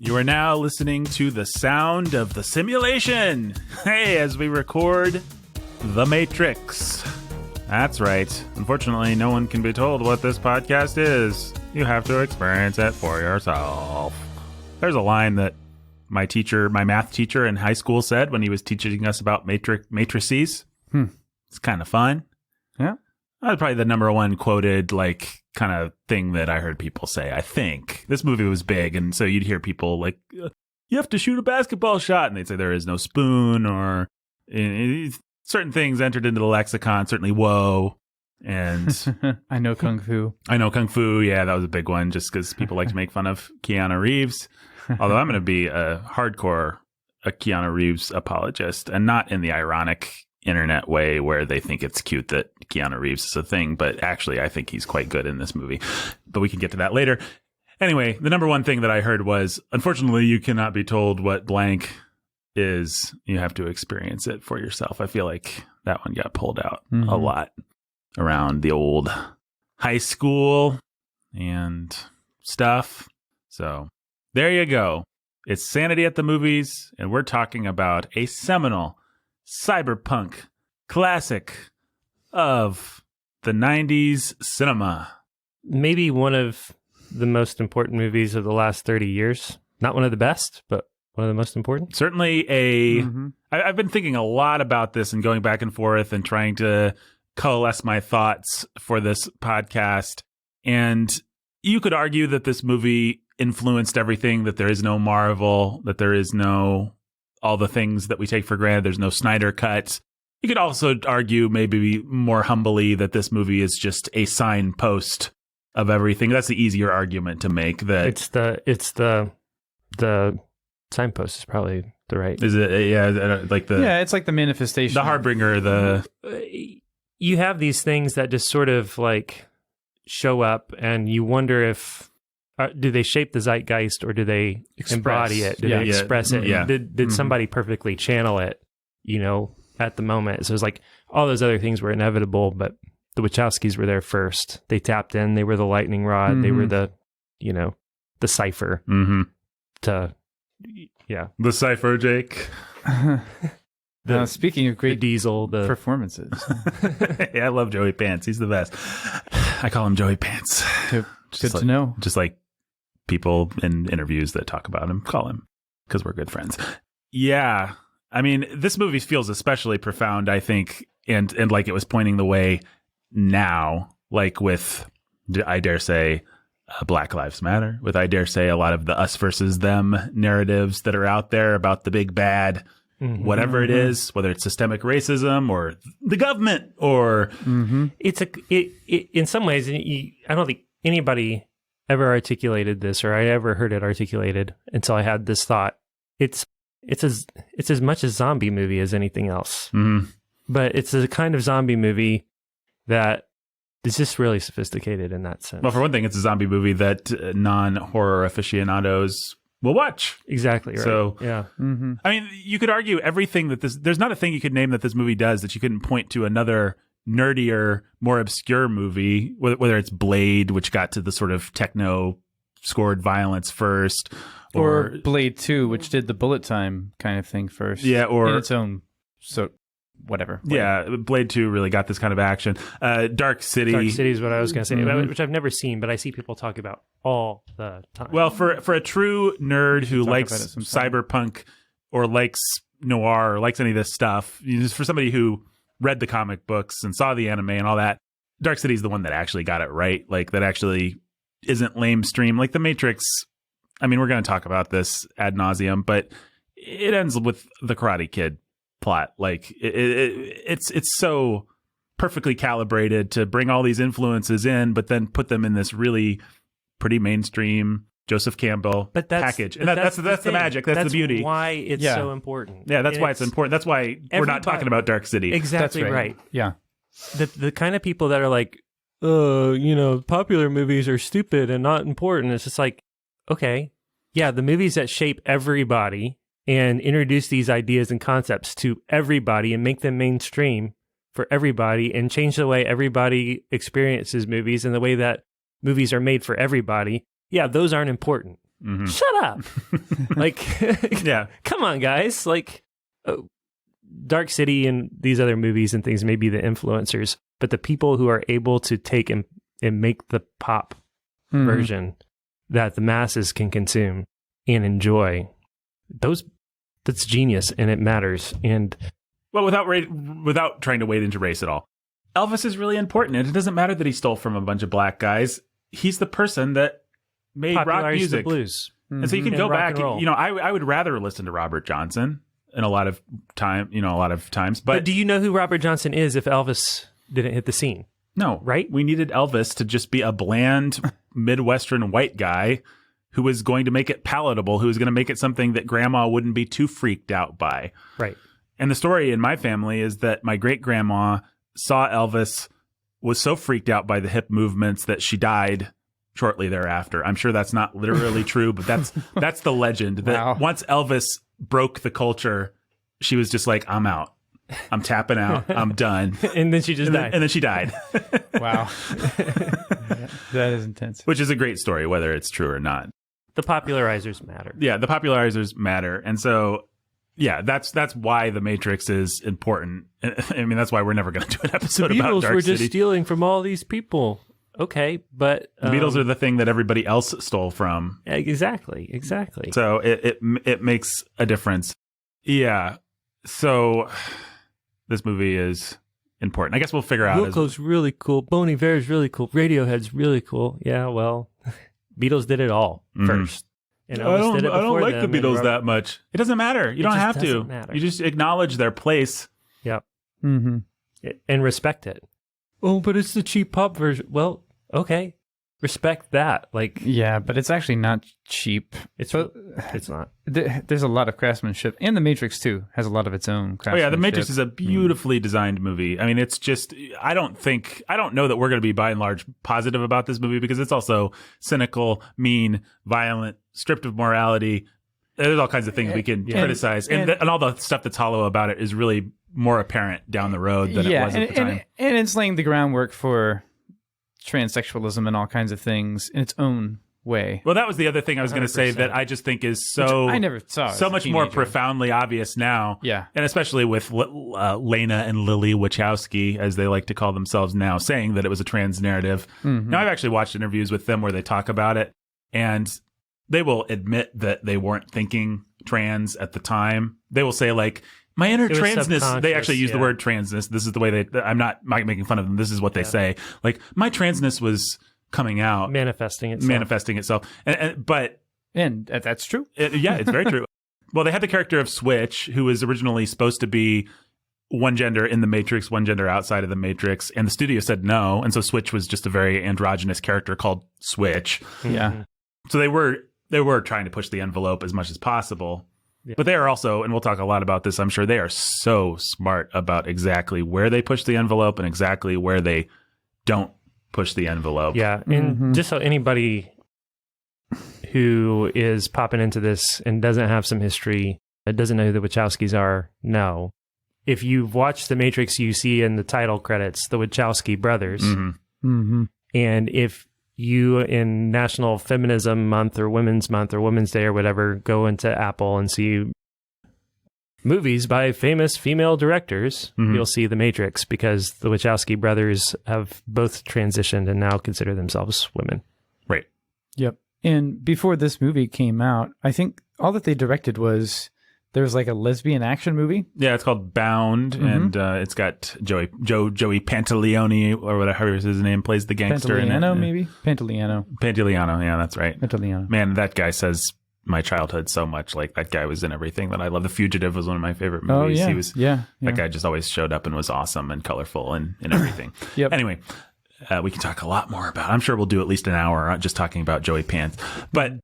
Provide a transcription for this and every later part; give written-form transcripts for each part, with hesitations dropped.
You are now listening to the sound of the simulation. Hey, as we record The Matrix. That's right. Unfortunately, no one can be told what this podcast is. You have to experience it for yourself. There's a line that my math teacher in high school said when he was teaching us about matrices. It's kind of fun. Yeah. That was probably the number one quoted, kind of thing that I heard people say, I think. This movie was big, and so you'd hear people like, you have to shoot a basketball shot, and they'd say there is no spoon, or certain things entered into the lexicon, certainly whoa, and... I know Kung Fu. Yeah, that was a big one, just because people like to make fun of Keanu Reeves. Although I'm going to be a Keanu Reeves apologist, and not in the ironic internet way where they think it's cute that Keanu Reeves is a thing, but actually I think he's quite good in this movie. But we can get to that later. Anyway, the number one thing that I heard was, unfortunately, you cannot be told what blank is. You have to experience it for yourself. I feel like that one got pulled out a lot around the old high school and stuff. So there you go. It's Sanity at the Movies, and we're talking about a seminal cyberpunk classic of the 90s cinema. Maybe one of the most important movies of the last 30 years. Not one of the best, but one of the most important. Certainly I've been thinking a lot about this and going back and forth and trying to coalesce my thoughts for this podcast. And you could argue that this movie influenced everything, that there is no Marvel, that there is no all the things that we take for granted. There's no Snyder Cut. You could also argue, maybe more humbly, that this movie is just a signpost of everything. That's the easier argument to make. That it's the signpost is probably the right. Is it? Yeah, it's like the manifestation, the harbinger. You have these things that just sort of like show up, and you wonder if. Do they shape the zeitgeist, or do they embody it? Do they express it? Yeah. Did somebody perfectly channel it, at the moment? So it's like all those other things were inevitable, but the Wachowskis were there first. They tapped in. They were the lightning rod. They were the cipher. The cipher, Jake. Speaking of great diesel, the performances. Yeah, I love Joey Pants. He's the best. I call him Joey Pants. Good to know. Just like people in interviews that talk about him call him, because we're good friends. Yeah. I mean, this movie feels especially profound, I think, and like it was pointing the way now, like with, I dare say, Black Lives Matter, with, I dare say, a lot of the us versus them narratives that are out there about the big bad, whatever it is, whether it's systemic racism or the government or... It's in some ways, I don't think anybody ever articulated this, or I ever heard it articulated until I had this thought. It's as much a zombie movie as anything else, but it's a kind of zombie movie that is just really sophisticated in that sense. Well, for one thing, it's a zombie movie that non-horror aficionados will watch. Exactly right. So, yeah. I mean, you could argue everything that there's not a thing you could name that this movie does that you couldn't point to another nerdier, more obscure movie, whether it's Blade, which got to the sort of techno scored violence first, or Blade 2, which did the bullet time kind of thing first. Yeah, or in its own, so whatever. Yeah, Blade 2 really got this kind of action. Dark City. Dark City is what I was going to say, which I've never seen, but I see people talk about all the time. Well, for a true nerd who likes cyberpunk or likes noir or likes any of this stuff, for somebody who read the comic books and saw the anime and all that, Dark City is the one that actually got it right. Like, that actually isn't lamestream. Like The Matrix, I mean, we're going to talk about this ad nauseum, but it ends with the Karate Kid plot. Like, it's so perfectly calibrated to bring all these influences in, but then put them in this really pretty mainstream Joseph Campbell package. And that's the magic. That's the beauty. That's why it's so important. Yeah, that's why it's important. That's why we're not talking about Dark City. Exactly right. Yeah. The kind of people that are like, popular movies are stupid and not important. It's just like, okay, yeah, the movies that shape everybody and introduce these ideas and concepts to everybody and make them mainstream for everybody and change the way everybody experiences movies and the way that movies are made for everybody. Yeah, those aren't important. Shut up. Like, Yeah. come on, guys. Like, Dark City and these other movies and things may be the influencers, but the people who are able to take and make the pop version that the masses can consume and enjoy, that's genius, and it matters. And well, without trying to wade into race at all, Elvis is really important, and it doesn't matter that he stole from a bunch of black guys. He's the person that made rock music, the blues, and so you can go back. You know, I would rather listen to Robert Johnson in a lot of times. But do you know who Robert Johnson is if Elvis didn't hit the scene? No, right? We needed Elvis to just be a bland Midwestern white guy who was going to make it palatable, who was going to make it something that grandma wouldn't be too freaked out by. Right. And the story in my family is that my great-grandma saw Elvis, was so freaked out by the hip movements that she died shortly thereafter. I'm sure that's not literally true, but that's the legend. That once Elvis broke the culture, she was just like, I'm out. I'm tapping out. I'm done. And then she just died. And then she died. Wow. That is intense. Which is a great story, whether it's true or not. The popularizers matter. Yeah, the popularizers matter. And so, yeah, that's why The Matrix is important. I mean, that's why we're never going to do an episode about Dark City. The Beatles were just stealing from all these people. Okay, but... the Beatles are the thing that everybody else stole from. Exactly. So it makes a difference. Yeah. So this movie is important. I guess we'll figure out... Wilco's really cool. Bon Iver's really cool. Radiohead's really cool. Yeah, well, Beatles did it all first. And I don't like the Beatles that much. It doesn't matter. You don't have to. Matter. You just acknowledge their place. Yep. Mm-hmm. And respect it. Oh, but it's the cheap pop version. Well, okay. Respect that. Like, yeah, but it's actually not cheap. It's not. There's a lot of craftsmanship, and The Matrix too has a lot of its own craftsmanship. Oh yeah, The Matrix is a beautifully designed movie. I mean, it's just I don't know that we're going to be by and large positive about this movie because it's also cynical, mean, violent, stripped of morality. There's all kinds of things we can criticize, and all the stuff that's hollow about it is really more apparent down the road than it was at the time. And it's laying the groundwork for transsexualism and all kinds of things in its own way. Well, that was the other thing I was going to say that I just think is so... Which I never saw so much more profoundly obvious now. Yeah. And especially with Lena and Lily Wachowski, as they like to call themselves now, saying that it was a trans narrative. Mm-hmm. Now, I've actually watched interviews with them where they talk about it, and they will admit that they weren't thinking trans at the time. They will say, like, my inner transness, they actually use the word transness. This is the way I'm not making fun of them. This is what they say. Like, my transness was coming out. Manifesting itself. But that's true. Yeah, it's very true. Well, they had the character of Switch, who was originally supposed to be one gender in the Matrix, one gender outside of the Matrix. And the studio said no. And so Switch was just a very androgynous character called Switch. Yeah. So they were trying to push the envelope as much as possible. Yeah. But they are also, and we'll talk a lot about this, I'm sure they are so smart about exactly where they push the envelope and exactly where they don't push the envelope. Yeah, and just so anybody who is popping into this and doesn't have some history, that doesn't know who the Wachowskis are, no. If you've watched The Matrix, you see in the title credits the Wachowski brothers. Mm-hmm. Mm-hmm. And if you in National Feminism Month or Women's Day or whatever go into Apple and see movies by famous female directors, you'll see The Matrix because the Wachowski brothers have both transitioned and now consider themselves women. Right. Yep. And before this movie came out, I think all that they directed was there was like a lesbian action movie. Yeah, it's called Bound, and it's got Joey Pantoliano, or whatever his name, plays the gangster in it. Pantoliano, yeah, that's right. Pantoliano. Man, that guy says my childhood so much. Like, that guy was in everything that I love. The Fugitive was one of my favorite movies. Oh, yeah. He was, yeah. That guy just always showed up and was awesome and colorful and everything. Yep. Anyway, we can talk a lot more about it. I'm sure we'll do at least an hour just talking about Joey Pants. But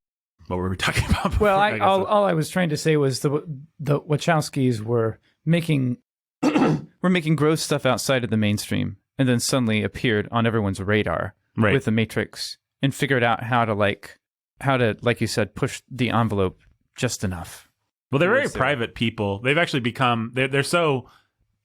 what were we talking about before? Well, all I was trying to say was the Wachowskis were making gross stuff outside of the mainstream, and then suddenly appeared on everyone's radar with The Matrix, and figured out how to like you said, push the envelope just enough. Well, they're very private people. They've actually become they're so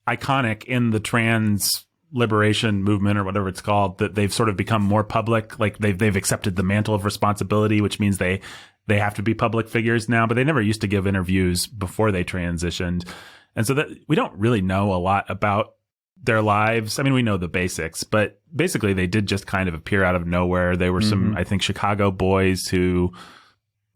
iconic in the trans liberation movement or whatever it's called that they've sort of become more public. Like they've accepted the mantle of responsibility, which means they they have to be public figures now, but they never used to give interviews before they transitioned. And so that we don't really know a lot about their lives. I mean, we know the basics, but basically they did just kind of appear out of nowhere. They were some, I think, Chicago boys who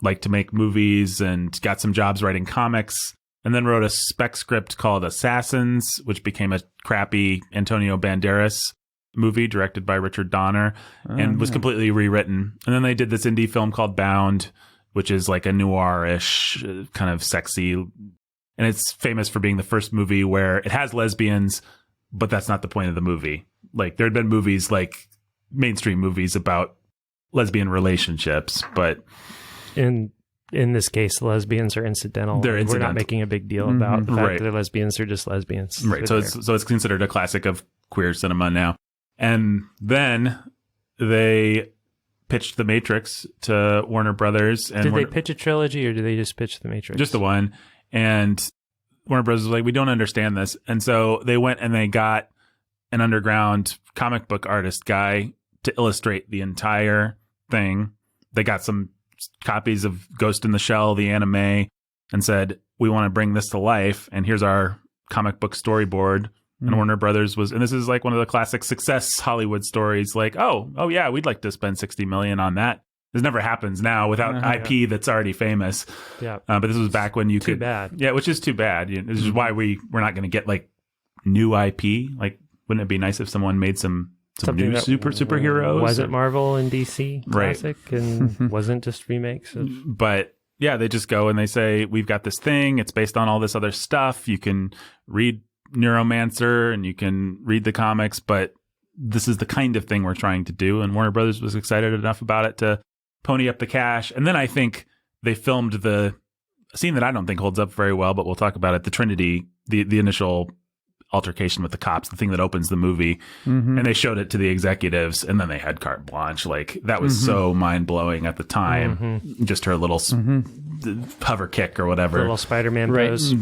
liked to make movies and got some jobs writing comics, and then wrote a spec script called Assassins, which became a crappy Antonio Banderas movie directed by Richard Donner and was completely rewritten. And then they did this indie film called Bound, which is like a noir-ish kind of sexy, and it's famous for being the first movie where it has lesbians, but that's not the point of the movie. Like, there had been movies, like mainstream movies about lesbian relationships, but in this case, lesbians are incidental. They're incidental. We're not making a big deal about the fact that they're lesbians. They're just lesbians. Right. So it's considered a classic of queer cinema now. And then they pitched The Matrix to Warner Brothers. And did they pitch a trilogy, or did they just pitch The Matrix? Just the one. And Warner Brothers was like, we don't understand this. And so they went and they got an underground comic book artist guy to illustrate the entire thing. They got some copies of Ghost in the Shell, the anime, and said, we want to bring this to life, and here's our comic book storyboard. And Warner Brothers was, and this is like one of the classic success Hollywood stories, like, oh yeah, we'd like to spend $60 million on that. This never happens now without IP that's already famous. Yeah. But this was back when you Too could. bad. Yeah, which is too bad. This is why we're not going to get like new IP. Like, wouldn't it be nice if someone made some new superheroes? Wasn't Marvel and DC classic, and wasn't just remakes of... But yeah, they just go and they say, we've got this thing. It's based on all this other stuff. You can read Neuromancer and you can read the comics, but this is the kind of thing we're trying to do. And Warner Brothers was excited enough about it to pony up the cash. And then I think they filmed the scene that I don't think holds up very well, but we'll talk about it. The Trinity, the initial altercation with the cops, the thing that opens the movie, and they showed it to the executives, and then they had carte blanche. Like, that was so mind-blowing at the time. Just her little hover kick or whatever. The little Spider-Man pose.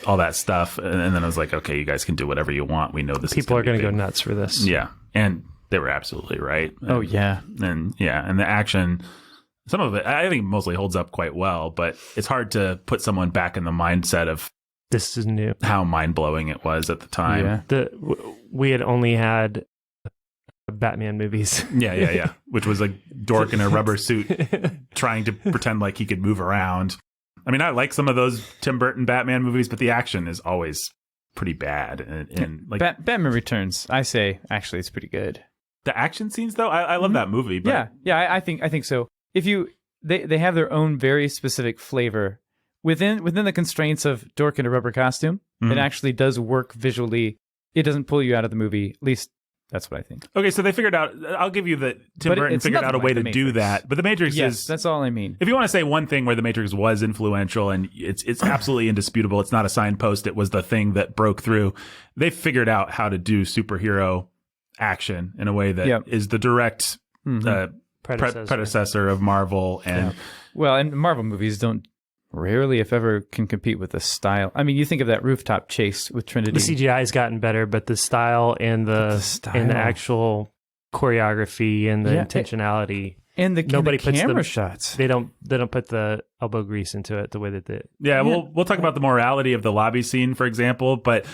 All that stuff. And then I was like, okay, you guys can do whatever you want. We know this People is are going to go nuts for this. Yeah. And they were absolutely right. Oh, yeah. And the action, some of it, I think mostly holds up quite well, but it's hard to put someone back in the mindset of this is new, how mind-blowing it was at the time. Yeah. We had only had Batman movies. Yeah. Which was a dork in a rubber suit trying to pretend like he could move around. I mean, I like some of those Tim Burton Batman movies, but the action is always pretty bad. And like Batman Returns, I say, actually, it's pretty good. The action scenes, though, I love that movie. But... Yeah, I think so. If they have their own very specific flavor within the constraints of dork in a rubber costume. It actually does work visually. It doesn't pull you out of the movie. At least that's what I think. Okay, so they figured out. I'll give you that Tim Burton figured out a way to do that. But The Matrix is. That's all I mean. If you want to say one thing where The Matrix was influential and it's absolutely indisputable, it's not a signpost. It was the thing that broke through. They figured out how to do superhero action in a way that is the direct predecessor of Marvel. And and Marvel movies don't rarely, if ever, can compete with the style. I mean, you think of that rooftop chase with Trinity. The CGI has gotten better, but the style and the actual choreography and the intentionality and the nobody puts camera shots. They don't put the elbow grease into it the way that they. Yeah, we'll talk about the morality of the lobby scene, for example, but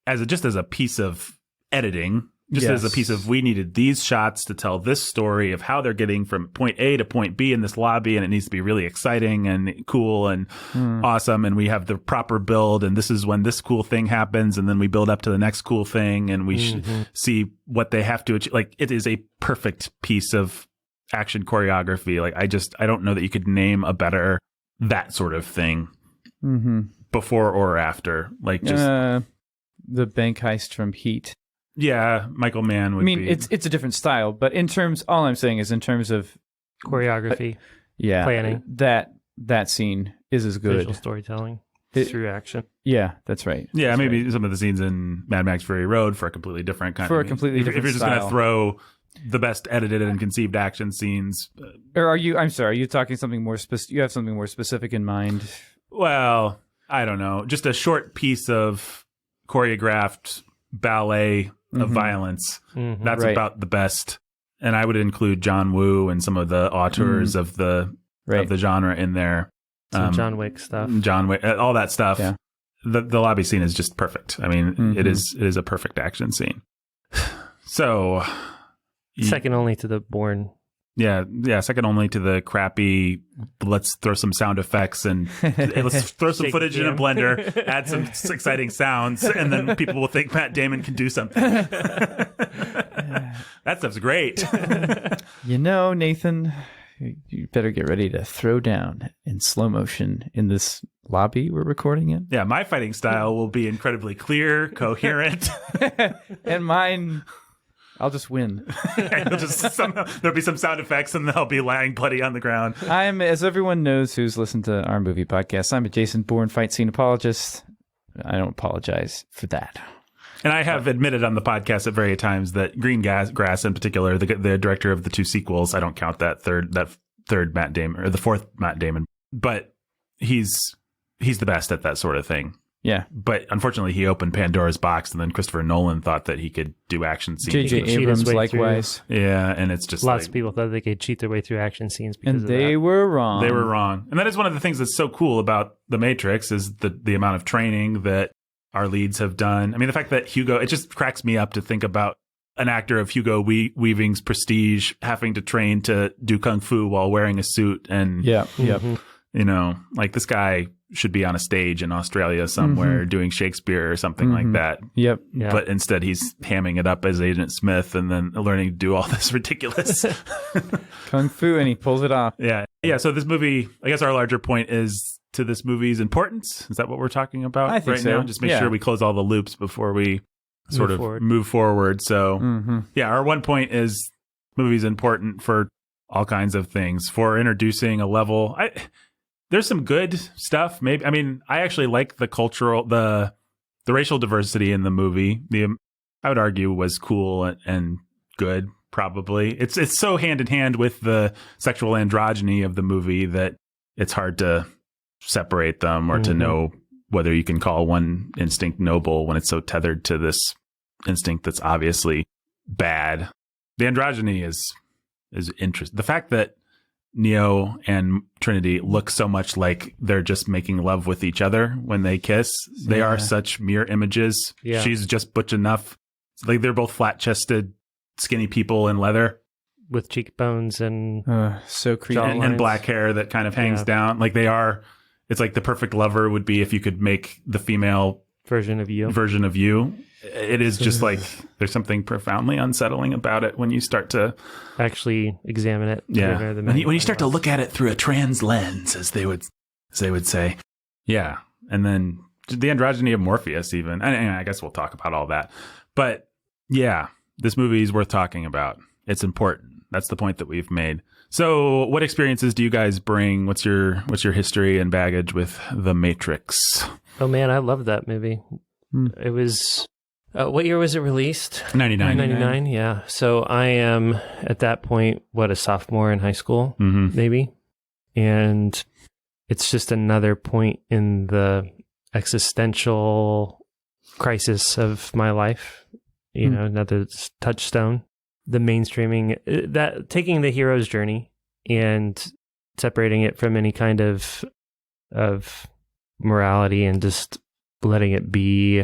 as a piece of editing. As a piece of, we needed these shots to tell this story of how they're getting from point A to point B in this lobby, and it needs to be really exciting and cool and awesome, and we have the proper build, and this is when this cool thing happens, and then we build up to the next cool thing, and we see what they have to achieve. Like, it is a perfect piece of action choreography. Like, I don't know that you could name a better that sort of thing before or after. Like, just the bank heist from Heat. Yeah, Michael Mann would be. I mean, it's a different style, but all I'm saying is in terms of choreography, planning, that scene is as good. Visual storytelling through action. Yeah, that's right. Yeah, maybe some of the scenes in Mad Max Fury Road for a completely different kind of... different If you're just going to throw the best edited and conceived action scenes... Or are you talking something more specific? You have something more specific in mind? Well, I don't know. Just a short piece of choreographed ballet of violence. That's about the best and I would include John Woo and some of the auteurs of the genre in there. Some John Wick stuff. John Wick, all that stuff. Yeah. The lobby scene is just perfect. I mean, it is a perfect action scene. So, second only to the Bourne. Yeah, second only to the crappy, let's throw some sound effects and let's throw some footage in a blender, add some exciting sounds, and then people will think Matt Damon can do something. That stuff's great. Nathan, you better get ready to throw down in slow motion in this lobby we're recording in. Yeah, my fighting style will be incredibly clear, coherent. And mine... I'll just win. There'll be some sound effects and they'll be lying bloody on the ground. I'm, as everyone knows who's listened to our movie podcast, I'm a Jason Bourne fight scene apologist. I don't apologize for that. And I have admitted on the podcast at various times that Green Grass in particular, the director of the 2 sequels, I don't count that third Matt Damon or the fourth Matt Damon, but he's the best at that sort of thing. Yeah. But unfortunately, he opened Pandora's box, and then Christopher Nolan thought that he could do action scenes. J.J. Abrams, likewise. Yeah, and it's just lots of people thought they could cheat their way through action scenes because of they were wrong. They were wrong. And that is one of the things that's so cool about The Matrix is the amount of training that our leads have done. I mean, the fact that Hugo, it just cracks me up to think about an actor of Hugo Weaving's prestige having to train to do kung fu while wearing a suit. And, like this guy should be on a stage in Australia somewhere doing Shakespeare or something like that. Yep. But instead he's hamming it up as Agent Smith and then learning to do all this ridiculous kung fu, and he pulls it off. Yeah. So this movie, I guess our larger point is to this movie's importance. Is that what we're talking about right now? Just make sure we close all the loops before we move forward. So our one point is movie's important for all kinds of things, for introducing a level. There's some good stuff. Maybe, I mean, I actually like the racial diversity in the movie. I would argue was cool and good. Probably, it's so hand in hand with the sexual androgyny of the movie that it's hard to separate them or to know whether you can call one instinct noble when it's so tethered to this instinct that's obviously bad. The androgyny is interesting. The fact that Neo and Trinity look so much like they're just making love with each other when they kiss. They are such mirror images. Yeah. She's just butch enough. Like they're both flat-chested, skinny people in leather. With cheekbones and so creepy. And black hair that kind of hangs down. Like they are, it's like the perfect lover would be if you could make the female version of you. It is just like there's something profoundly unsettling about it when you start to actually examine it. Yeah, when you start to look at it through a trans lens, as they would say. Yeah, and then the androgyny of Morpheus, even. And I guess we'll talk about all that. But yeah, this movie is worth talking about. It's important. That's the point that we've made. So, what experiences do you guys bring? What's your history and baggage with The Matrix? Oh man, I love that movie. It was. What year was it released? 99. Yeah. So I am at that point, a sophomore in high school, maybe. And it's just another point in the existential crisis of my life. Another touchstone. The mainstreaming, that taking the hero's journey and separating it from any kind of morality and just letting it be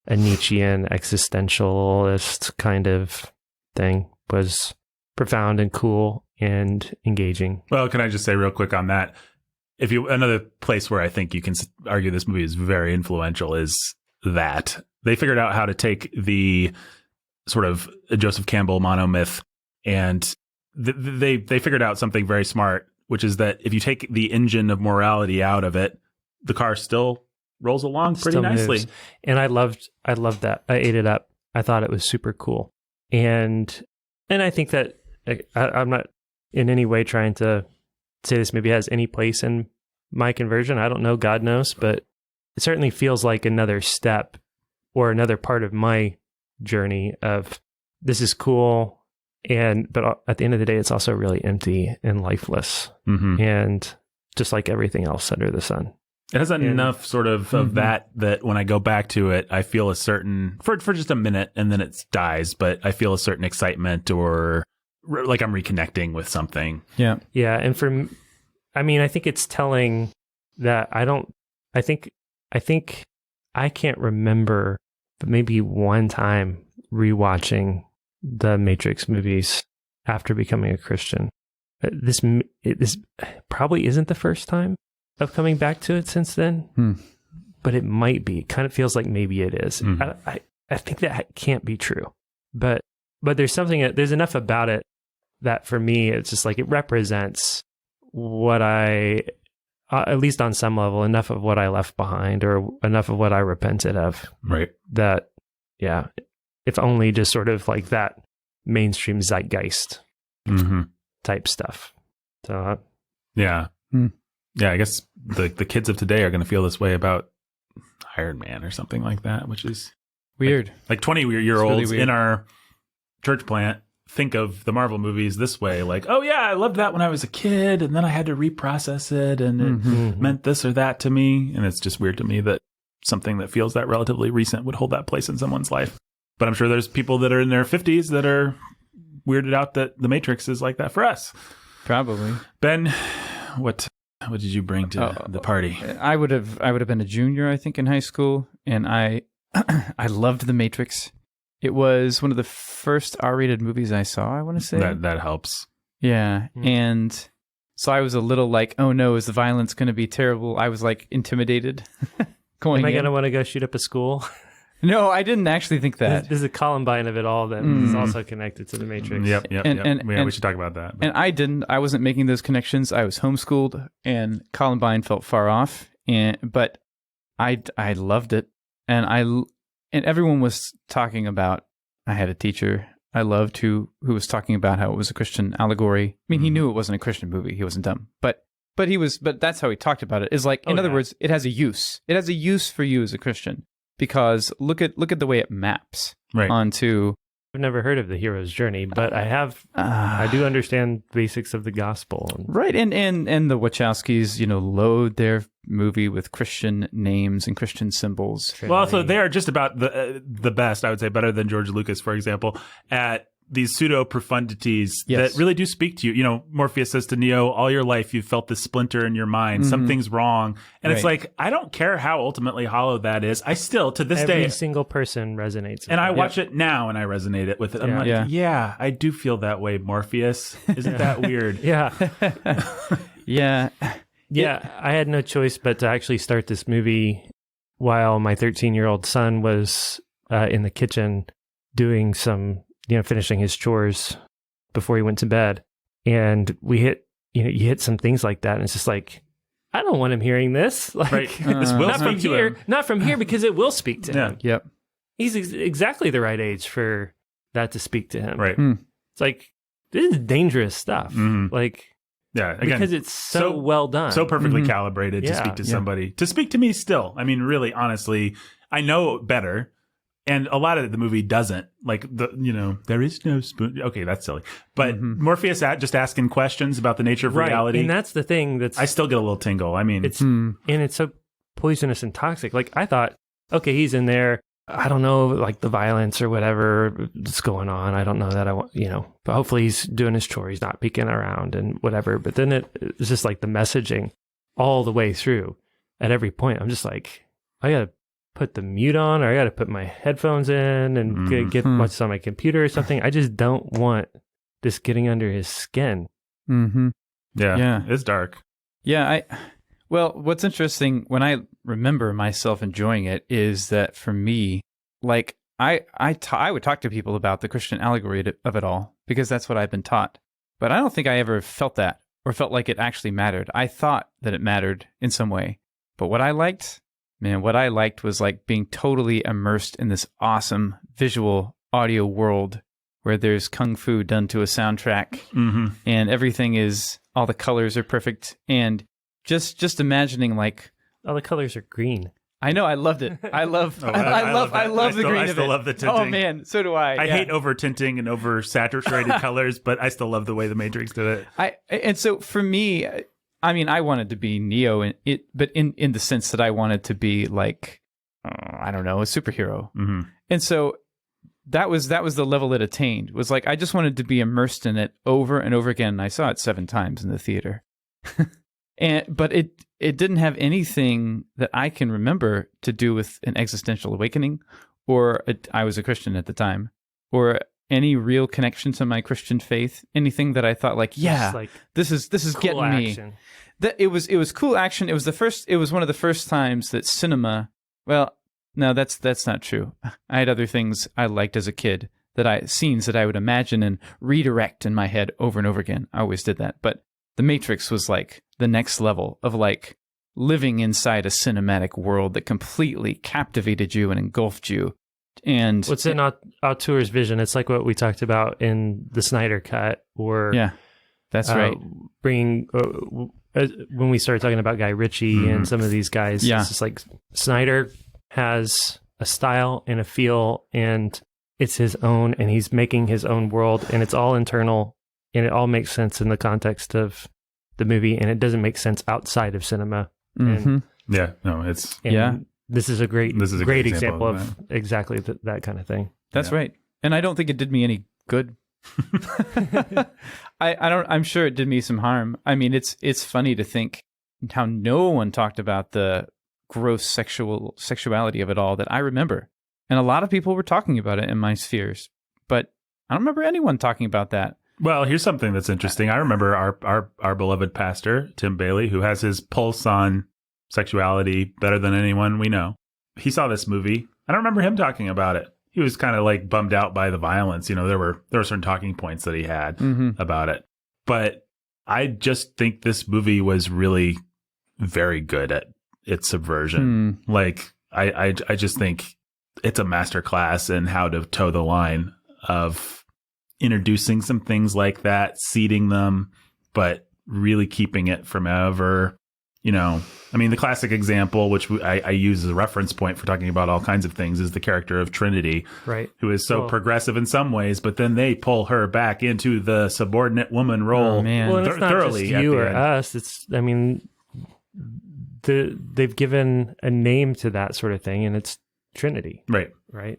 a Nietzschean existentialist kind of thing was profound and cool and engaging. Well, can I just say real quick on that? Another place where I think you can argue this movie is very influential is that they figured out how to take the sort of Joseph Campbell monomyth and they figured out something very smart, which is that if you take the engine of morality out of it, the car still rolls along pretty nicely. Moves. And I loved that. I ate it up. I thought it was super cool. And I think that I'm not in any way trying to say this maybe has any place in my conversion. I don't know. God knows. But it certainly feels like another step or another part of my journey of this is cool. But at the end of the day, it's also really empty and lifeless. And just like everything else under the sun. It has enough sort of that when I go back to it, I feel a certain, for just a minute and then it dies, but I feel a certain excitement or like I'm reconnecting with something. Yeah. Yeah. And I think it's telling that I think I can't remember, but maybe one time rewatching the Matrix movies after becoming a Christian. This probably isn't the first time of coming back to it since then, but it might be. It kind of feels like maybe it is. I think that can't be true, but there's enough about it that for me, it's just like it represents what at least on some level, enough of what I left behind or enough of what I repented of. Right. That, yeah, if only just sort of like that mainstream zeitgeist type stuff. So, yeah. Yeah, I guess the kids of today are going to feel this way about Iron Man or something like that, which is weird. Like 20-year-olds really in our church plant think of the Marvel movies this way, like, oh yeah, I loved that when I was a kid, and then I had to reprocess it, and it meant this or that to me. And it's just weird to me that something that feels that relatively recent would hold that place in someone's life. But I'm sure there's people that are in their 50s that are weirded out that the Matrix is like that for us. Probably. Ben, what did you bring to the party? I would have been a junior, I think, in high school, and I loved The Matrix. It was one of the first R-rated movies I saw, I want to say. That helps. Yeah. And so I was a little like, oh no, is the violence going to be terrible? I was like intimidated going Am I in. going to want to go shoot up a school? No, I didn't actually think that. There's a Columbine of it all that is also connected to the Matrix. Yep. And we should talk about that. But. And I wasn't making those connections. I was homeschooled, and Columbine felt far off. But I loved it, and everyone was talking about. I had a teacher I loved who was talking about how it was a Christian allegory. I mean, he knew it wasn't a Christian movie. He wasn't dumb, but that's how he talked about it. Is like, in other words, it has a use. It has a use for you as a Christian. Because look at the way it maps onto. I've never heard of the hero's journey, but I have. I do understand basics of the gospel, right? And the Wachowskis, load their movie with Christian names and Christian symbols. Trinity. Well, so they are just about the best, I would say, better than George Lucas, for example, at these pseudo profundities that really do speak to you. Morpheus says to Neo, all your life you've felt this splinter in your mind. Something's wrong. And it's like, I don't care how ultimately hollow that is. I still, to this day... Every single person resonates with and I watch it now and I resonate with it. I'm like, yeah, I do feel that way, Morpheus. Isn't that weird? Yeah. Yeah. Yeah, I had no choice but to actually start this movie while my 13-year-old son was in the kitchen doing some... finishing his chores before he went to bed. And you hit some things like that. And it's just like, I don't want him hearing this. Like, this will speak to him. Not from here, because it will speak to him. Yep. He's exactly the right age for that to speak to him. Right. It's like, this is dangerous stuff. Like, again, because it's so well done. So perfectly calibrated to speak to somebody. To speak to me still. I mean, really, honestly, I know better. And a lot of the movie doesn't. Like, there is no spoon. Okay, that's silly. But Morpheus just asking questions about the nature of reality. And that's the thing I still get a little tingle. I mean... And it's so poisonous and toxic. Like, I thought, okay, he's in there. I don't know, like, the violence or whatever that's going on. I don't know that I want, But hopefully he's doing his chore. He's not peeking around and whatever. But then it's just like the messaging all the way through. At every point, I'm just like, I got to put the mute on, or I got to put my headphones in and get watch this on my computer or something. I just don't want this getting under his skin. Yeah, it's dark. Yeah, well, what's interesting when I remember myself enjoying it is that for me, like I would talk to people about the Christian allegory of it all because that's what I've been taught. But I don't think I ever felt that or felt like it actually mattered. I thought that it mattered in some way, but what I liked was like being totally immersed in this awesome visual audio world where there's kung fu done to a soundtrack and everything is, all the colors are perfect. And just imagining like... All the colors are green. I know, I loved it. I love the green of it. I still love the tinting. Oh man, so do I. I hate over tinting and over saturated colors, but I still love the way the Matrix did it. And so for me... I mean, I wanted to be Neo, but in the sense that I wanted to be like, I don't know, a superhero. And so that was the level it attained. It was like I just wanted to be immersed in it over and over again. And I saw it 7 times in the theater, but it didn't have anything that I can remember to do with an existential awakening, or I was a Christian at the time, or any real connection to my Christian faith. Anything that I thought like, yeah, like this is cool getting action. Me. That it was cool action. It was one of the first times that cinema. Well, no, that's not true. I had other things I liked as a kid, scenes that I would imagine and redirect in my head over and over again. I always did that. But The Matrix was like the next level of like living inside a cinematic world that completely captivated you and engulfed you. And what's in Auteur's vision? It's like what we talked about in the Snyder Cut, or yeah, that's right. Bringing when we started talking about Guy Ritchie and some of these guys, it's just like Snyder has a style and a feel, and it's his own, and he's making his own world, and it's all internal, and it all makes sense in the context of the movie, and it doesn't make sense outside of cinema. Mm-hmm. And this is a great example of exactly that kind of thing. That's right. And I don't think it did me any good. I'm sure it did me some harm. I mean, it's funny to think how no one talked about the gross sexuality of it all that I remember. And a lot of people were talking about it in my spheres, but I don't remember anyone talking about that. Well, here's something that's interesting. I remember our beloved pastor, Tim Bailey, who has his pulse on sexuality better than anyone we know. He saw this movie. I don't remember him talking about it. He was kind of like bummed out by the violence. You know, there were certain talking points that he had about it. But I just think this movie was really very good at its subversion. Like, I just think it's a masterclass in how to toe the line of introducing some things like that, seeding them, but really keeping it from ever, you know. I mean, the classic example, which I use as a reference point for talking about all kinds of things, is the character of Trinity, right? Who is so progressive in some ways, but then they pull her back into the subordinate woman role. Oh, man. Well, it's not thoroughly just you or us. It's, I mean, they've given a name to that sort of thing, and it's Trinity. Right.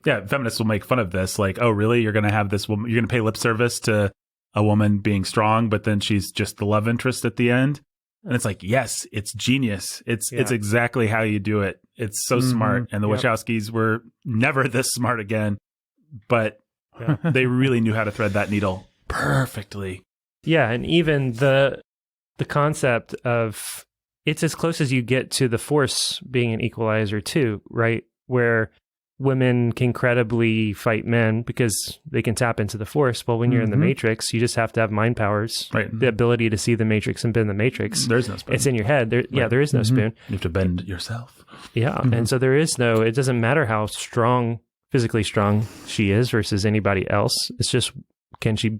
Yeah, feminists will make fun of this. Like, oh, really? You're going to have this woman, you're going to pay lip service to a woman being strong, but then she's just the love interest at the end? And it's like, yes, it's genius. It's exactly how you do it. It's so smart. And the Wachowskis were never this smart again, but they really knew how to thread that needle perfectly. Yeah, and even the concept of, it's as close as you get to the Force being an equalizer too, right? Where women can credibly fight men because they can tap into the Force. Well, when you're in the Matrix, you just have to have mind powers, right? The ability to see the Matrix and bend the Matrix. There's no spoon. It's in your head. There is no spoon. You have to bend yourself. Yeah, and so there is no, it doesn't matter how physically strong she is versus anybody else. It's just, can she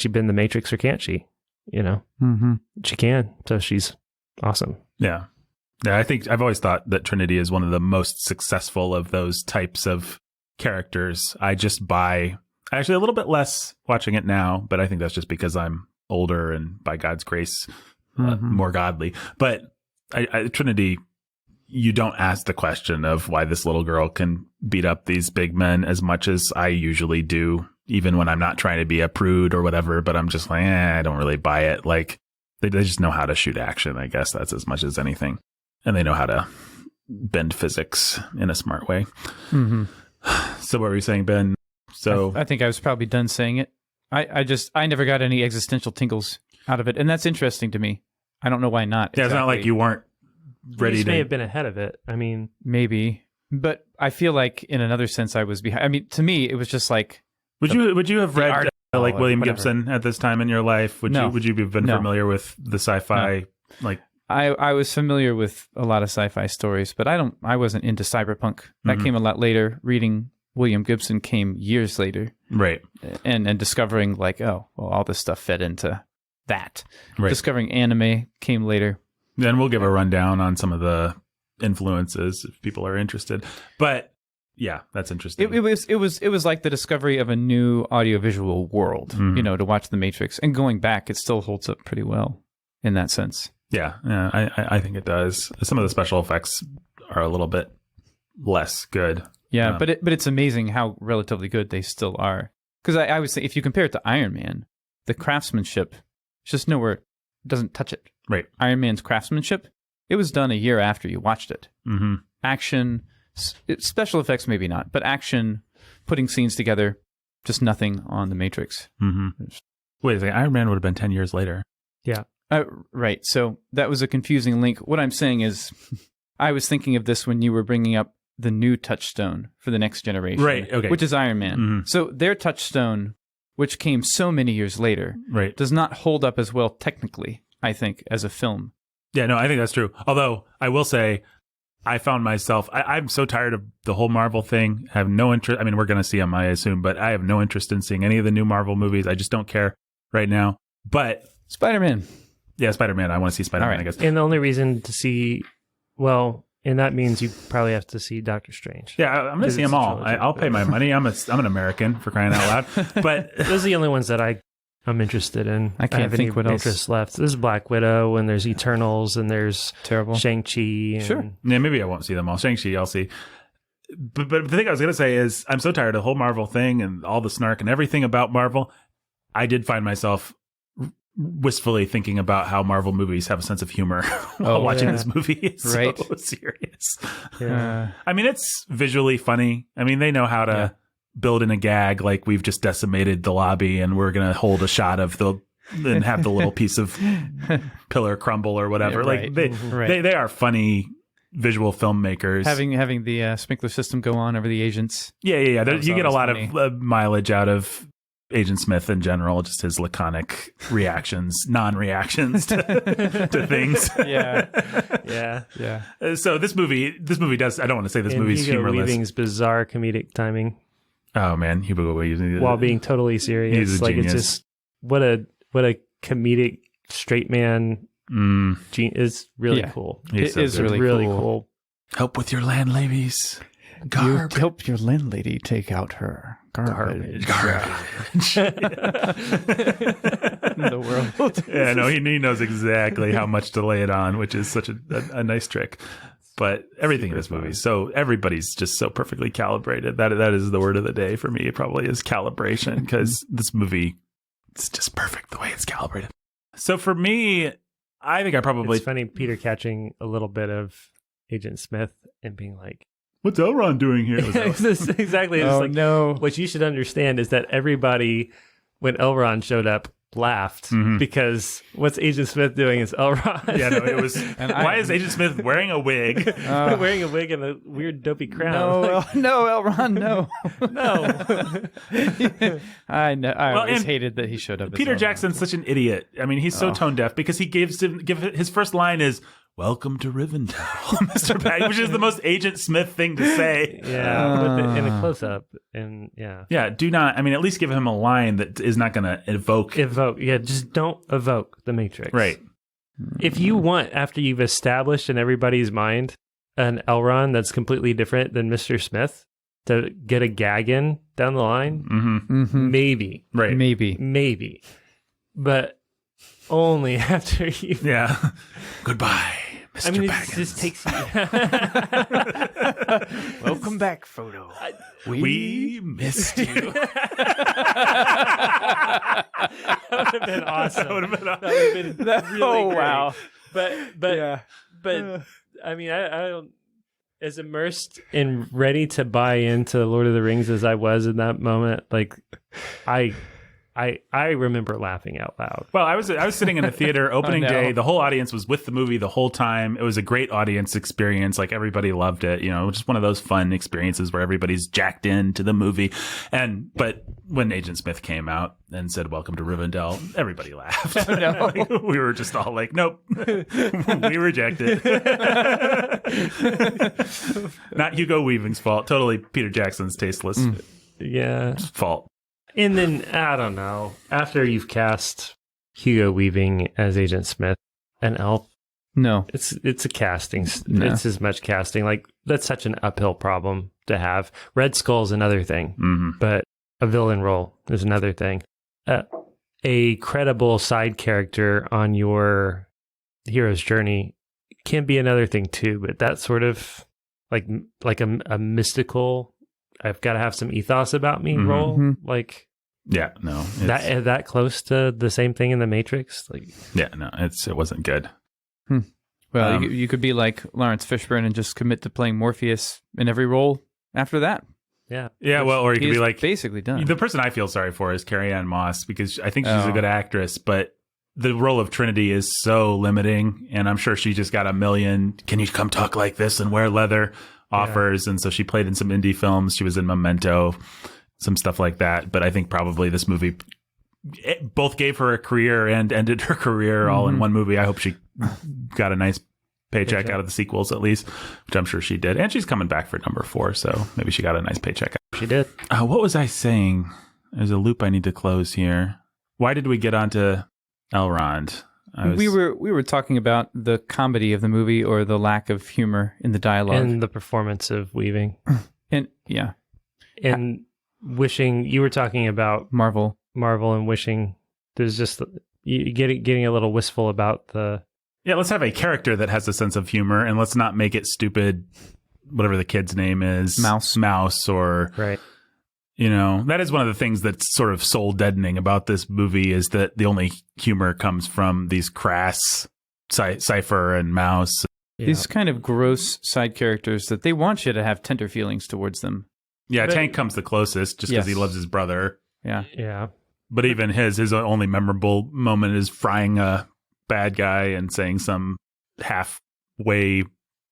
bend the Matrix or can't she? You know, she can. So she's awesome. Yeah. Yeah, I think I've always thought that Trinity is one of the most successful of those types of characters. I just buy, actually a little bit less watching it now, but I think that's just because I'm older and by God's grace, more godly. But Trinity, you don't ask the question of why this little girl can beat up these big men as much as I usually do, even when I'm not trying to be a prude or whatever, but I'm just like, I don't really buy it. Like, they just know how to shoot action. I guess that's as much as anything. And they know how to bend physics in a smart way. So what were you saying, Ben? So I think I was probably done saying it. I never got any existential tingles out of it. And that's interesting to me. I don't know why not. Yeah, exactly. It's not like you weren't ready to. May have been ahead of it. I mean, maybe. But I feel like in another sense I was behind. I mean, to me, it was just like. Would you have read like William Gibson at this time in your life? Would you have been familiar with the sci-fi like? I was familiar with a lot of sci-fi stories, but I wasn't into cyberpunk. That came a lot later. Reading William Gibson came years later. Right. And discovering like, oh, well, all this stuff fed into that. Right. Discovering anime came later. Then we'll give a rundown on some of the influences if people are interested. But yeah, that's interesting. It was like the discovery of a new audiovisual world, you know, to watch The Matrix. And going back, it still holds up pretty well in that sense. Yeah, I think it does. Some of the special effects are a little bit less good. Yeah, but it's amazing how relatively good they still are. Because I was thinking, if you compare it to Iron Man, the craftsmanship, it's just nowhere, doesn't touch it. Right. Iron Man's craftsmanship, it was done a year after you watched it. Mm-hmm. Action, special effects maybe not, but action, putting scenes together, just nothing on The Matrix. Mm-hmm. Wait a second, Iron Man would have been 10 years later. Yeah. Right. So that was a confusing link. What I'm saying is, I was thinking of this when you were bringing up the new touchstone for the next generation. Right, okay. Which is Iron Man. Mm-hmm. So their touchstone, which came so many years later, right, does not hold up as well technically, I think, as a film. Yeah, no, I think that's true. Although, I will say, I found myself, I'm so tired of the whole Marvel thing. I have no interest. I mean, we're going to see them, I assume, but I have no interest in seeing any of the new Marvel movies. I just don't care right now. But Spider-Man. Yeah, Spider-Man. I want to see Spider-Man, right. I guess. And the only reason to see, and that means you probably have to see Doctor Strange. Yeah, I'm going to see them all. I'll pay my money. I'm an American, for crying out loud. But those are the only ones that I'm interested in. I can't think what else. Interest left. There's Black Widow, and there's Eternals, and there's terrible Shang-Chi. Sure. Yeah, maybe I won't see them all. Shang-Chi, I'll see. But the thing I was going to say is, I'm so tired of the whole Marvel thing and all the snark and everything about Marvel. I did find myself wistfully thinking about how Marvel movies have a sense of humor while watching this movie. It's so serious. Yeah. I mean, it's visually funny. I mean, they know how to build in a gag, like we've just decimated the lobby and we're going to hold a shot of and have the little piece of pillar crumble or whatever. Yeah, like they are funny visual filmmakers. Having the sprinkler system go on over the agents. Yeah. You get a lot funny. of mileage out of Agent Smith in general, just his laconic reactions, non-reactions to things. Yeah. So this movie does. I don't want to say this movie's Hugo humorless. Weaving's bizarre comedic timing. Oh man, Hugo Weaving, while being totally serious. He's a like genius. It's just what a comedic straight man. Is really cool. It is really cool. Help with your landlady's garbage. You help your landlady take out her garbage. The world. Yeah, no, he knows exactly how much to lay it on, which is such a nice trick. But everything in this movie, so everybody's just so perfectly calibrated. That is the word of the day for me. It probably is calibration, because this movie, it's just perfect the way it's calibrated. So for me, I think I probably... It's funny, Peter catching a little bit of Agent Smith and being like, what's Elrond doing here? Exactly. It's like, no. What you should understand is that everybody, when Elrond showed up, laughed because what's Agent Smith doing is Elrond. Yeah, no, it was. Why is Agent Smith wearing a wig? Wearing a wig and a weird dopey crown. No, Elrond, no. No. I always hated that he showed up. Peter Jackson's such an idiot. I mean, he's so tone deaf because he give his first line is, "Welcome to Rivendell, Mr. Bag," which is the most Agent Smith thing to say. Yeah, in a close up, and yeah. Do not. I mean, at least give him a line that is not going to evoke. Yeah, just don't evoke the Matrix. Right. If you want, after you've established in everybody's mind an Elrond that's completely different than Mr. Smith, to get a gag in down the line, maybe. Right. Maybe. But only after you. Yeah. Goodbye, Mr. I mean, Baggins. it just takes you. Welcome back, Frodo. We missed you. That would have been awesome. That would have been awesome. That would have been really great. Wow. But I mean, I don't, as immersed and ready to buy into Lord of the Rings as I was in that moment, like I remember laughing out loud. Well, I was sitting in the theater opening day. The whole audience was with the movie the whole time. It was a great audience experience. Like, everybody loved it. You know, just one of those fun experiences where everybody's jacked into the movie. But when Agent Smith came out and said, "Welcome to Rivendell," everybody laughed. Oh, no. Like, we were just all like, "Nope, we reject it." Not Hugo Weaving's fault. Totally Peter Jackson's tasteless fault. And then, I don't know, after you've cast Hugo Weaving as Agent Smith, an elf, no, it's a casting. No. It's as much casting. Like, that's such an uphill problem to have. Red Skull's another thing, but a villain role is another thing. A credible side character on your hero's journey can be another thing too, but that sort of like a mystical I've got to have some ethos about me role. Mm-hmm. Like, yeah, no, that close to the same thing in the Matrix. Like, yeah, no, it wasn't good. Well, you could be like Lawrence Fishburne and just commit to playing Morpheus in every role after that. yeah. Well, or you could be like, basically done. The person I feel sorry for is Carrie-Anne Moss, because I think she's a good actress, but the role of Trinity is so limiting, and I'm sure she just got a million, can you come talk like this and wear leather offers, and so she played in some indie films. She was in Memento, some stuff like that, but I think probably this movie both gave her a career and ended her career all in one movie. I hope she got a nice paycheck out of the sequels, at least, which I'm sure she did. And she's coming back for number 4, so maybe she got a nice paycheck. She did. What was I saying? There's a loop I need to close here. Why did we get onto Elrond? We were talking about the comedy of the movie, or the lack of humor in the dialogue, And the performance of Weaving. and yeah, And wishing, you were talking about Marvel, and wishing there's just you getting a little wistful about the... Yeah, let's have a character that has a sense of humor, and let's not make it stupid, whatever the kid's name is. Mouse, or... Right. You know, that is one of the things that's sort of soul deadening about this movie, is that the only humor comes from these crass Cypher and Mouse. Yeah. These kind of gross side characters that they want you to have tender feelings towards them. Yeah, Tank comes the closest, just because he loves his brother. Yeah. Yeah. But even his only memorable moment is frying a bad guy and saying some halfway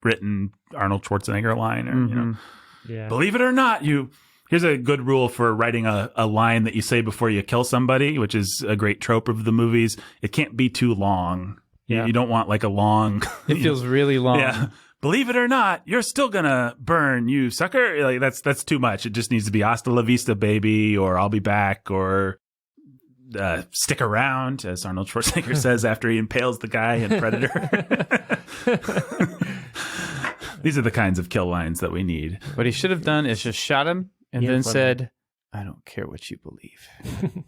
written Arnold Schwarzenegger line, or you know, believe it or not, here's a good rule for writing a line that you say before you kill somebody, which is a great trope of the movies. It can't be too long. Yeah. You don't want like a long... It feels really long. Yeah. Believe it or not, you're still gonna burn, you sucker. Like that's too much. It just needs to be hasta la vista, baby, or I'll be back, or stick around, as Arnold Schwarzenegger says after he impales the guy in Predator. These are the kinds of kill lines that we need. What he should have done is just shot him and then said, I don't care what you believe.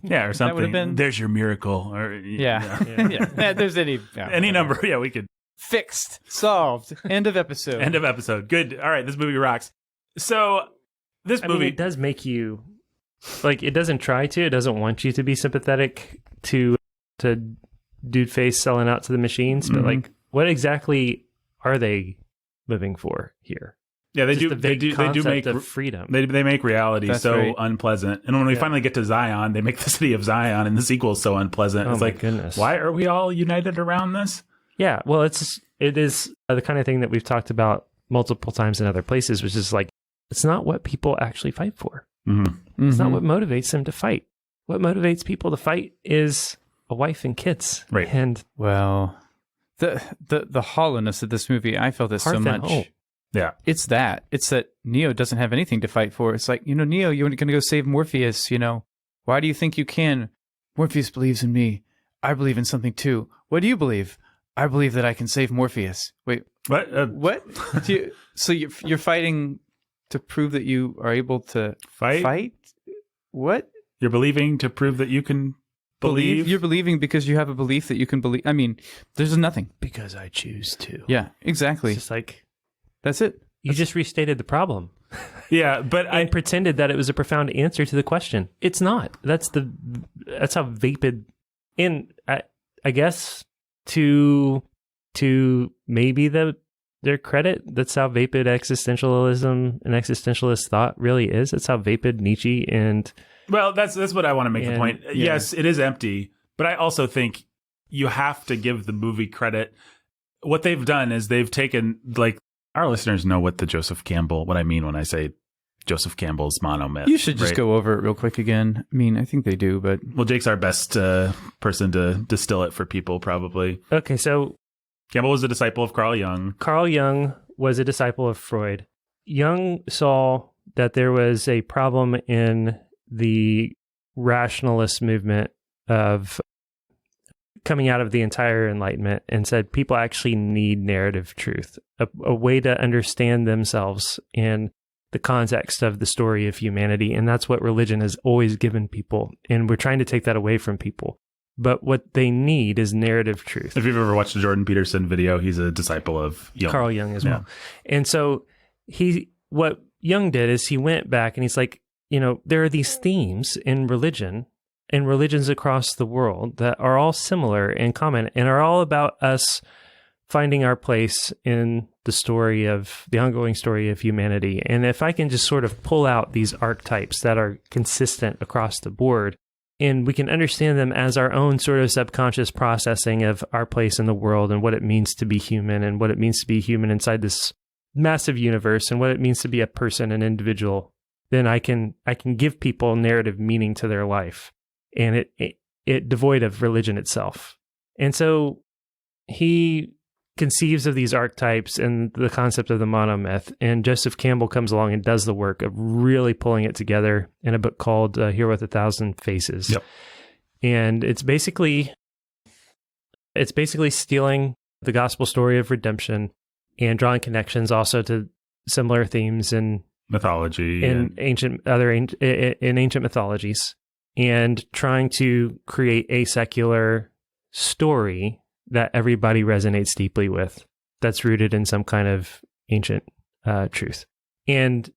Yeah, or something. That would have been... There's your miracle. Or yeah. There's any number. Yeah, we could... Fixed. Solved. End of episode. End of episode. Good. All right, this movie rocks. So, this movie... mean, it does make you... Like, it doesn't try to. It doesn't want you to be sympathetic to dude face selling out to the machines. But, like, what exactly are they living for here? Yeah, they Just do. They do make freedom. They make reality unpleasant, and when we finally get to Zion, they make the city of Zion, and the sequel is so unpleasant. It's like, goodness, why are we all united around this? Yeah, well, it is the kind of thing that we've talked about multiple times in other places, which is like, it's not what people actually fight for. Mm-hmm. It's not what motivates them to fight. What motivates people to fight is a wife and kids. Right. And well, the hollowness of this movie, I felt this so much. Yeah. It's that Neo doesn't have anything to fight for. It's like, Neo, you're going to go save Morpheus, Why do you think you can? Morpheus believes in me. I believe in something too. What do you believe? I believe that I can save Morpheus. Wait, what? What? So you're fighting to prove that you are able to fight? What? You're believing to prove that you can believe? You're believing because you have a belief that you can believe. I mean, there's nothing. Because I choose to. Yeah, exactly. It's just like... That's it. You just restated the problem. Yeah, but I pretended that it was a profound answer to the question. It's not. That's how vapid. And I guess to maybe their credit, that's how vapid existentialism and existentialist thought really is. That's how vapid Nietzsche and... Well, that's what I want to make the point. Yeah. Yes, it is empty, but I also think you have to give the movie credit. What they've done is they've taken, like, our listeners know what I mean when I say Joseph Campbell's monomyth. You should just go over it real quick again. I mean, I think they do, but... Well, Jake's our best person to distill it for people, probably. Okay, so... Campbell was a disciple of Carl Jung. Carl Jung was a disciple of Freud. Jung saw that there was a problem in the rationalist movement of coming out of the entire Enlightenment, and said people actually need narrative truth, a way to understand themselves in the context of the story of humanity. And that's what religion has always given people. And we're trying to take that away from people. But what they need is narrative truth. If you've ever watched a Jordan Peterson video, he's a disciple of Jung. Carl Jung as well. And so what Jung did is he went back and he's like, there are these themes in religion and religions across the world that are all similar and common and are all about us finding our place in the ongoing story of humanity. And if I can just sort of pull out these archetypes that are consistent across the board, and we can understand them as our own sort of subconscious processing of our place in the world and what it means to be human and what it means to be human inside this massive universe and what it means to be a person, an individual, then I can give people narrative meaning to their life, and it devoid of religion itself. And so he conceives of these archetypes and the concept of the monomyth, and Joseph Campbell comes along and does the work of really pulling it together in a book called Hero with a Thousand Faces. Yep. And it's basically stealing the gospel story of redemption and drawing connections also to similar themes in mythology in ancient mythologies, and trying to create a secular story that everybody resonates deeply with, that's rooted in some kind of ancient truth. And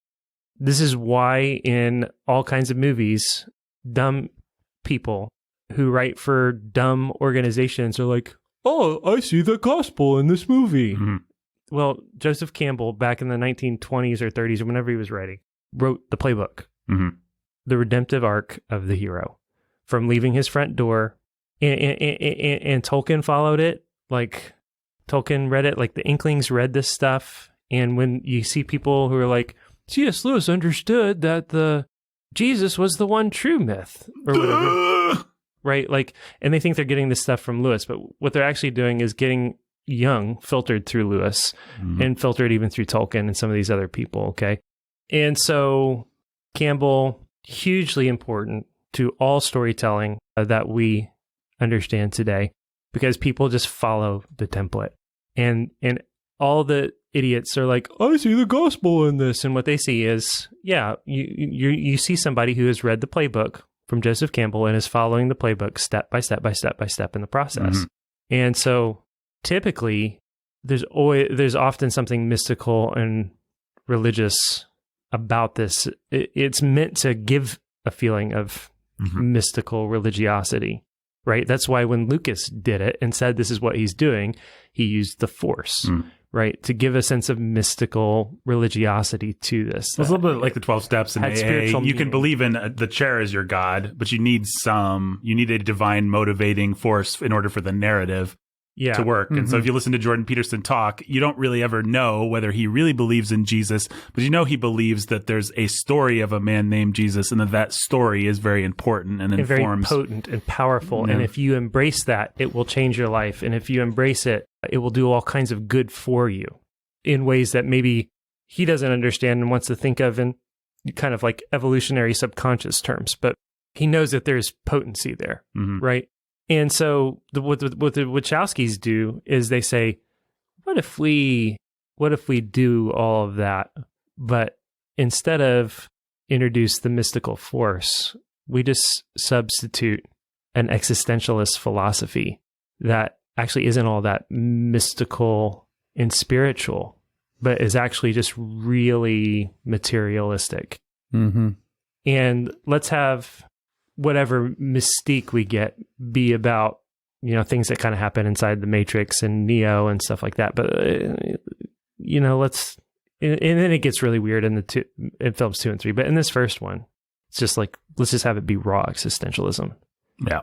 this is why in all kinds of movies, dumb people who write for dumb organizations are like, oh, I see the gospel in this movie. Mm-hmm. Well, Joseph Campbell, back in the 1920s or 30s, or whenever he was writing, wrote the playbook, the redemptive arc of the hero, from leaving his front door. And Tolkien followed it. Like, Tolkien read it, like the Inklings read this stuff. And when you see people who are like, C.S. Lewis understood that Jesus was the one true myth, or whatever, right? Like, and they think they're getting this stuff from Lewis, but what they're actually doing is getting Jung filtered through Lewis and filtered even through Tolkien and some of these other people, okay? And so Campbell, hugely important to all storytelling that we understand today, because people just follow the template, and all the idiots are like, I see the gospel in this, and what they see is, you see somebody who has read the playbook from Joseph Campbell and is following the playbook step by step by step by step in the process. And so typically there's often something mystical and religious about this. It's meant to give a feeling of mystical religiosity. Right. That's why when Lucas did it and said this is what he's doing, he used the Force, right, to give a sense of mystical religiosity to this. It's a little bit like the 12 steps in AA. You can believe in the chair as your God, but you need a divine motivating force in order for the narrative to work. And so if you listen to Jordan Peterson talk, you don't really ever know whether he really believes in Jesus, but he believes that there's a story of a man named Jesus, and that story is very important and informs. Very potent and powerful. Yeah. And if you embrace that, it will change your life. And if you embrace it, it will do all kinds of good for you in ways that maybe he doesn't understand and wants to think of in kind of like evolutionary subconscious terms. But he knows that there's potency there, right? And so what the Wachowskis do is they say, what if we do all of that, but instead of introduce the mystical force, we just substitute an existentialist philosophy that actually isn't all that mystical and spiritual, but is actually just really materialistic. And let's have whatever mystique we get be about, things that kind of happen inside the Matrix and Neo and stuff like that. But, let's, and then it gets really weird in films 2 and 3. But in this first one, it's just like, let's just have it be raw existentialism. Yeah.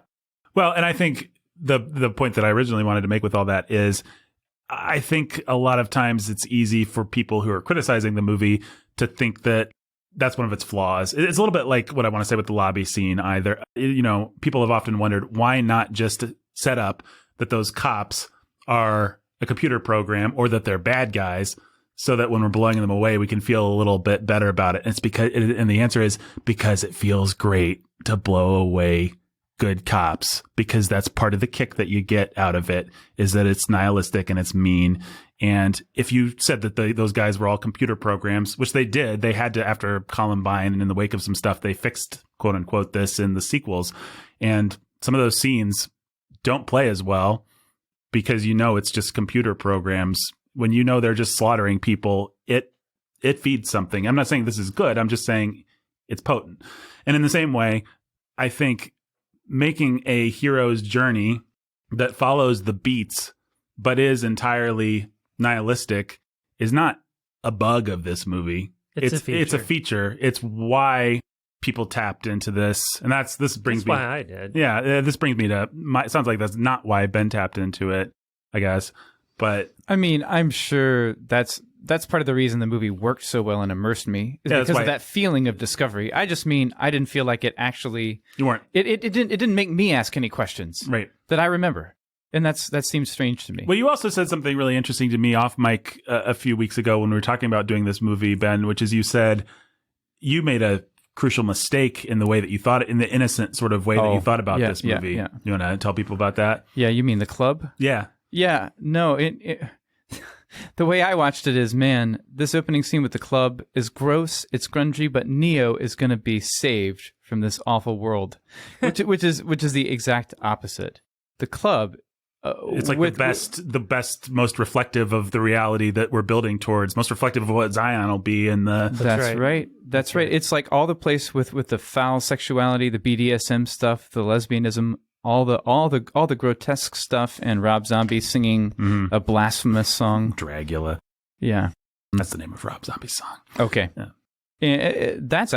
Well, and I think the point that I originally wanted to make with all that is, I think a lot of times it's easy for people who are criticizing the movie to think that that's one of its flaws. It's a little bit like what I want to say with the lobby scene either. People have often wondered, why not just set up that those cops are a computer program, or that they're bad guys, so that when we're blowing them away, we can feel a little bit better about it. And and the answer is because it feels great to blow away good cops, because that's part of the kick that you get out of it, is that it's nihilistic and it's mean. And if you said that those guys were all computer programs, which they did, they had to, after Columbine and in the wake of some stuff, they fixed, quote unquote, this in the sequels. And some of those scenes don't play as well because it's just computer programs. When they're just slaughtering people, it it feeds something. I'm not saying this is good. I'm just saying it's potent. And in the same way, I think making a hero's journey that follows the beats but is entirely nihilistic is not a bug of this movie. It's a feature. It's why people tapped into this, and that's why I did. Yeah, this brings me to it sounds like that's not why Ben tapped into it, I guess. But I mean, I'm sure that's part of the reason the movie worked so well and immersed me is because of that feeling of discovery. I just mean I didn't feel like it actually. You weren't. It didn't make me ask any questions, right? That I remember, and that seems strange to me. Well, you also said something really interesting to me off mic a few weeks ago when we were talking about doing this movie, Ben, which is you said you made a crucial mistake in the way that you thought it, in the innocent sort of way that you thought about this movie. Yeah. You want to tell people about that? Yeah, you mean The Club? Yeah. Yeah, no, the way I watched it is, man, this opening scene with the club is gross, it's grungy, but Neo is going to be saved from this awful world, which is the exact opposite. The club, it's like the best, most reflective of the reality that we're building towards, most reflective of what Zion will be in the. That's right. That's right. It's like all the place with the foul sexuality, the BDSM stuff, the lesbianism. All the grotesque stuff, and Rob Zombie singing a blasphemous song, Dragula. Yeah, that's the name of Rob Zombie's song. Okay, yeah. And that's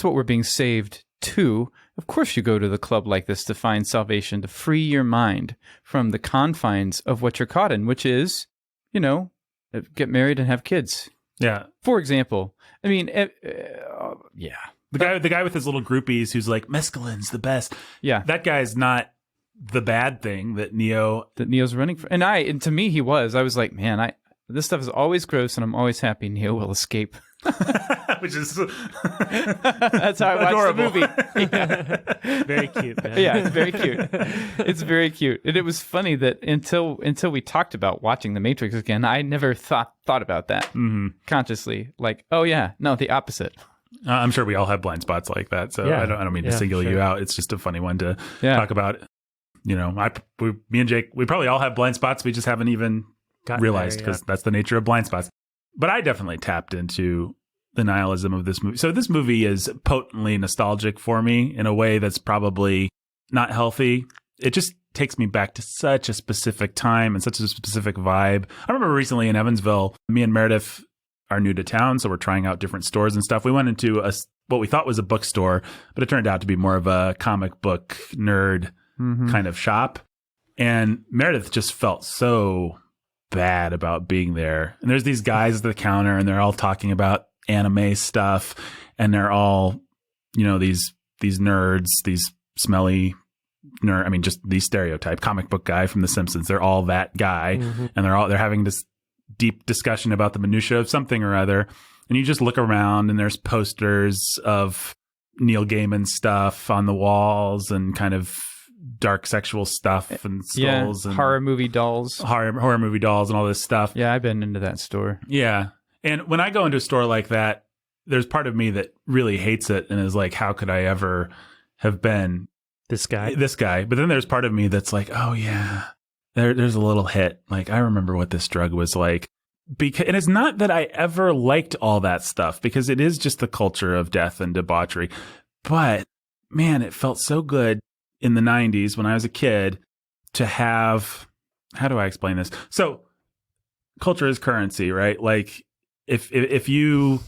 what we're being saved to. Of course, you go to the club like this to find salvation, to free your mind from the confines of what you're caught in, which is, get married and have kids. Yeah. For example, I mean, yeah. The guy with his little groupies who's like, mescaline's the best. Yeah. That guy's not the bad thing that Neo's running for. And to me, he was. I was like, man, this stuff is always gross, and I'm always happy Neo will escape. Which is that's how I watched the movie. Yeah. Very cute, man. Yeah, it's very cute. It's very cute. And it was funny that until we talked about watching The Matrix again, I never thought about that consciously. Like, oh yeah, no, the opposite. I'm sure we all have blind spots like that, so I don't mean to single you out. It's just a funny one to talk about. Me and Jake, we probably all have blind spots. We just haven't even realized because that's the nature of blind spots. But I definitely tapped into the nihilism of this movie. So this movie is potently nostalgic for me in a way that's probably not healthy. It just takes me back to such a specific time and such a specific vibe. I remember recently in Evansville, me and Meredith are new to town, so we're trying out different stores and stuff. We went into what we thought was a bookstore, but it turned out to be more of a comic book nerd kind of shop. And Meredith just felt so bad about being there. And there's these guys at the counter, and they're all talking about anime stuff, and they're all, these nerds, these smelly nerd. I mean, just the stereotype comic book guy from The Simpsons. They're all that guy, and they're having this deep discussion about the minutia of something or other. And you just look around and there's posters of Neil Gaiman stuff on the walls and kind of dark sexual stuff and skulls and horror movie dolls and all this stuff. Yeah, I've been into that store. Yeah. And when I go into a store like that, there's part of me that really hates it and is like, how could I ever have been this guy? But then there's part of me that's like, oh yeah, there's a little hit. Like, I remember what this drug was like. And it's not that I ever liked all that stuff, because it is just the culture of death and debauchery. But man, it felt so good in the 90s when I was a kid to have, how do I explain this? So culture is currency, right? Like if you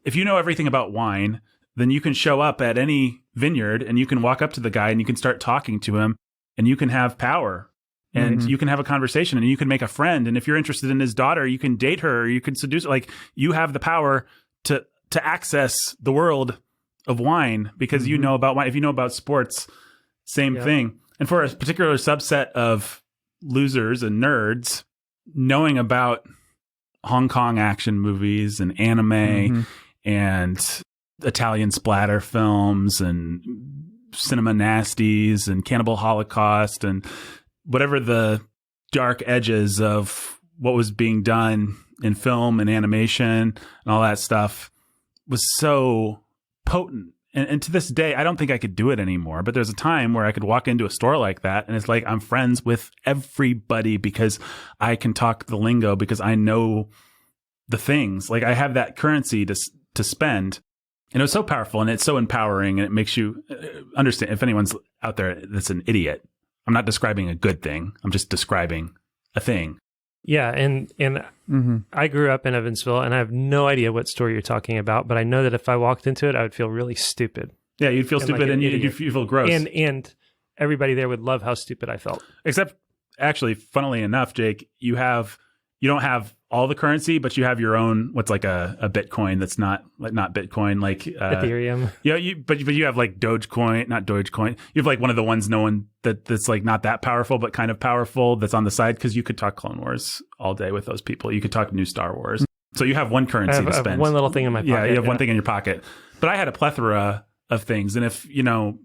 know everything about wine, then you can show up at any vineyard and you can walk up to the guy and you can start talking to him and you can have power. And you can have a conversation and you can make a friend. And if you're interested in his daughter, you can date her, or you can seduce her. Like, you have the power to access the world of wine because you know about wine. If you know about sports, same thing. And for a particular subset of losers and nerds, knowing about Hong Kong action movies and anime and Italian splatter films and cinema nasties and Cannibal Holocaust and whatever the dark edges of what was being done in film and animation and all that stuff was so potent. And to this day, I don't think I could do it anymore. But there's a time where I could walk into a store like that, and it's like I'm friends with everybody because I can talk the lingo, because I know the things. Like I have that currency to spend. And it was so powerful and it's so empowering and it makes you understand. If anyone's out there that's an idiot, I'm not describing a good thing. I'm just describing a thing. Yeah. And I grew up in Evansville and I have no idea what store you're talking about, but I know that if I walked into it, I would feel really stupid. Yeah. You'd feel stupid and you'd feel gross. And everybody there would love how stupid I felt. Except actually, funnily enough, Jake, you don't have all the currency, but you have your own, what's like a Bitcoin that's not Bitcoin, like Ethereum. Yeah, but you have like Dogecoin, not Dogecoin. You have like one of the ones that's like not that powerful, but kind of powerful that's on the side because you could talk Clone Wars all day with those people. You could talk new Star Wars. So you have one currency to spend. I have one little thing in my pocket. Yeah, you have one thing in your pocket. But I had a plethora of things. And if,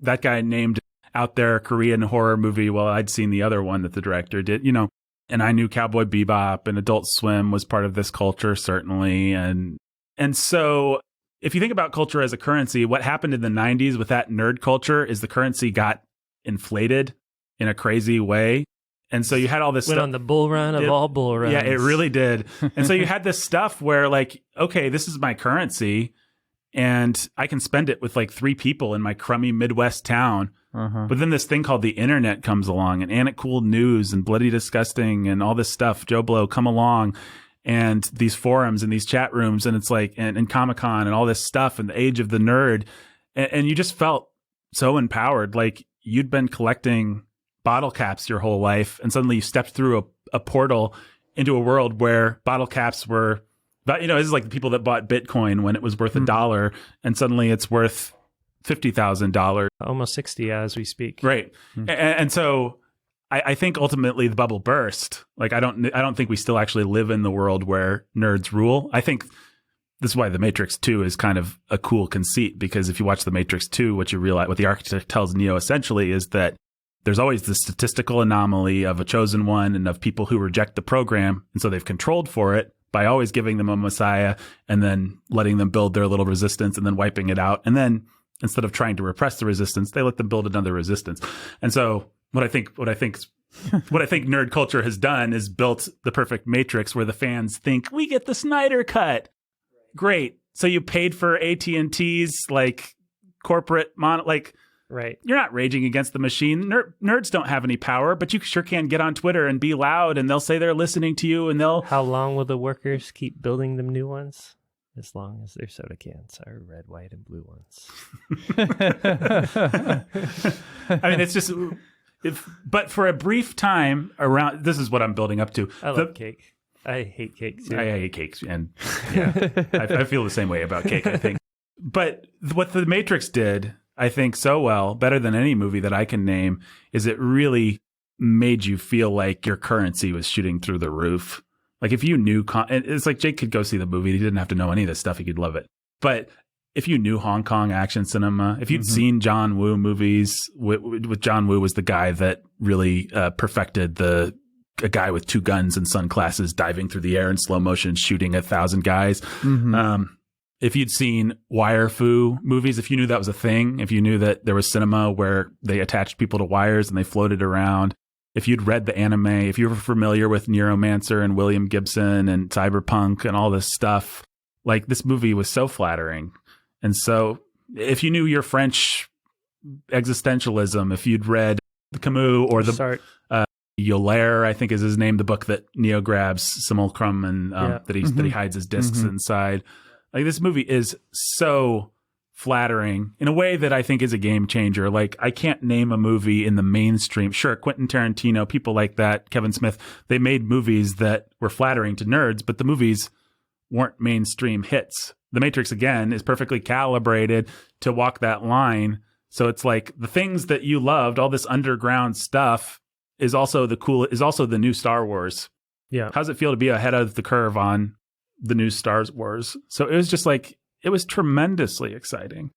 that guy named out there Korean horror movie, well, I'd seen the other one that the director did, and I knew Cowboy Bebop and Adult Swim was part of this culture, certainly. And so if you think about culture as a currency, what happened in the 90s with that nerd culture is the currency got inflated in a crazy way. And so you had all this Went stuff on the bull run of all bull runs. Yeah, it really did. And so you had this stuff where like, okay, this is my currency and I can spend it with like 3 people in my crummy Midwest town. But then this thing called the internet comes along and Anna Cool News and Bloody Disgusting and all this stuff, Joe Blow come along and these forums and these chat rooms and it's like, and Comic-Con and all this stuff and the age of the nerd. And you just felt so empowered. Like you'd been collecting bottle caps your whole life and suddenly you stepped through a portal into a world where bottle caps were, this is like the people that bought Bitcoin when it was worth $1 and suddenly it's worth $50,000, almost 60 as we speak. Right. And so I think ultimately the bubble burst. Like I don't think we still actually live in the world where nerds rule. I think this is why The Matrix 2 is kind of a cool conceit, because if you watch The Matrix 2, what you realize, what the architect tells Neo essentially is that there's always the statistical anomaly of a chosen one and of people who reject the program. And so they've controlled for it by always giving them a messiah and then letting them build their little resistance and then wiping it out. And then instead of trying to repress the resistance, they let them build another resistance. And so what I think nerd culture has done is built the perfect matrix where the fans think we get the Snyder cut. Great. So you paid for AT&T's like corporate right. You're not raging against the machine. Nerds don't have any power, but you sure can get on Twitter and be loud and they'll say they're listening to you and they'll... How long will the workers keep building them new ones? As long as their soda cans are red, white, and blue ones. I mean, it's just... But for a brief time around... This is what I'm building up to. I love cake. I hate cake, too. I hate cakes. And yeah, I feel the same way about cake, I think. But what The Matrix did, I think, so well, better than any movie that I can name, is it really made you feel like your currency was shooting through the roof. Like if you knew, it's like Jake could go see the movie. He didn't have to know any of this stuff. He could love it. But if you knew Hong Kong action cinema, if you'd seen John Woo movies, with John Woo was the guy that really perfected a guy with 2 guns and sunglasses diving through the air in slow motion, shooting 1,000 guys. If you'd seen wire fu movies, if you knew that was a thing, if you knew that there was cinema where they attached people to wires and they floated around, if you'd read the anime, if you were familiar with Neuromancer and William Gibson and Cyberpunk and all this stuff, like this movie was so flattering. And so if you knew your French existentialism, if you'd read Camus or Euler, I think is his name, the book that Neo grabs Simulacrum and that he hides his discs inside. Like this movie is so flattering in a way that I think is a game changer. Like I can't name a movie in the mainstream. Sure, Quentin Tarantino, people like that, Kevin Smith, they made movies that were flattering to nerds, but the movies weren't mainstream hits. The Matrix, again, is perfectly calibrated to walk that line. So it's like the things that you loved, all this underground stuff, is also the new Star Wars. Yeah. How's it feel to be ahead of the curve on the new Star Wars? So it was just like, it was tremendously exciting.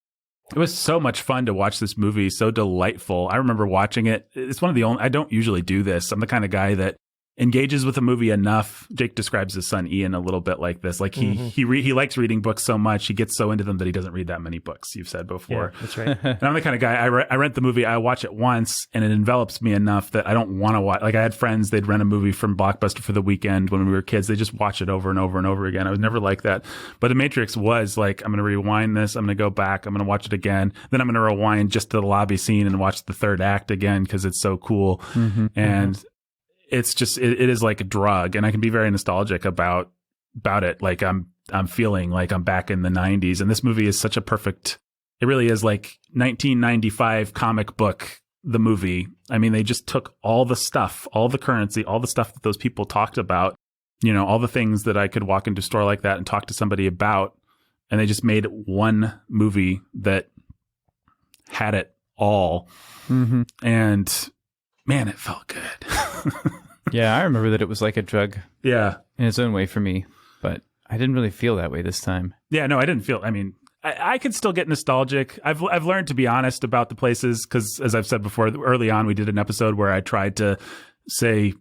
It was so much fun to watch this movie, so delightful. I remember watching it. It's one of the only, I don't usually do this. I'm the kind of guy that engages with the movie enough. Jake describes his son Ian a little bit like this. Like he likes reading books so much, he gets so into them that he doesn't read that many books. You've said before. Yeah, that's right. And I'm the kind of guy, I rent the movie, I watch it once, and it envelops me enough that I don't want to watch. Like I had friends, they'd rent a movie from Blockbuster for the weekend when we were kids. They just watch it over and over and over again. I was never like that. But The Matrix was like, I'm going to rewind this. I'm going to go back. I'm going to watch it again. Then I'm going to rewind just to the lobby scene and watch the third act again because it's so cool. And it's just it is like a drug, and I can be very nostalgic about it. Like I'm feeling like I'm back in the 90s, and this movie is such a perfect. It really is like 1995 comic book. The movie. I mean, they just took all the stuff, all the currency, all the stuff that those people talked about. You know, all the things that I could walk into a store like that and talk to somebody about, and they just made one movie that had it all. And man, it felt good. Yeah, I remember that it was like a drug Yeah. in its own way for me, but I didn't really feel that way this time. Yeah, no, I didn't feel, I mean, I could still get nostalgic. I've learned to be honest about the places because, as I've said before, early on we did an episode where I tried to say,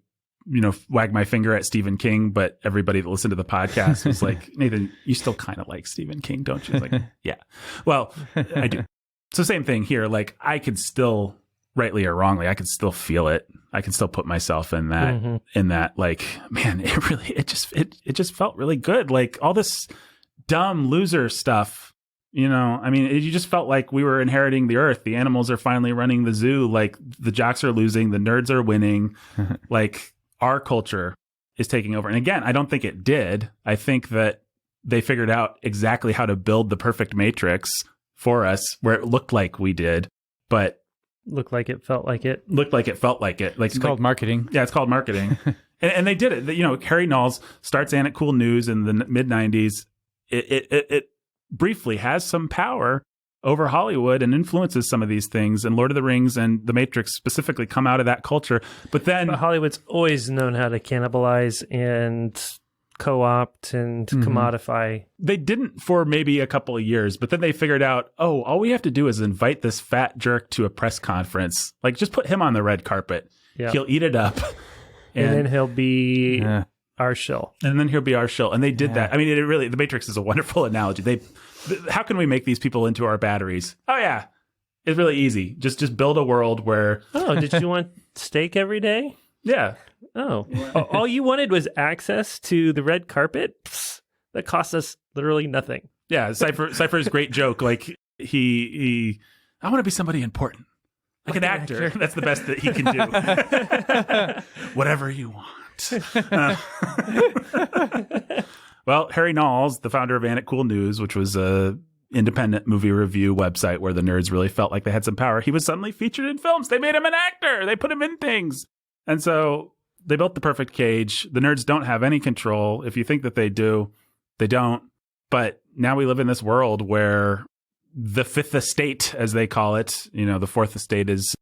you know, wag my finger at Stephen King, but everybody that listened to the podcast was like, Nathan, you still kind of like Stephen King, don't you? Like, yeah. Well, I do. So same thing here. Like I could still, rightly or wrongly, I could still feel it. I can still put myself in that, like, man, it just felt really good. Like all this dumb loser stuff, you know, I mean, you just felt like we were inheriting the earth. The animals are finally running the zoo. Like the jocks are losing, the nerds are winning. Like our culture is taking over. And again, I don't think it did. I think that they figured out exactly how to build the perfect matrix for us where it looked like we did, but Looked like it, felt like it. Like It's called marketing. Yeah, it's called marketing. and they did it. You know, Harry Knowles starts Ain't It Cool News in the mid-90s. It briefly has some power over Hollywood and influences some of these things. And Lord of the Rings and The Matrix specifically come out of that culture. But Hollywood's always known how to cannibalize and co-opt and commodify. They didn't for maybe a couple of years, but then they figured out, oh, all we have to do is invite this fat jerk to a press conference. Like, just put him on the red carpet. Yeah. He'll eat it up. And then he'll be our shill. And then he'll be our shill. And they did that. I mean, it really, The Matrix is a wonderful analogy. How can we make these people into our batteries? Oh, yeah. It's really easy. Just build a world where... Oh, did you want steak every day? Yeah. Oh, all you wanted was access to the red carpet? Psst, that cost us literally nothing. Yeah, Cypher's great joke. Like I want to be somebody important, like an actor. That's the best that he can do. Whatever you want. Well, Harry Knowles, the founder of Ain't It Cool News, which was a independent movie review website where the nerds really felt like they had some power, he was suddenly featured in films. They made him an actor. They put him in things. And so they built the perfect cage. The nerds don't have any control. If you think that they do, they don't. But now we live in this world where the fifth estate, as they call it, you know, the fourth estate is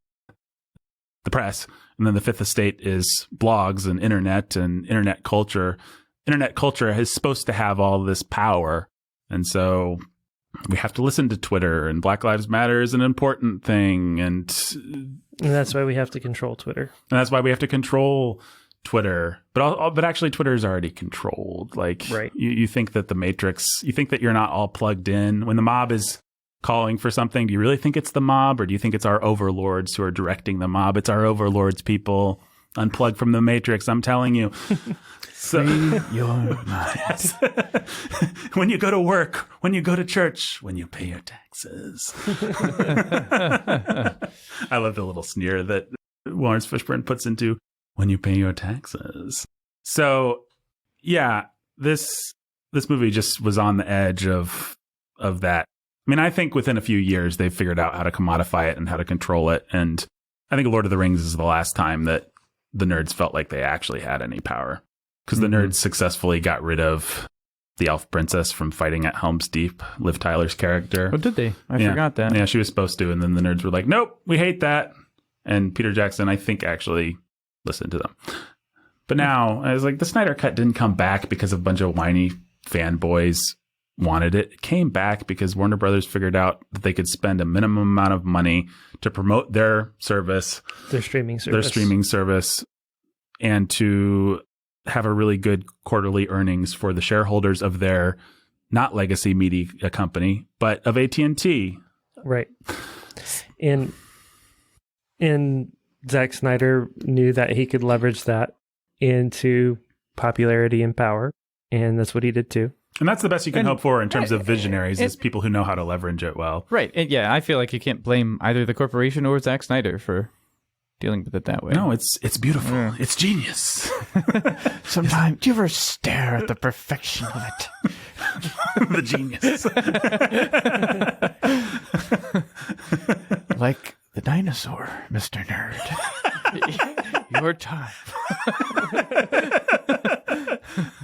the press. And then the fifth estate is blogs and internet culture. Internet culture is supposed to have all this power. And so we have to listen to Twitter, and Black Lives Matter is an important thing. And that's why we have to control Twitter. And that's why we have to control Twitter. But actually, Twitter is already controlled. Like, right. You think that the Matrix, you think that you're not all plugged in. When the mob is calling for something, do you really think it's the mob, or do you think it's our overlords who are directing the mob? It's our overlords, people. Unplug from the Matrix, I'm telling you. So, free your mind. When you go to work, when you go to church, when you pay your taxes. I love the little sneer that Lawrence Fishburne puts into when you pay your taxes. So, yeah, this movie just was on the edge of that. I mean, I think within a few years they've figured out how to commodify it and how to control it. And I think Lord of the Rings is the last time that the nerds felt like they actually had any power. Because the nerds successfully got rid of the elf princess from fighting at Helm's Deep, Liv Tyler's character. Oh, did they? I forgot that. Yeah, she was supposed to. And then the nerds were like, nope, we hate that. And Peter Jackson, I think, actually listened to them. But now, I was like, the Snyder Cut didn't come back because a bunch of whiny fanboys wanted it. It came back because Warner Brothers figured out that they could spend a minimum amount of money to promote their service. Their streaming service. and to have a really good quarterly earnings for the shareholders of their not legacy media company, but of AT&T. Right. And Zack Snyder knew that he could leverage that into popularity and power, and that's what he did too. And that's the best you can hope for in terms of visionaries, is people who know how to leverage it well. Right. And yeah, I feel like you can't blame either the corporation or Zack Snyder for dealing with it that way. No, it's beautiful. Yeah. It's genius. Sometimes, do you ever stare at the perfection of it? The genius. Like the dinosaur, Mr. Nerd. Your time.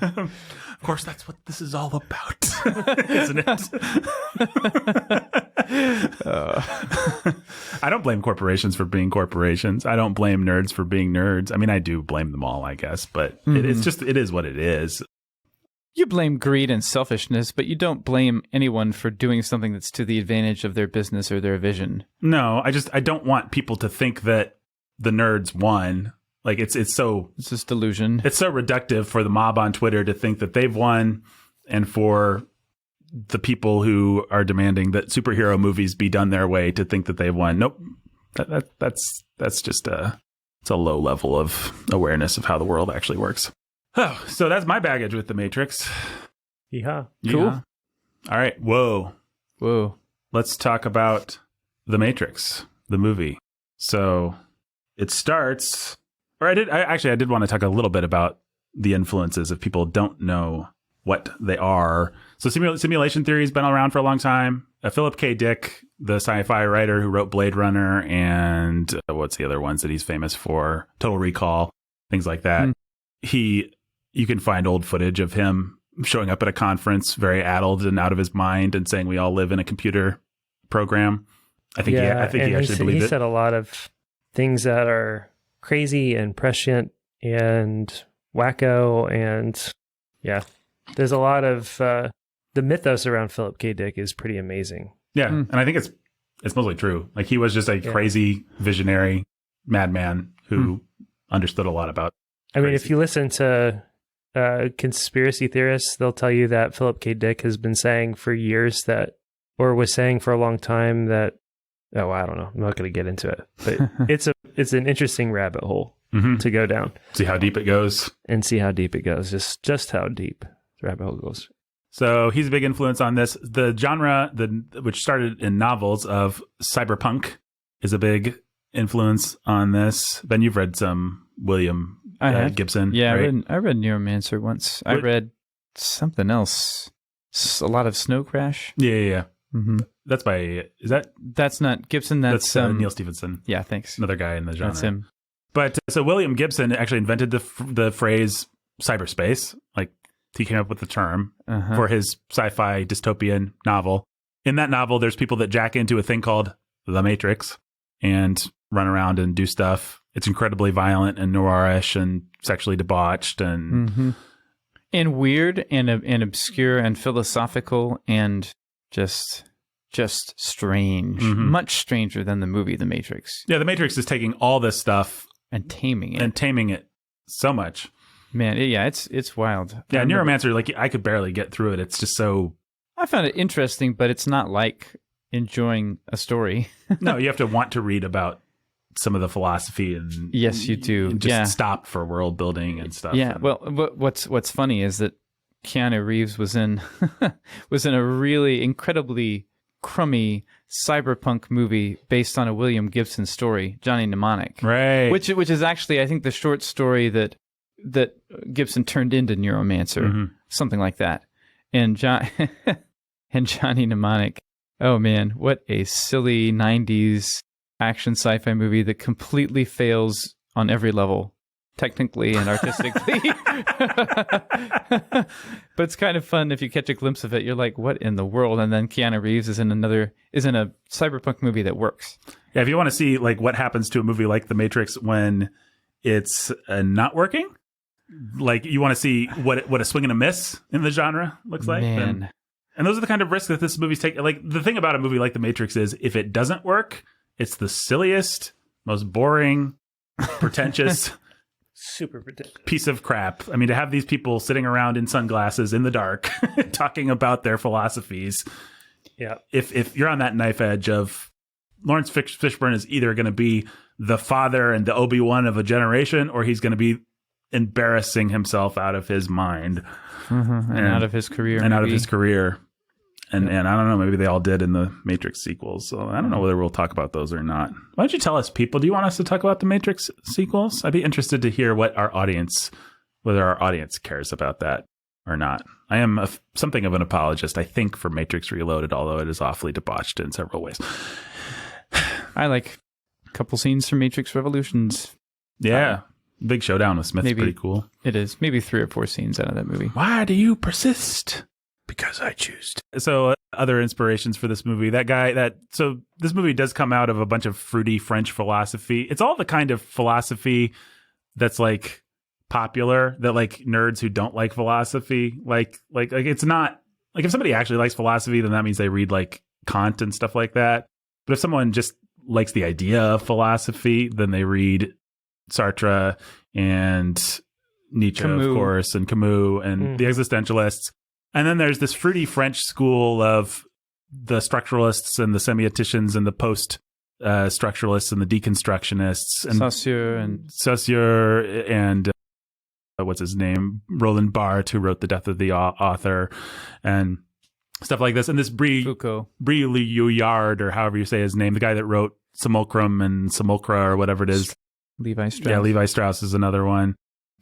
Of course, that's what this is all about, isn't it? I don't blame corporations for being corporations. I don't blame nerds for being nerds. I mean, I do blame them all, I guess, but it is what it is. You blame greed and selfishness, but you don't blame anyone for doing something that's to the advantage of their business or their vision. No, I don't want people to think that the nerds won. Like it's this delusion. It's so reductive for the mob on Twitter to think that they've won, and for the people who are demanding that superhero movies be done their way to think that they've won. Nope. That's just it's a low level of awareness of how the world actually works. Oh, so that's my baggage with The Matrix. Yeah. Cool. All right. Whoa. Let's talk about The Matrix, the movie. So it starts, or I did want to talk a little bit about the influences if people don't know what they are. So simulation theory has been around for a long time. Philip K. Dick, the sci-fi writer who wrote Blade Runner and what's the other ones that he's famous for? Total Recall, things like that. You can find old footage of him showing up at a conference, very addled and out of his mind, and saying we all live in a computer program. I think he actually believed it. He said a lot of things that are crazy and prescient and wacko, and yeah, there's a lot of the mythos around Philip K. Dick is pretty amazing. Yeah, and I think it's mostly true. Like he was just a crazy visionary madman who understood a lot about. I mean, if you listen to conspiracy theorists, they'll tell you that Philip K. Dick has been saying for years that, or was saying for a long time that, oh, I don't know. I'm not going to get into it, but it's an interesting rabbit hole to go down. See how deep it goes. And see how deep it goes. Just how deep the rabbit hole goes. So he's a big influence on this. The genre, which started in novels of cyberpunk, is a big influence on this. Ben, you've read some William Gibson. Yeah, right? I read Neuromancer once. I read something else. A lot of Snow Crash. Yeah. Mm-hmm. That's not Gibson. That's Neil Stephenson. Yeah, thanks. Another guy in the genre. That's him. But so William Gibson actually invented the phrase cyberspace. Like he came up with the term for his sci-fi dystopian novel. In that novel, there's people that jack into a thing called The Matrix and run around and do stuff. It's incredibly violent and noirish and sexually debauched and weird and obscure and philosophical and just strange. Much stranger than the movie The Matrix. Yeah, The Matrix is taking all this stuff and taming it so much. Man, it's wild. Yeah, Neuromancer, like I could barely get through it. It's just so. I found it interesting, but it's not like enjoying a story. No, you have to want to read about some of the philosophy and yes, you do. And just stop for world building and stuff. Yeah. Well, what's funny is that Keanu Reeves was in a really incredibly crummy cyberpunk movie based on a William Gibson story, Johnny Mnemonic. Right. Which is actually, I think, the short story that Gibson turned into Neuromancer, something like that. And Johnny Mnemonic. Oh man, what a silly 90s action sci-fi movie that completely fails on every level, technically and artistically. But it's kind of fun if you catch a glimpse of it. You're like, what in the world? And then Keanu Reeves is in a cyberpunk movie that works. Yeah, if you want to see like what happens to a movie like The Matrix when it's not working, like you want to see what a swing and a miss in the genre looks like. Man. And those are the kind of risks that this movie's taking. Like the thing about a movie like The Matrix is if it doesn't work, it's the silliest, most boring, pretentious super ridiculous piece of crap. I mean, to have these people sitting around in sunglasses in the dark talking about their philosophies. Yeah. If you're on that knife edge of Lawrence Fishburne is either going to be the father and the Obi-Wan of a generation, or he's going to be embarrassing himself out of his mind. And out of his career. And out of his career. And I don't know, maybe they all did in the Matrix sequels. So I don't know whether we'll talk about those or not. Why don't you tell us, people, do you want us to talk about the Matrix sequels? I'd be interested to hear whether our audience cares about that or not. I am something of an apologist, I think, for Matrix Reloaded, although it is awfully debauched in several ways. I like a couple scenes from Matrix Revolutions. Yeah. Big showdown with Smith's pretty cool. It is. Maybe 3 or 4 scenes out of that movie. Why do you persist? Because I choose to. So other inspirations for this movie, so this movie does come out of a bunch of fruity French philosophy. It's all the kind of philosophy that's like popular, that like nerds who don't like philosophy, like it's not like, if somebody actually likes philosophy, then that means they read like Kant and stuff like that. But if someone just likes the idea of philosophy, then they read Sartre and Nietzsche, Camus. Of course, and Camus and the existentialists. And then there's this fruity French school of the structuralists and the semioticians and the post-structuralists and the deconstructionists. And Saussure and what's his name? Roland Barthes, who wrote The Death of the Author and stuff like this. And this Brie Liouillard, or however you say his name, the guy that wrote Simulacrum and Simulacra or whatever it is. Levi Strauss. Yeah, Levi Strauss is another one.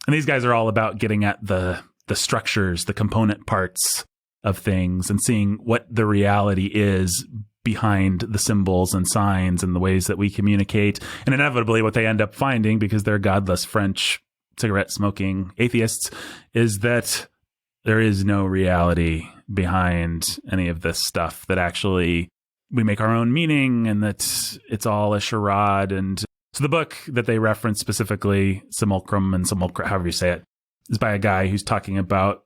And these guys are all about getting at the structures, the component parts of things, and seeing what the reality is behind the symbols and signs and the ways that we communicate. And inevitably what they end up finding, because they're godless French cigarette smoking atheists, is that there is no reality behind any of this stuff, that actually we make our own meaning and that it's all a charade. And so the book that they reference specifically, Simulacrum and Simulacra, however you say it, is by a guy who's talking about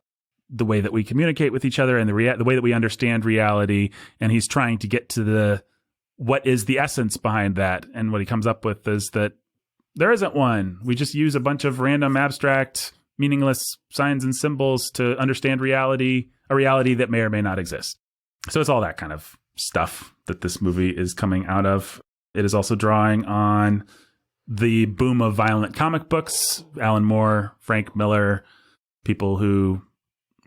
the way that we communicate with each other and the way that we understand reality. And he's trying to get to what is the essence behind that. And what he comes up with is that there isn't one. We just use a bunch of random, abstract, meaningless signs and symbols to understand reality, a reality that may or may not exist. So it's all that kind of stuff that this movie is coming out of. It is also drawing on the boom of violent comic books, Alan Moore, Frank Miller, people who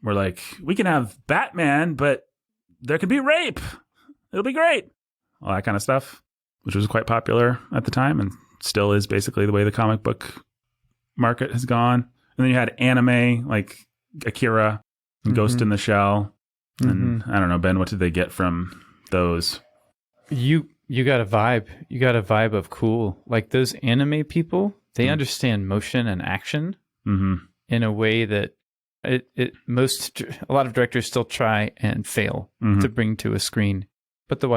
were like, we can have Batman, but there could be rape. It'll be great. All that kind of stuff, which was quite popular at the time and still is basically the way the comic book market has gone. And then you had anime like Akira and Ghost in the Shell. And I don't know, Ben, what did they get from those? You got a vibe. You got a vibe of cool. Like those anime people, they understand motion and action in a way that a lot of directors still try and fail to bring to a screen. But the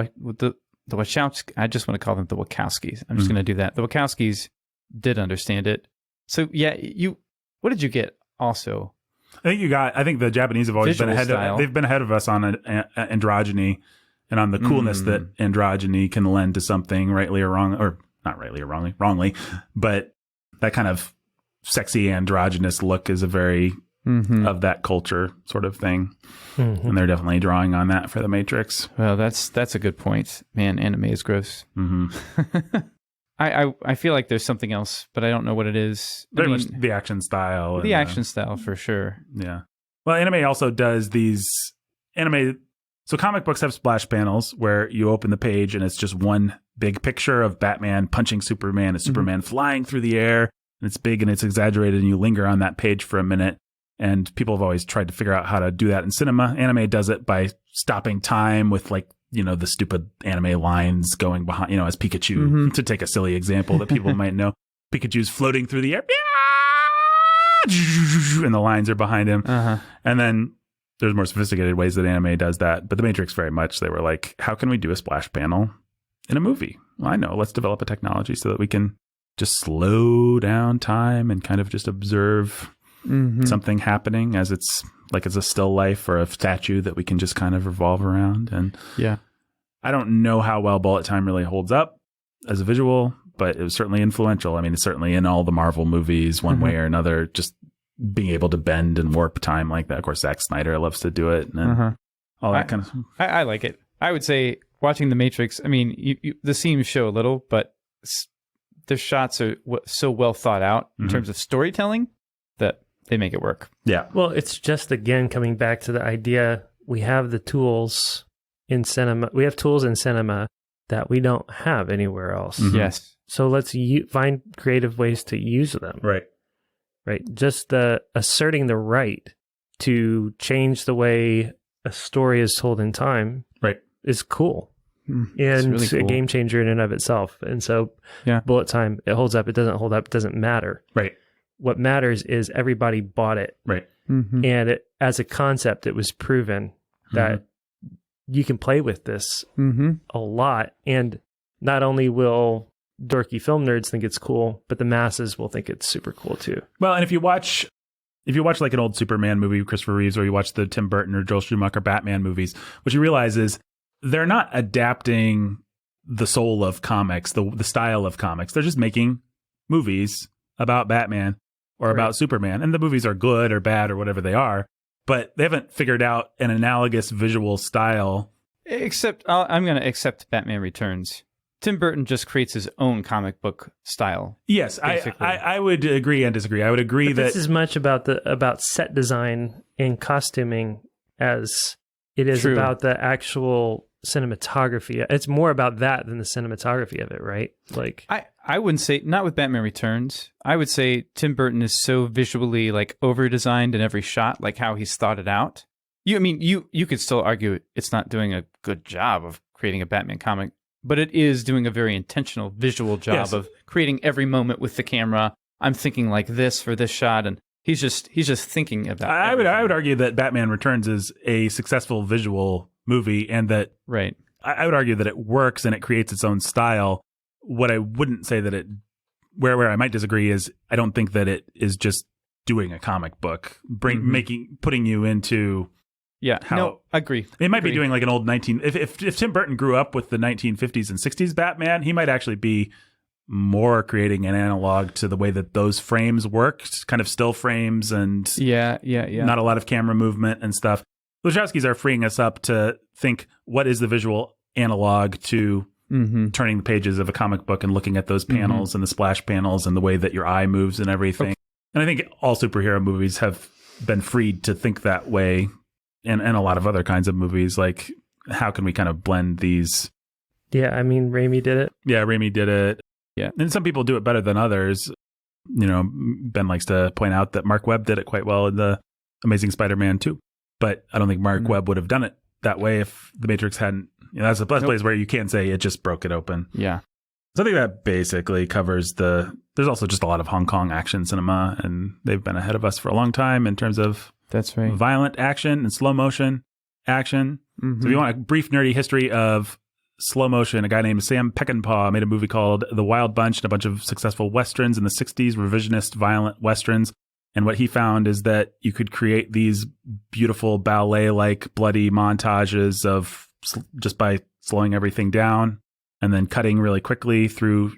Wachowskis, I just want to call them the Wachowskis. I'm just going to do that. The Wachowskis did understand it. So yeah, what did you get also? I think the Japanese have always been ahead. They've been ahead of us on androgyny and on the coolness that androgyny can lend to something, rightly or wrong, or not rightly or wrongly, but that kind of sexy androgynous look is a very of that culture sort of thing. And they're definitely drawing on that for The Matrix. Well, that's a good point. Man, anime is gross. I feel like there's something else, but I don't know what it is. Very much the action style. The action style, for sure. Yeah. Well, anime also does these so comic books have splash panels where you open the page and it's just one big picture of Batman punching Superman and Superman flying through the air. And it's big and it's exaggerated and you linger on that page for a minute. And people have always tried to figure out how to do that in cinema. Anime does it by stopping time with the stupid anime lines going behind, as Pikachu, to take a silly example that people might know. Pikachu's floating through the air and the lines are behind him. And then there's more sophisticated ways that anime does that. But The Matrix, very much, they were like, how can we do a splash panel in a movie? Well, I know. Let's develop a technology so that we can just slow down time and kind of just observe something happening as it's like it's a still life or a statue that we can just kind of revolve around. And I don't know how well bullet time really holds up as a visual, but it was certainly influential. I mean, it's certainly in all the Marvel movies, one way or another, just being able to bend and warp time like that. Of course, Zack Snyder loves to do it, and all that kind of stuff. I like it. I would say watching The Matrix, I mean, the scenes show a little, but the shots are so well thought out in terms of storytelling that they make it work. Yeah. Well, it's just, again, coming back to the idea, we have the tools in cinema. We have tools in cinema that we don't have anywhere else. Yes. So let's find creative ways to use them. Right. Right. Just asserting the right to change the way a story is told in time. Right. Is cool. And really it's a cool. game changer in and of itself. And so Yeah. bullet time, it holds up, it doesn't hold up, it doesn't matter. Right. What matters is everybody bought it. Right. And as a concept, it was proven that you can play with this a lot. And not only will dorky film nerds think it's cool, but the masses will think it's super cool too. Well, and if you watch like an old Superman movie with Christopher Reeves, or you watch the Tim Burton or Joel Schumacher Batman movies, what you realize is they're not adapting the soul of comics, the style of comics. They're just making movies about Batman or about Superman. And the movies are good or bad or whatever they are, but they haven't figured out an analogous visual style. Except I'm going to accept Batman Returns. Tim Burton just creates his own comic book style. Yes, I would agree and disagree. I would agree but that this is much about set design and costuming as it is about the actual cinematography. It's more about that than the cinematography of it, right? Like I wouldn't say, not with Batman Returns. I would say Tim Burton is so visually like over designed in every shot, like how he's thought it out. You could still argue it's not doing a good job of creating a Batman comic, but it is doing a very intentional visual job of creating every moment with the camera. I'm thinking like this for this shot, and he's just thinking about. I would argue that Batman Returns is a successful visual movie, and that I would argue that it works and it creates its own style. What I wouldn't say that where I might disagree is I don't think that it is just doing a comic book, putting you into. Yeah, no, agree. It might be doing like an old if Tim Burton grew up with the 1950s and 60s Batman, he might actually be more creating an analog to the way that those frames worked, kind of still frames and not a lot of camera movement and stuff. Wachowskis are freeing us up to think, what is the visual analog to turning the pages of a comic book and looking at those panels and the splash panels and the way that your eye moves and everything. Okay. And I think all superhero movies have been freed to think that way. And a lot of other kinds of movies, like how can we kind of blend these? Yeah, I mean, Raimi did it. Yeah, Raimi did it. Yeah. And some people do it better than others. You know, Ben likes to point out that Mark Webb did it quite well in The Amazing Spider-Man 2. But I don't think Mark Webb would have done it that way if The Matrix hadn't. You know, that's a place where you can't say it just broke it open. Yeah. So I think that basically covers there's also just a lot of Hong Kong action cinema, and they've been ahead of us for a long time in terms of that's right. violent action and slow motion action. So if you want a brief nerdy history of slow motion, a guy named Sam Peckinpah made a movie called The Wild Bunch and a bunch of successful westerns in the 60s, revisionist violent westerns. And what he found is that you could create these beautiful ballet-like bloody montages of just by slowing everything down and then cutting really quickly through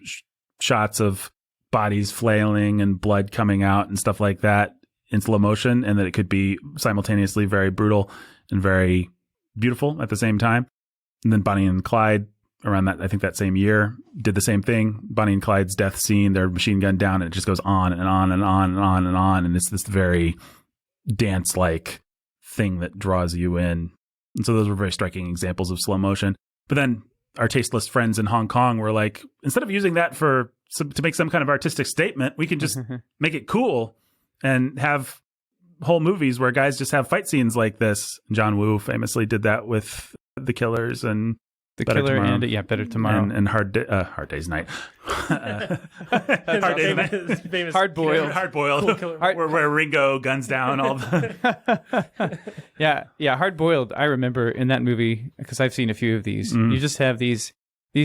shots of bodies flailing and blood coming out and stuff like that in slow motion, and that it could be simultaneously very brutal and very beautiful at the same time. And then Bonnie and Clyde, around that, I think that same year, did the same thing. Bonnie and Clyde's death scene, their machine gun down, and it just goes on and on and on and on and on. And it's this very dance-like thing that draws you in. And so those were very striking examples of slow motion. But then our tasteless friends in Hong Kong were like, instead of using that to make some kind of artistic statement, we can just make it cool and have whole movies where guys just have fight scenes like this. John Woo famously did that with The Killers and The Better Killer Tomorrow. and Better Tomorrow and Hard Day's Night. Hard Day's Night. Hard Boiled. Hard Boiled. Where Ringo guns down all the. Yeah. Hard Boiled. I remember in that movie, because I've seen a few of these. You just have these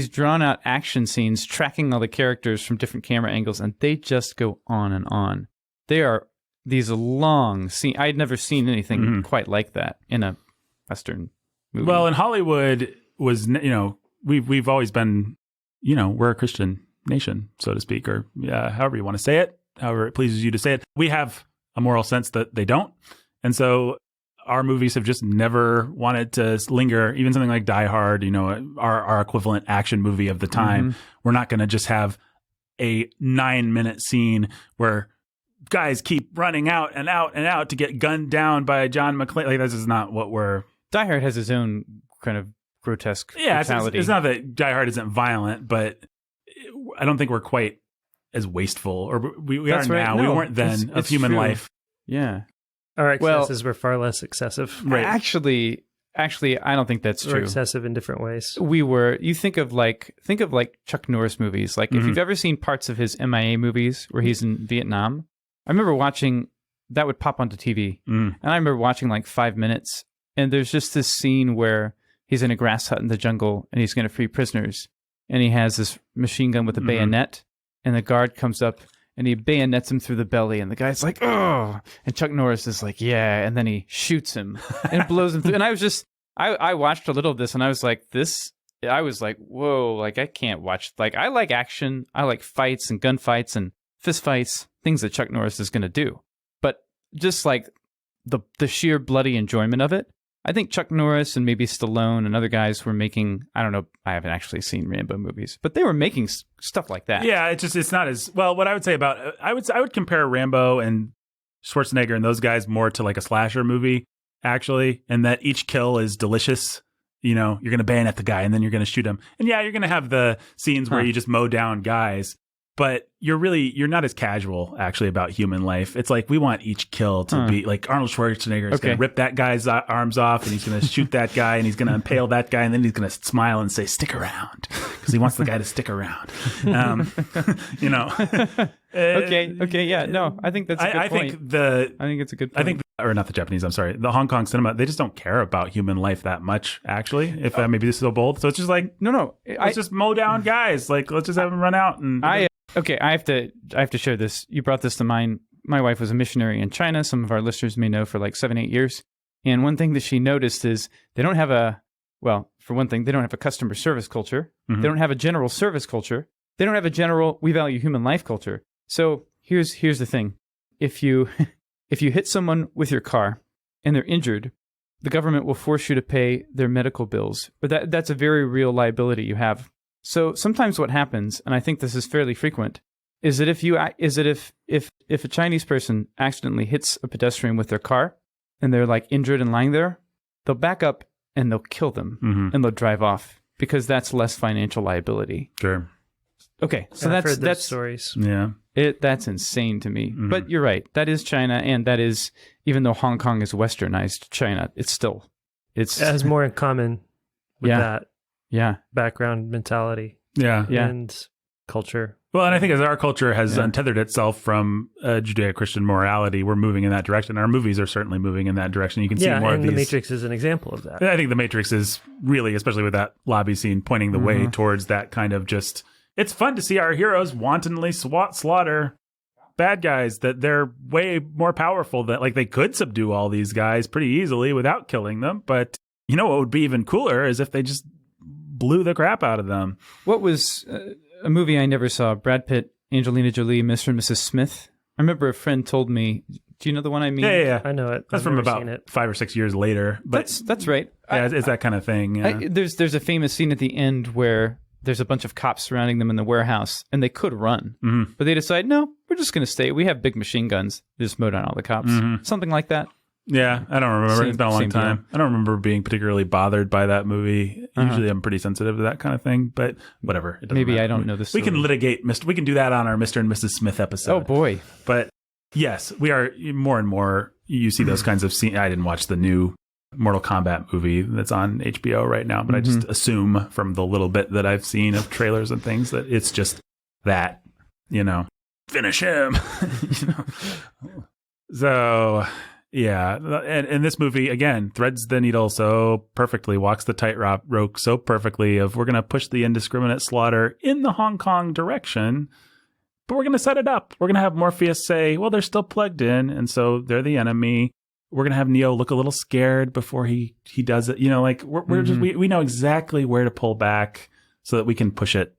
drawn out action scenes tracking all the characters from different camera angles, and they just go on and on. They are these long scenes. I'd never seen anything quite like that in a Western movie. Well, in Hollywood was, we've always been, we're a Christian nation, so to speak, or however you want to say it, however it pleases you to say it. We have a moral sense that they don't. And so our movies have just never wanted to linger. Even something like Die Hard, our equivalent action movie of the time, we're not going to just have a 9-minute scene where guys keep running out and out and out to get gunned down by John McClane. Like, this is not what we're... Die Hard has its own kind of grotesque brutality. It's not that Die Hard isn't violent, but I don't think we're quite as wasteful, or we are right. Now. No, we weren't then, of human true. Life. Yeah. Our excesses were far less excessive. Right. Actually, I don't think that's true. We're excessive in different ways. We were. You think of Chuck Norris movies. Like if you've ever seen parts of his MIA movies where he's in Vietnam, I remember watching that would pop onto TV, and I remember watching like 5 minutes. And there's just this scene where he's in a grass hut in the jungle and he's going to free prisoners. And he has this machine gun with a bayonet. And the guard comes up and he bayonets him through the belly. And the guy's like, oh. And Chuck Norris is like, yeah. And then he shoots him and blows him through. And I was just, I watched a little of this and I was like, whoa, like I can't watch. Like I like action. I like fights and gunfights and fist fights, things that Chuck Norris is going to do. But just like the sheer bloody enjoyment of it. I think Chuck Norris and maybe Stallone and other guys were making, I don't know, I haven't actually seen Rambo movies, but they were making stuff like that. Yeah, it's not as, well, what I would say about, I would compare Rambo and Schwarzenegger and those guys more to like a slasher movie, actually, and that each kill is delicious. You're going to bayonet the guy and then you're going to shoot him. And yeah, you're going to have the scenes where you just mow down guys. But you're not as casual, actually, about human life. It's like we want each kill to be like Arnold Schwarzenegger is going to rip that guy's arms off and he's going to shoot that guy and he's going to impale that guy and then he's going to smile and say, stick around, because he wants the guy to stick around. Okay. Yeah. No, I think that's a good point. I think it's a good point. Or not the Japanese, I'm sorry. The Hong Kong cinema, they just don't care about human life that much, actually, if maybe this is so bold. So it's just like, no. Let's just mow down guys. Like, let's just have them run out. And Okay, I have to share this. You brought this to mind. My wife was a missionary in China. Some of our listeners may know, for like 7-8 years. And one thing that she noticed is they don't have for one thing, they don't have a customer service culture. They don't have a general service culture. They don't have a general we value human life culture. So here's the thing. If you hit someone with your car and they're injured, the government will force you to pay their medical bills. But that's a very real liability you have. So sometimes what happens, and I think this is fairly frequent, is that if a Chinese person accidentally hits a pedestrian with their car and they're like injured and lying there, they'll back up and they'll kill them and they'll drive off because that's less financial liability. Sure. Okay, so I've heard that's stories. Yeah. That's insane to me. But you're right. That is China, and that is, even though Hong Kong is westernized China, it has more in common with that. Yeah. Background mentality. Yeah. And culture. Well, and I think as our culture has untethered itself from Judeo-Christian morality, we're moving in that direction. Our movies are certainly moving in that direction. You can see more of these. The Matrix is an example of that. I think The Matrix is really, especially with that lobby scene, pointing the way towards that kind of just, it's fun to see our heroes wantonly slaughter bad guys, that they're way more powerful, that like they could subdue all these guys pretty easily without killing them. But what would be even cooler is if they just blew the crap out of them. What was a movie I never saw? Brad Pitt, Angelina Jolie, Mr. and Mrs. Smith. I remember a friend told me. Do you know the one I mean? Yeah. I know it. That's from about 5 or 6 years later. But that's right. Yeah, it's that kind of thing. Yeah. There's a famous scene at the end where there's a bunch of cops surrounding them in the warehouse, and they could run, but they decide, no, we're just going to stay. We have big machine guns. They just mow down all the cops. Something like that. Yeah, I don't remember. It's been a long time. I don't remember being particularly bothered by that movie. Usually I'm pretty sensitive to that kind of thing, but whatever. Maybe matter. I don't know this. We can litigate. We can do that on our Mr. and Mrs. Smith episode. Oh, boy. But yes, we are more and more. You see those kinds of scenes. I didn't watch the new Mortal Kombat movie that's on HBO right now, but I just assume from the little bit that I've seen of trailers and things that it's just that, finish him. So... yeah, and this movie, again, threads the needle so perfectly, walks the tightrope so perfectly of we're going to push the indiscriminate slaughter in the Hong Kong direction, but we're going to set it up. We're going to have Morpheus say, well, they're still plugged in, and so they're the enemy. We're going to have Neo look a little scared before he does it. We're just, we know exactly where to pull back so that we can push it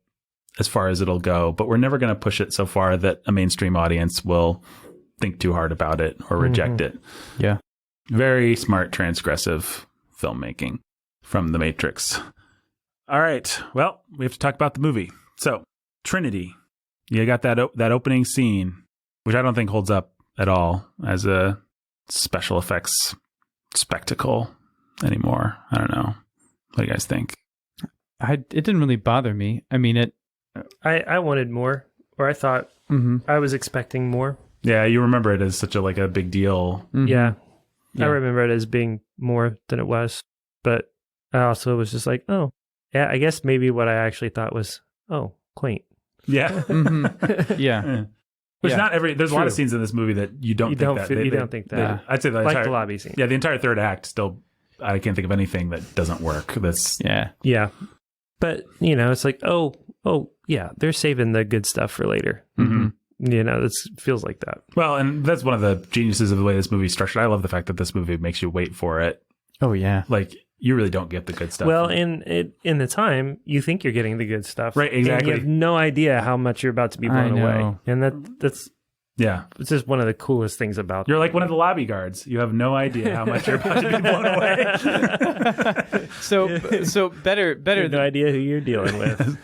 as far as it'll go, but we're never going to push it so far that a mainstream audience will think too hard about it or reject it. Yeah. Very smart, transgressive filmmaking from The Matrix. All right. Well, we have to talk about the movie. So, Trinity. You got that opening scene, which I don't think holds up at all as a special effects spectacle anymore. I don't know. What do you guys think? It didn't really bother me. I mean, I wanted more, or I thought I was expecting more. Yeah, you remember it as such a big deal. Mm-hmm. Yeah. I remember it as being more than it was, but I also was just like, oh, yeah, I guess maybe what I actually thought was, oh, quaint. Yeah. Yeah. Which not every, there's a lot of scenes in this movie that you don't think that. You don't think that. I'd say the like entire, the lobby scene. Yeah, the entire third act still, I can't think of anything that doesn't work. That's Yeah. But, it's like, oh, yeah, they're saving the good stuff for later. Mm-hmm. It feels like that. Well, and that's one of the geniuses of the way this movie is structured. I love the fact that this movie makes you wait for it. Oh, yeah. Like, you really don't get the good stuff. Well, in the time, you think you're getting the good stuff. Right, exactly. And you have no idea how much you're about to be blown away. And that's it's just one of the coolest things about You're like one of the lobby guards. You have no idea how much you're about to be blown away. you So better have no idea who you're dealing with.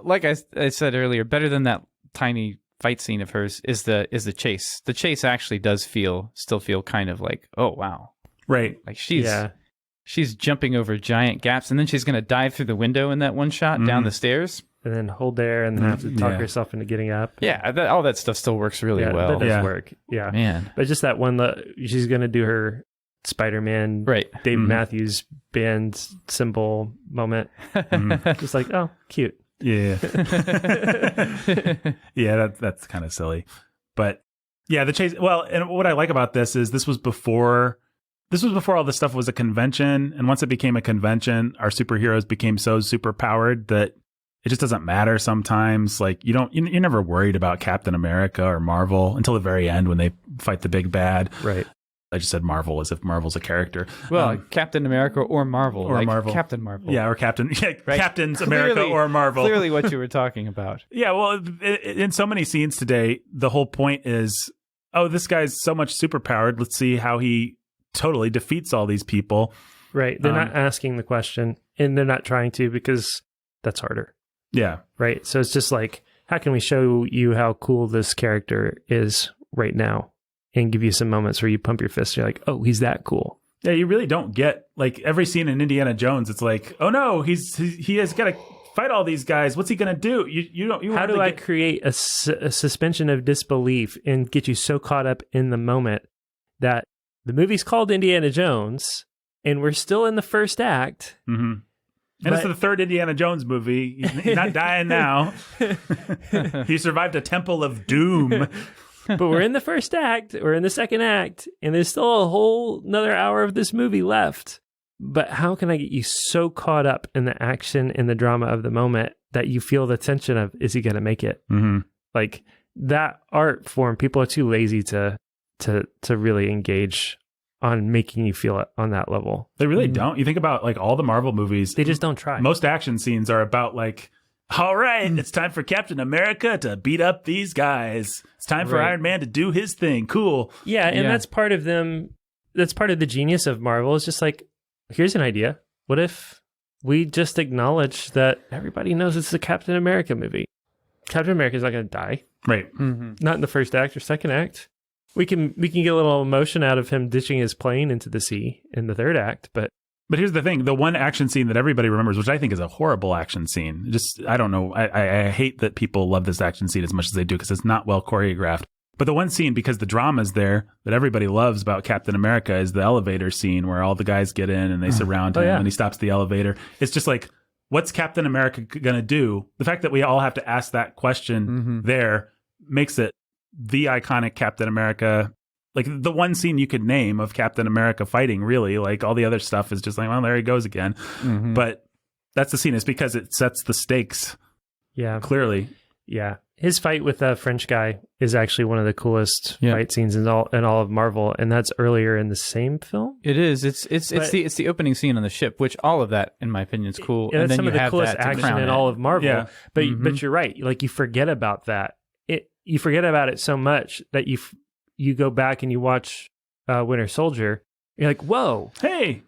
Like I said earlier, better than that tiny fight scene of hers is the chase. The chase actually does still feel kind of like, oh wow. Right. Like she's jumping over giant gaps, and then she's going to dive through the window in that one shot down the stairs. And then hold there and have to talk herself into getting up. Yeah, all that stuff still works really well. That does work. Yeah. Man. But just that one, she's going to do her Spider-Man, Dave Matthews Band symbol moment. Just like, oh, cute. Yeah. Yeah, that's kind of silly. But yeah, the chase. Well, and what I like about this is this was before all this stuff was a convention. And once it became a convention, our superheroes became so super powered that it just doesn't matter sometimes. Like you're never worried about Captain America or Marvel until the very end when they fight the big bad. Right. I just said Marvel as if Marvel's a character. Well, Captain America or Marvel. Or like Marvel. Captain Marvel. Yeah, or Captain. Yeah, right? Captain's America or Marvel. Clearly what you were talking about. Yeah, well, in so many scenes today, the whole point is, oh, this guy's so much superpowered. Let's see how he totally defeats all these people. Right. They're not asking the question, and they're not trying to because that's harder. Yeah. Right. So it's just like, how can we show you how cool this character is right now and give you some moments where you pump your fist. You're like, oh, he's that cool. Yeah, you really don't get like every scene in Indiana Jones. It's like, oh no, he has got to fight all these guys. What's he going to do? You don't. How do I create a suspension of disbelief and get you so caught up in the moment that the movie's called Indiana Jones and we're still in the first act. Mm-hmm. And it's the third Indiana Jones movie. He's not dying now. He survived a temple of doom. But we're in the first act. We're in the second act. And there's still a whole another hour of this movie left. But how can I get you so caught up in the action and the drama of the moment that you feel the tension of, is he going to make it? Mm-hmm. Like that art form, people are too lazy to really engage on making you feel it on that level. They really don't. You think about like all the Marvel movies. They just don't try. Most action scenes are about like, all right, it's time for Captain America to beat up these guys. It's time for Iron Man to do his thing. Cool. Yeah, and that's part of them. That's part of the genius of Marvel. It's just like, here's an idea. What if we just acknowledge that everybody knows it's a Captain America movie? Captain America's not going to die. Right. Mm-hmm. Not in the first act or second act. We can get a little emotion out of him ditching his plane into the sea in the third act, but here's the thing: the one action scene that everybody remembers, which I think is a horrible action scene. Just I don't know. I hate that people love this action scene as much as they do because it's not well choreographed. But the one scene, because the drama's there, that everybody loves about Captain America is the elevator scene where all the guys get in and they surround him and he stops the elevator. It's just like, what's Captain America going to do? The fact that we all have to ask that question there makes it the iconic Captain America, like the one scene you could name of Captain America fighting, really. Like all the other stuff is just like, well, there he goes again. But that's the scene. It's because it sets the stakes. Yeah. Clearly. Yeah. His fight with that French guy is actually one of the coolest fight scenes in all of Marvel, and that's earlier in the same film. It is. It's the opening scene on the ship, which all of that, in my opinion, is cool. And then some you of the have coolest that action in all of Marvel. Yeah. But you're right. Like, you forget about that. You forget about it so much that you go back and you watch Winter Soldier. You're like, whoa, hey.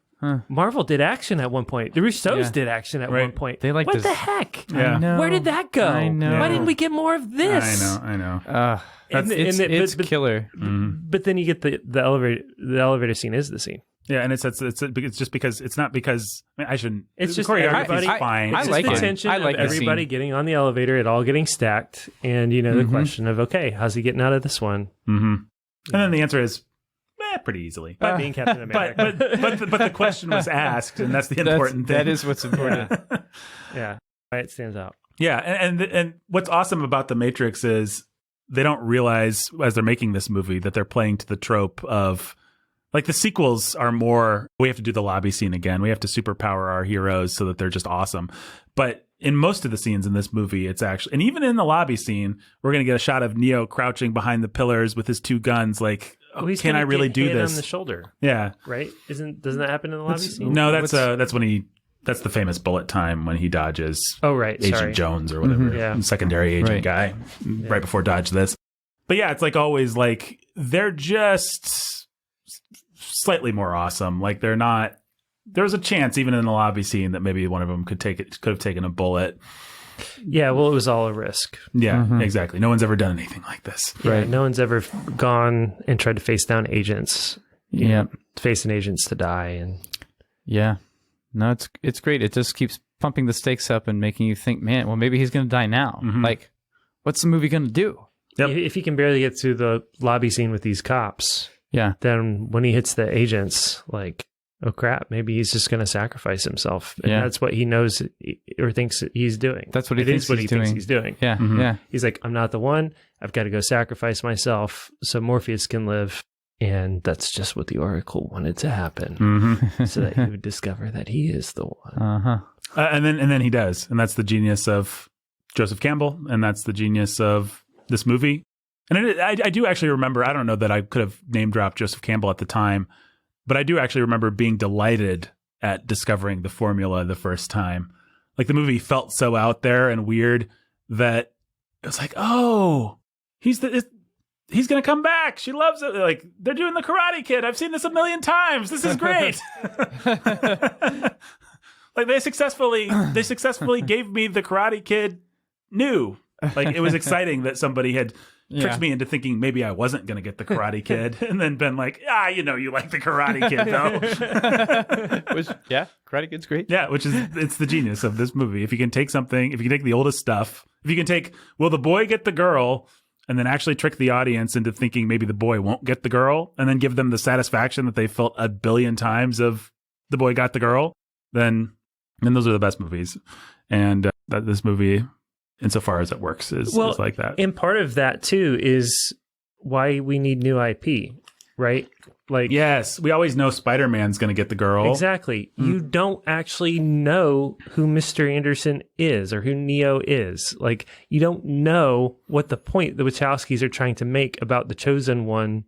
Marvel did action at one point. The Russos did action at one point. They like what the heck? Yeah. I know. Where did that go? I know. Why didn't we get more of this? I know. It's killer. But then you get the elevator. The elevator scene is the scene. Yeah, and it's just because it's not because I shouldn't. It's just everybody's fine. I like the tension of everybody getting on the elevator, it all getting stacked, and the question of, okay, how's he getting out of this one? And then the answer is pretty easily by being Captain America. But the question was asked, and that's the important thing. That is what's important. Yeah, it stands out. Yeah, and what's awesome about the Matrix is they don't realize as they're making this movie that they're playing to the trope of, like, the sequels are more, we have to do the lobby scene again. We have to superpower our heroes so that they're just awesome. But in most of the scenes in this movie, it's actually, and even in the lobby scene, we're going to get a shot of Neo crouching behind the pillars with his two guns. Like, can I really do this? On the shoulder. Yeah. Right? Doesn't that happen in the lobby scene? No, that's when that's the famous bullet time when he dodges Agent Jones or whatever, secondary agent guy, right before dodge this. But yeah, it's like always, like, they're just slightly more awesome. Like, they're not. There's a chance even in the lobby scene that maybe one of them could have taken a bullet. Yeah, well, it was all a risk. Yeah, exactly. No one's ever done anything like this. Yeah, no one's ever gone and tried to face down agents. Facing agents to die. And no, it's great. It just keeps pumping the stakes up and making you think, man, well, maybe he's going to die now. Like, what's the movie going to do? Yep. If he can barely get through the lobby scene with these cops, then when he hits the agents, like, oh crap, maybe he's just going to sacrifice himself. And that's what he knows or thinks he's doing. That's what he thinks he's doing. Yeah. He's like, I'm not the one. I've got to go sacrifice myself so Morpheus can live. And that's just what the Oracle wanted to happen, so that he would discover that he is the one. And then he does. And that's the genius of Joseph Campbell. And that's the genius of this movie. And I do actually remember, I don't know that I could have name dropped Joseph Campbell at the time, but I do actually remember being delighted at discovering the formula the first time. Like, the movie felt so out there and weird that it was like, oh, he's going to come back. She loves it. Like, they're doing the Karate Kid. I've seen this a million times. This is great. Like, they successfully gave me the Karate Kid new. Like, it was exciting that somebody had tricked me into thinking maybe I wasn't going to get the Karate Kid, and then been like, you like the Karate Kid, though. Karate Kid's great. Yeah, it's the genius of this movie. If you can take the oldest stuff, if you can take, will the boy get the girl, and then actually trick the audience into thinking maybe the boy won't get the girl, and then give them the satisfaction that they felt a billion times of the boy got the girl, then those are the best movies. And this movie, insofar as it works, is like that. And part of that too is why we need new IP, right? Like, yes, we always know Spider-Man's going to get the girl. Exactly. You don't actually know who Mr. Anderson is or who Neo is. Like, you don't know what the point the Wachowskis are trying to make about the Chosen One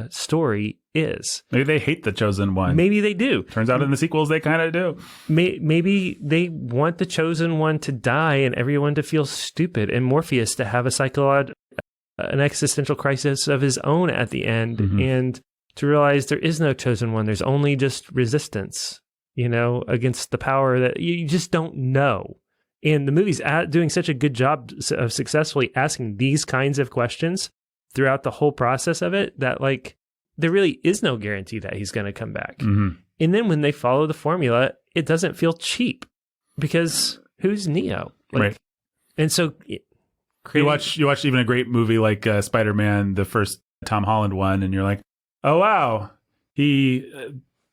story is. Maybe they hate the Chosen One. Maybe they do. Turns out in the sequels they kind of do. Maybe they want the Chosen One to die and everyone to feel stupid, and Morpheus to have an existential crisis of his own at the end, and to realize there is no Chosen One. There's only just resistance, against the power that you just don't know. And the movie's doing such a good job of successfully asking these kinds of questions throughout the whole process of it, that, like, there really is no guarantee that he's going to come back. And then when they follow the formula, it doesn't feel cheap, because who's Neo? Like, right. And so you watch even a great movie like Spider-Man, the first Tom Holland one, and you're like, oh wow, he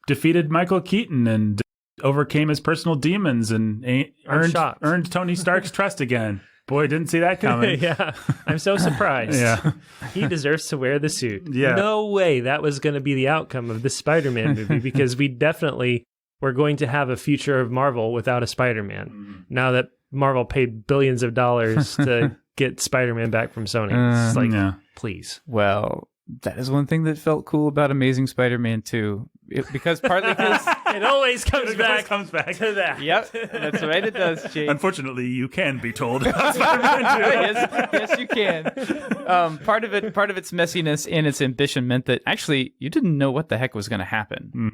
defeated Michael Keaton and overcame his personal demons and earned Tony Stark's trust again. Boy, didn't see that coming. Yeah, I'm so surprised. He deserves to wear the suit. Yeah. No way that was going to be the outcome of this Spider-Man movie, because we definitely were going to have a future of Marvel without a Spider-Man. Now that Marvel paid billions of dollars to get Spider-Man back from Sony. It's like, please. Well, that is one thing that felt cool about Amazing Spider-Man 2. Because partly because it always comes back to that. Yep, that's right, it does, Jake. Unfortunately, you can be told about Spider-Man 2. yes, you can. Part of its messiness and its ambition meant that actually you didn't know what the heck was going to happen. Mm.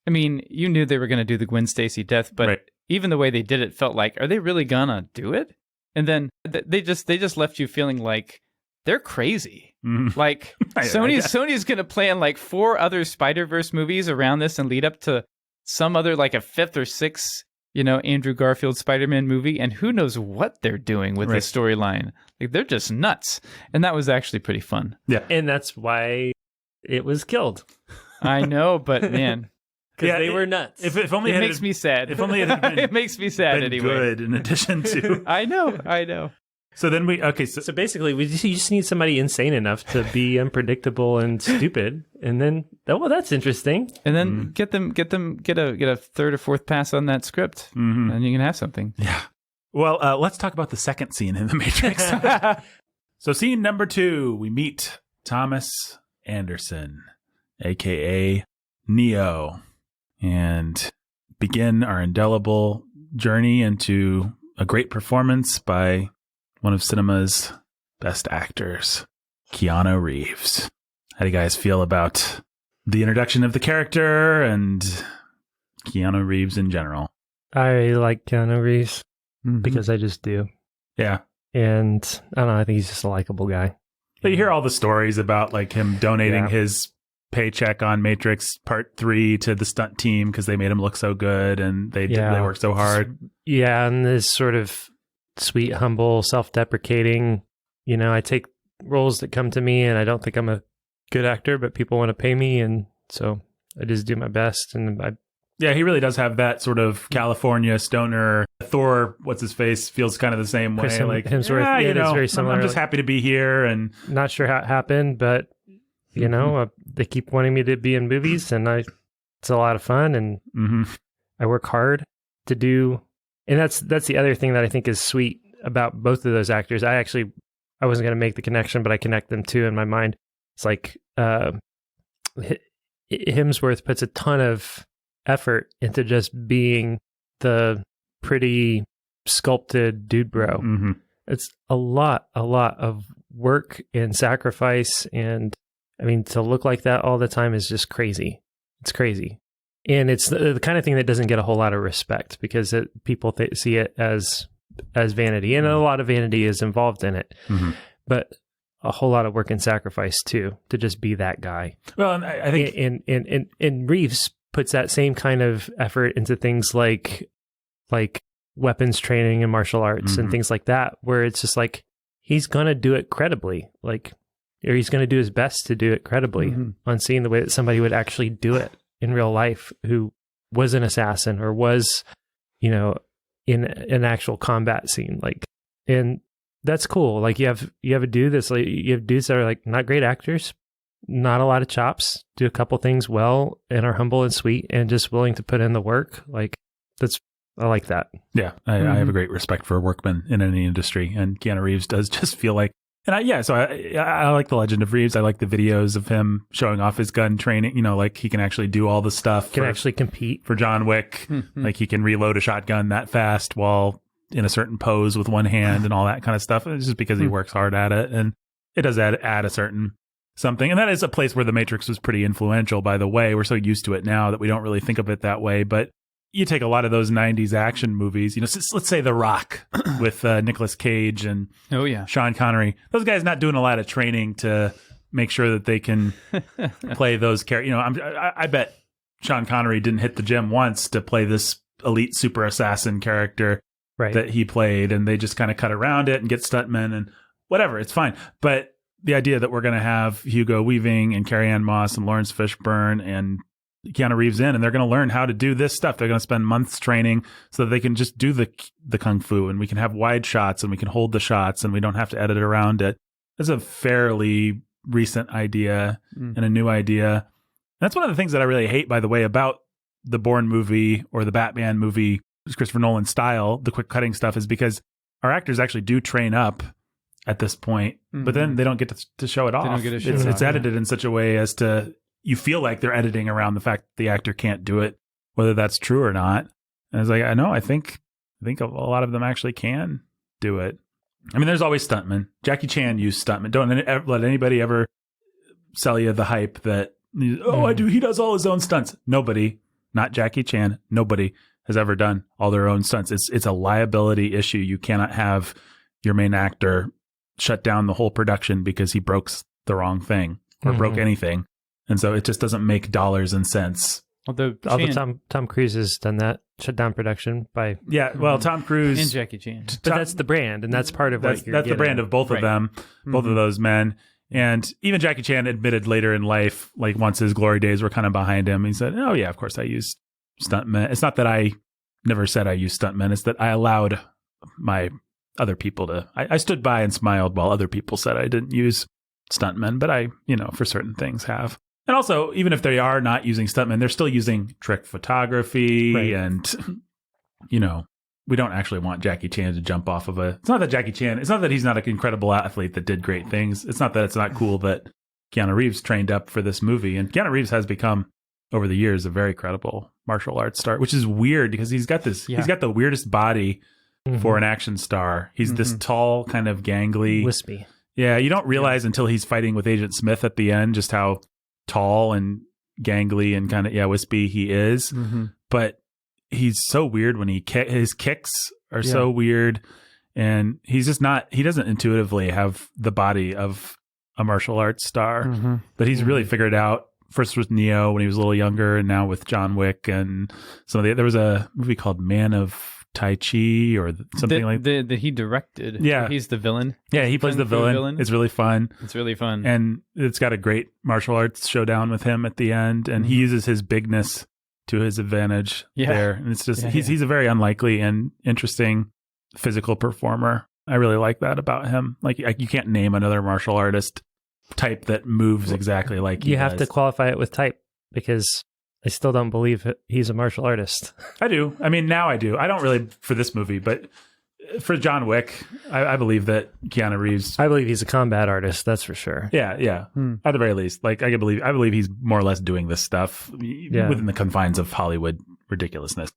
I mean, you knew they were going to do the Gwen Stacy death, but even the way they did it felt like, are they really gonna do it? And then they just left you feeling like they're crazy. Mm. Like Sony's going to plan like 4 other Spider-Verse movies around this and lead up to some other like a 5th or 6th, Andrew Garfield Spider-Man movie, and who knows what they're doing with this storyline. Like they're just nuts. And that was actually pretty fun. Yeah. And that's why it was killed. I know, but man, because they were nuts. If only it makes me sad. If only it had been, it makes me sad been anyway. Good in addition to. I know. So then so basically, you just need somebody insane enough to be unpredictable and stupid, and then that's interesting. And then get a third or fourth pass on that script, and you can have something. Yeah. Well, let's talk about the second scene in The Matrix. So scene number 2, we meet Thomas Anderson, aka Neo, and begin our indelible journey into a great performance by one of cinema's best actors, Keanu Reeves. How do you guys feel about the introduction of the character and Keanu Reeves in general? I like Keanu Reeves because I just do. Yeah. And I don't know, I think he's just a likable guy. But you hear all the stories about like him donating his paycheck on Matrix Part 3 to the stunt team because they made him look so good and they worked so hard. Yeah, and this sort of sweet, humble, self-deprecating, I take roles that come to me and I don't think I'm a good actor, but people want to pay me, and so I just do my best. And he really does have that sort of California stoner. Thor, what's his face, feels kind of the same way. Like Hemsworth, it's very similar. I'm just happy to be here, and not sure how it happened, but they keep wanting me to be in movies, and it's a lot of fun, and I work hard to do. And that's the other thing that I think is sweet about both of those actors. I wasn't going to make the connection, but I connect them too in my mind. It's like Hemsworth puts a ton of effort into just being the pretty sculpted dude bro. Mm-hmm. It's a lot of work and sacrifice, and I mean, to look like that all the time is just crazy. It's crazy. And it's the kind of thing that doesn't get a whole lot of respect because people see it as vanity, and a lot of vanity is involved in it, but a whole lot of work and sacrifice too to just be that guy. Well, and I think and Reeves puts that same kind of effort into things like weapons training and martial arts and things like that, where it's just like he's gonna do it credibly, or he's gonna do his best to do it credibly on seeing the way that somebody would actually do it in real life who was an assassin or was, in an actual combat scene. And that's cool. Like you have a dude that's like, you have dudes that are like not great actors, not a lot of chops, do a couple things well and are humble and sweet and just willing to put in the work. Like I like that. Yeah. I have a great respect for workmen in any industry, and Keanu Reeves does just feel like, and I like the Legend of Reeves. I like the videos of him showing off his gun training, like he can actually do all the stuff. Can actually compete. For John Wick. Like he can reload a shotgun that fast while in a certain pose with one hand and all that kind of stuff. It's just because he works hard at it, and it does add a certain something. And that is a place where The Matrix was pretty influential, by the way. We're so used to it now that we don't really think of it that way. But you take a lot of those 90s action movies, let's say The Rock with Nicolas Cage and Sean Connery. Those guys not doing a lot of training to make sure that they can play those characters. I bet Sean Connery didn't hit the gym once to play this elite super assassin character that he played, and they just kind of cut around it and get stuntmen and whatever. It's fine. But the idea that we're going to have Hugo Weaving and Carrie-Anne Moss and Lawrence Fishburne and Keanu Reeves in, and they're going to learn how to do this stuff. They're going to spend months training so that they can just do the kung fu, and we can have wide shots and we can hold the shots and we don't have to edit around it. It's a fairly recent idea and a new idea. And that's one of the things that I really hate, by the way, about the Bourne movie or the Batman movie, Christopher Nolan style, the quick cutting stuff, is because our actors actually do train up at this point, but then they don't get to show it off. They don't get to show it It's off, edited in such a way as to, you feel like they're editing around the fact that the actor can't do it, whether that's true or not. And it's like, I think a lot of them actually can do it. I mean, there's always stuntmen. Jackie Chan used stuntmen. Don't let anybody ever sell you the hype that, he does all his own stunts. Nobody, not Jackie Chan, nobody has ever done all their own stunts. It's a liability issue. You cannot have your main actor shut down the whole production because he broke the wrong thing or broke anything. And so it just doesn't make dollars and cents. Although Tom Cruise has done that, shut down production by... Yeah, well, Tom Cruise... And Jackie Chan. But that's the brand, and that's part of what you're That's the brand of both of them, both of those men. And even Jackie Chan admitted later in life, like once his glory days were kind of behind him, he said, oh yeah, of course I used stuntmen. It's not that I never said I used stuntmen, it's that I allowed my other people to... I stood by and smiled while other people said I didn't use stuntmen, but I, for certain things have. And also, even if they are not using stuntmen, they're still using trick photography and, we don't actually want Jackie Chan to jump off of it's not that he's not an incredible athlete that did great things. It's not that it's not cool that Keanu Reeves trained up for this movie. And Keanu Reeves has become, over the years, a very credible martial arts star, which is weird because he's got the weirdest body for an action star. He's this tall, kind of gangly. Wispy. Yeah, you don't realize until he's fighting with Agent Smith at the end just how tall and gangly and kind of wispy he is, but he's so weird when his kicks are so weird, and he's just not. He doesn't intuitively have the body of a martial arts star, but he's really figured out. First with Neo when he was a little younger, and now with John Wick and some of there was a movie called Man of Tai Chi or something that he directed. Yeah, he's the villain. Yeah, he plays the villain. It's really fun. And it's got a great martial arts showdown with him at the end, and he uses his bigness to his advantage there. And it's just he's a very unlikely and interesting physical performer. I really like that about him. Like you can't name another martial artist type that moves exactly like he does. You have to qualify it with type, because I still don't believe he's a martial artist. I do. I mean, now I do. I don't really for this movie, but for John Wick, I believe that Keanu Reeves... I believe he's a combat artist, that's for sure. Yeah. At the very least. Like, I believe he's more or less doing this stuff within the confines of Hollywood ridiculousness.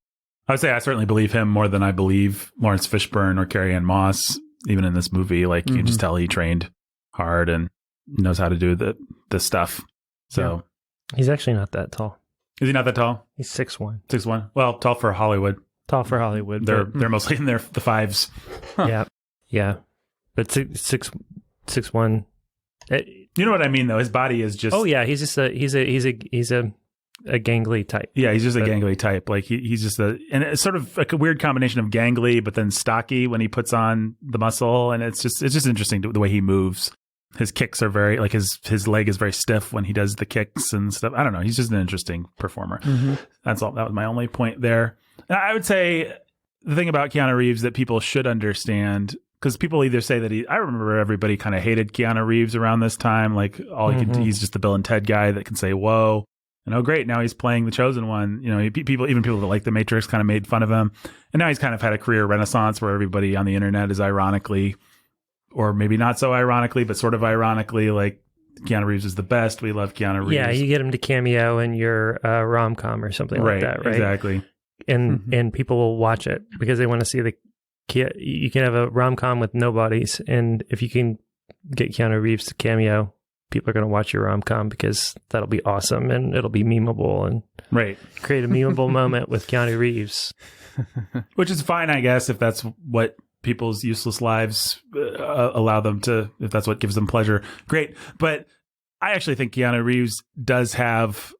I would say I certainly believe him more than I believe Lawrence Fishburne or Carrie Ann Moss, even in this movie. Like, you can just tell he trained hard and knows how to do the stuff. So he's actually not that tall. Is he not that tall? He's 6'1". 6'1". Well, tall for Hollywood. Tall for Hollywood. They're mostly in the fives. Yeah. But 6'1". You know what I mean, though. His body is just. Oh yeah, he's just a gangly type. Yeah, he's just a gangly type. Like he's just and it's sort of like a weird combination of gangly but then stocky when he puts on the muscle, and it's just interesting the way he moves. His kicks are very like his leg is very stiff when he does the kicks and stuff. I don't know. He's just an interesting performer. That's all. That was my only point there. And I would say the thing about Keanu Reeves that people should understand, because people either say that I remember everybody kind of hated Keanu Reeves around this time. Like he's just the Bill and Ted guy that can say, whoa. And oh, great. Now he's playing the chosen one. Even people that like The Matrix kind of made fun of him. And now he's kind of had a career renaissance where everybody on the internet is ironically, or maybe not so ironically, but sort of ironically, like, Keanu Reeves is the best. We love Keanu Reeves. Yeah, you get him to cameo in your rom-com or something like that, right? Exactly. And people will watch it because they want to see you can have a rom-com with no bodies, and if you can get Keanu Reeves to cameo, people are going to watch your rom-com because that'll be awesome and it'll be memeable and create a memeable moment with Keanu Reeves. Which is fine, I guess, if that's what people's useless lives allow them to, if that's what gives them pleasure. Great. But I actually think Keanu Reeves does have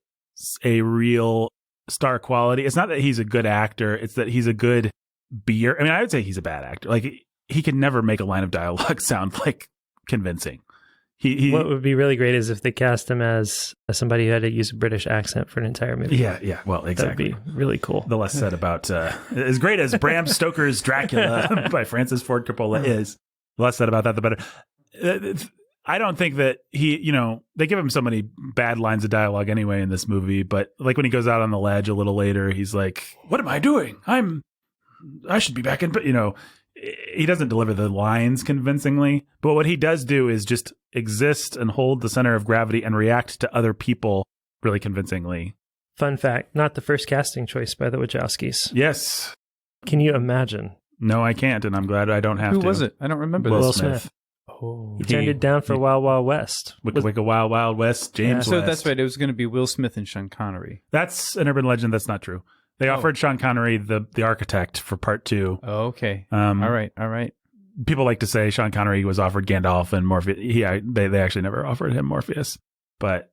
a real star quality. It's not that he's a good actor. It's that he's a good beer. I mean, I would say he's a bad actor. Like, he can never make a line of dialogue sound like convincing. What would be really great is if they cast him as somebody who had to use a British accent for an entire movie. Yeah. Well, exactly. That'd be really cool. The less said about as great as Bram Stoker's Dracula by Francis Ford Coppola is, the less said about that, the better. I don't think that they give him so many bad lines of dialogue anyway in this movie, but like when he goes out on the ledge a little later, he's like, "What am I doing? I should be back in," he doesn't deliver the lines convincingly, but what he does do is just exist and hold the center of gravity and react to other people really convincingly. Fun fact, not the first casting choice by the Wachowskis. Yes. Can you imagine? No, I can't, and I'm glad I don't have to. Who was it? I don't remember. Will this. Smith. Oh, He turned it down for Wild Wild West. Wicca Wild Wild West, James so West. that's right. It was going to be Will Smith and Sean Connery. That's an urban legend. That's not true. They offered Sean Connery the architect for part 2. Oh, okay. All right. People like to say Sean Connery was offered Gandalf and Morpheus. They actually never offered him Morpheus. And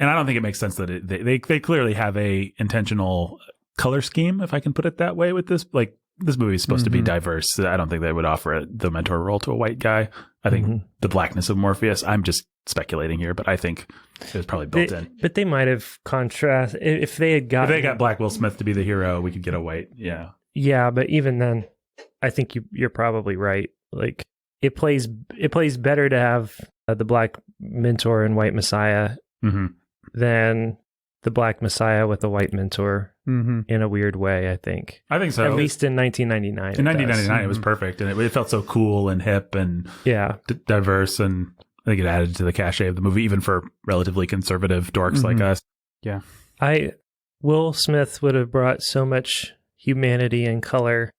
I don't think it makes sense that they clearly have a intentional color scheme, if I can put it that way, with this. Like, this movie is supposed to be diverse. I don't think they would offer the mentor role to a white guy. I think the blackness of Morpheus, I'm just speculating here, but I think it was probably built in. But they might have contrast if they had got Black Will Smith to be the hero, we could get a white. Yeah. Yeah, but even then, I think you're probably right. Like, it plays better to have the black mentor and white messiah than the black messiah with a white mentor in a weird way, I think. I think so. At least in 1999. In 1999, it was perfect, and it felt so cool and hip and diverse, and I think it added to the cachet of the movie, even for relatively conservative dorks like us. Yeah. Will Smith would have brought so much humanity and color,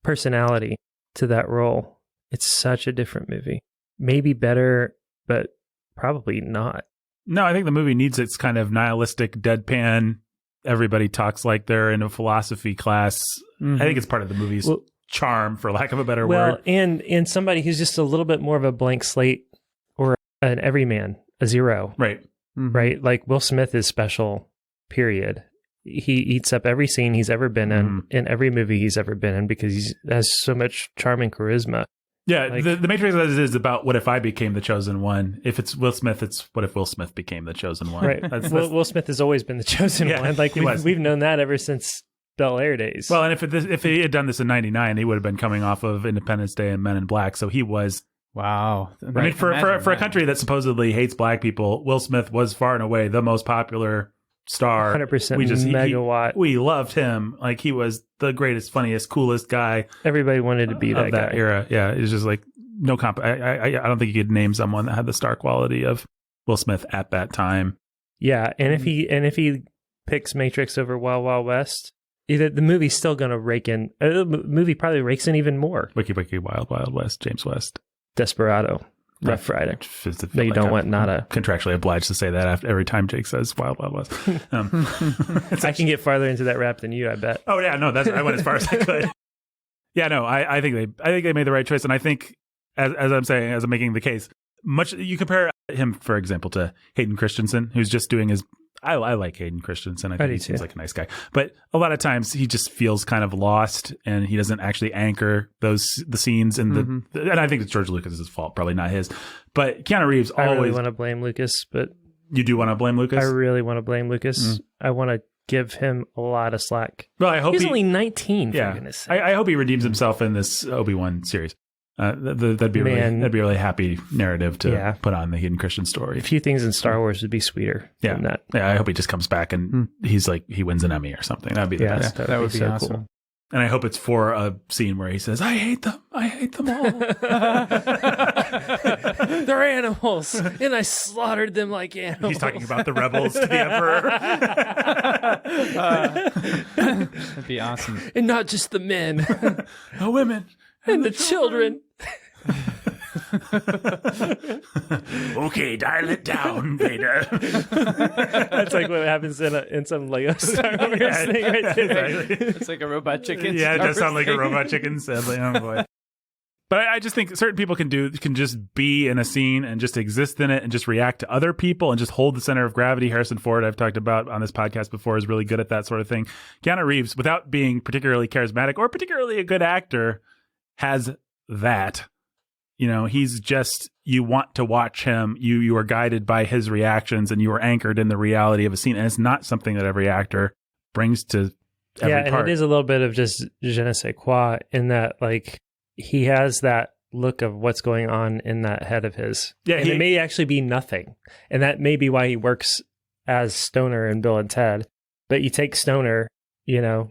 personality to that role. It's such a different movie. Maybe better, but probably not. No, I think the movie needs its kind of nihilistic deadpan. Everybody talks like they're in a philosophy class. I think it's part of the movie's charm, for lack of a better word. And somebody who's just a little bit more of a blank slate or an everyman, a zero. Right. Right? Like, Will Smith is special, period. He eats up every scene he's ever been in every movie he's ever been in, because he has so much charm and charisma. Yeah, like, the Matrix is about what if I became the chosen one. If it's Will Smith, it's what if Will Smith became the chosen one. Right. Will Smith has always been the chosen one. Like, we've known that ever since Bel Air days. Well, and if he had done this in '99, he would have been coming off of Independence Day and Men in Black. So he was. Wow. Right. I mean, for a country that supposedly hates black people, Will Smith was far and away the most popular star. 100% megawatt. We loved him. Like, he was the greatest, funniest, coolest guy. Everybody wanted to be that guy. Era. Yeah, it was just like no comp. I don't think you could name someone that had the star quality of Will Smith at that time. Yeah, and if he picks Matrix over Wild Wild West, the movie's still going to rake in. The movie probably rakes in even more. Wiki Wild Wild West, James West, Desperado. Rough Rider. No, you don't want nada. Contractually obliged to say that after every time Jake says Wild Wild West. I can get farther into that rap than you, I bet. Oh yeah, no, I went as far as I could. Yeah, no, I think they made the right choice, and I think as I'm making the case, you compare him, for example, to Hayden Christensen, who's just doing his. I like Hayden Christensen. I think he seems like a nice guy. But a lot of times he just feels kind of lost, and he doesn't actually anchor the scenes. And and I think it's George Lucas's fault, probably not his. But Keanu Reeves always... I really want to blame Lucas, but... You do want to blame Lucas? I really want to blame Lucas. I want to give him a lot of slack. Well, I hope he's only 19, for goodness sake. I hope he redeems himself in this Obi-Wan series. That'd be a really happy narrative to put on the Hayden Christensen story. A few things in Star Wars would be sweeter than that. Yeah, I hope he just comes back and he's like, he wins an Emmy or something. That'd be the best. That would be so awesome. Cool. And I hope it's for a scene where he says, I hate them all. They're animals, and I slaughtered them like animals. He's talking about the rebels to the Emperor. That'd be awesome. And not just the men. The women. And the children. Okay, dial it down, Vader. That's like what happens in some Lego Star Wars thing right there. Exactly. It's like a robot chicken. Yeah, it does sound like a robot chicken, sadly. Oh boy. But I just think certain people can just be in a scene and just exist in it and just react to other people and just hold the center of gravity. Harrison Ford, I've talked about on this podcast before, is really good at that sort of thing. Keanu Reeves, without being particularly charismatic or particularly a good actor, has that. You know, he's just, you want to watch him. You are guided by his reactions and you are anchored in the reality of a scene. And it's not something that every actor brings to every part. And it is a little bit of just je ne sais quoi in that, like, he has that look of what's going on in that head of his. Yeah, and it may actually be nothing. And that may be why he works as Stoner in Bill and Ted. But you take Stoner, you know,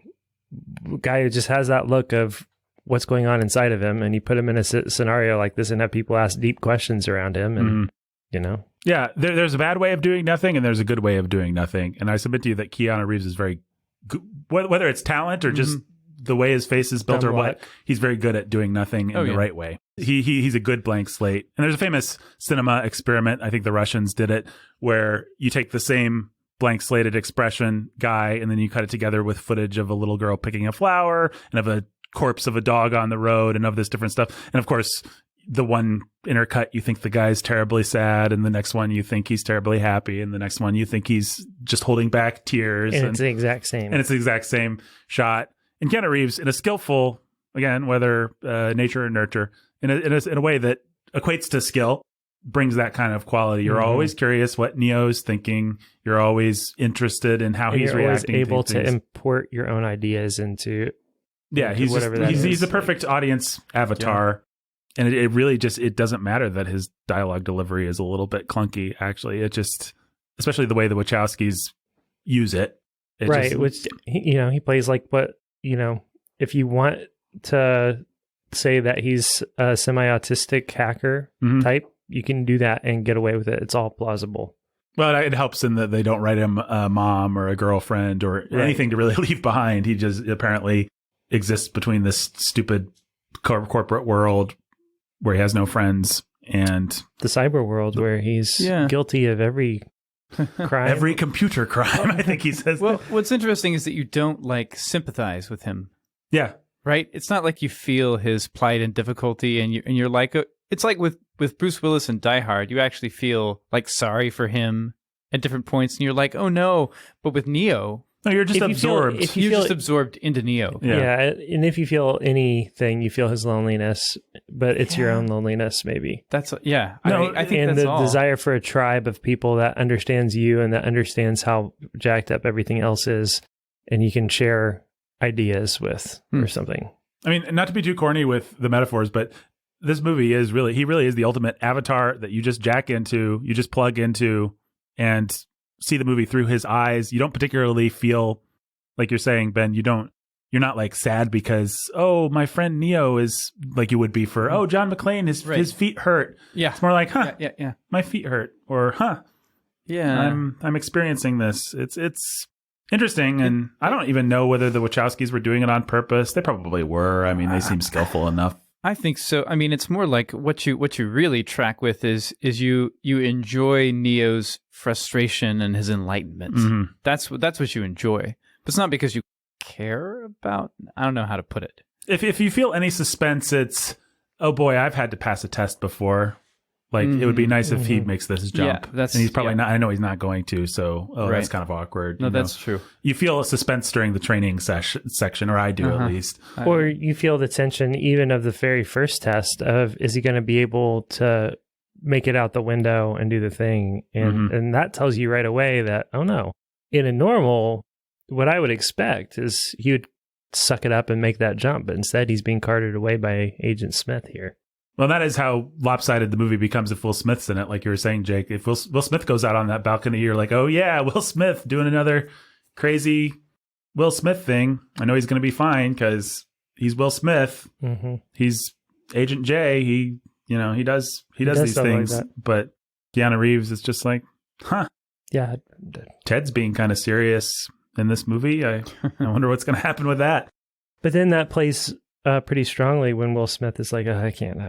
guy who just has that look of what's going on inside of him, and you put him in a scenario like this and have people ask deep questions around him, and you know. Yeah, there's a bad way of doing nothing, and there's a good way of doing nothing. And I submit to you that Keanu Reeves is very good, whether it's talent or just the way his face is built or what, he's very good at doing nothing in the right way. He's a good blank slate. And there's a famous cinema experiment, I think the Russians did it, where you take the same blank slated expression guy and then you cut it together with footage of a little girl picking a flower and of a corpse of a dog on the road and of this different stuff. And of course, the one intercut, you think the guy's terribly sad, and the next one you think he's terribly happy, and the next one you think he's just holding back tears. And it's the exact same. And it's the exact same shot. And Keanu Reeves, in a skillful, again, whether nature or nurture, in a way that equates to skill, brings that kind of quality. You're always curious what Neo's thinking. You're always interested in how he's reacting. You're able to import your own ideas into he's whatever just, that is. He's a perfect audience avatar. Yeah. And it really just, it doesn't matter that his dialogue delivery is a little bit clunky, actually. It just, especially the way the Wachowskis use it. Right, which, he plays like what, if you want to say that he's a semi-autistic hacker type, you can do that and get away with it. It's all plausible. Well, it helps in that they don't write him a mom or a girlfriend or anything to really leave behind. He just apparently exists between this stupid corporate world where he has no friends and the cyber world where he's guilty of every crime. Every computer crime, I think he says. Well, what's interesting is that you don't sympathize with him. Yeah. Right? It's not like you feel his plight and difficulty and you're like, it's like with Bruce Willis in Die Hard, you actually feel sorry for him at different points and you're like, oh no. But with Neo, no, you're just absorbed. You're just absorbed into Neo. Yeah. And if you feel anything, you feel his loneliness, but it's your own loneliness, maybe. That's, No, I think and that's the desire for a tribe of people that understands you and that understands how jacked up everything else is, and you can share ideas with or something. I mean, not to be too corny with the metaphors, but this movie is he really is the ultimate avatar that you just jack into, you just plug into, and see the movie through his eyes. You don't particularly feel, like you're saying, Ben, you're not sad because, oh, my friend Neo is like you would be for, John McClane, his feet hurt. Yeah. It's more like, yeah. My feet hurt, or yeah, I'm experiencing this. It's interesting, and I don't even know whether the Wachowskis were doing it on purpose. They probably were. I mean, they seem skillful enough. I think so. I mean, it's more like what you really track with is you enjoy Neo's frustration and his enlightenment. Mm-hmm. That's what you enjoy. But it's not because you care about. I don't know how to put it. If you feel any suspense, it's, oh boy, I've had to pass a test before. Like, it would be nice if he makes this jump. Yeah, and he's probably not. I know he's not going to. So, that's kind of awkward. No, that's true. You feel a suspense during the training section, or I do at least. Or you feel the tension even of the very first test of, is he going to be able to make it out the window and do the thing? And that tells you right away that, oh no. In a normal, what I would expect is he would suck it up and make that jump. But instead, he's being carted away by Agent Smith here. Well, that is how lopsided the movie becomes if Will Smith's in it, like you were saying, Jake. If Will Smith goes out on that balcony, you're like, oh yeah, Will Smith doing another crazy Will Smith thing. I know he's going to be fine because he's Will Smith. Mm-hmm. He's Agent J. He does these things. Like, but Keanu Reeves is just like, yeah. Ted's being kind of serious in this movie. I wonder what's going to happen with that. But then that plays pretty strongly when Will Smith is like, I can't.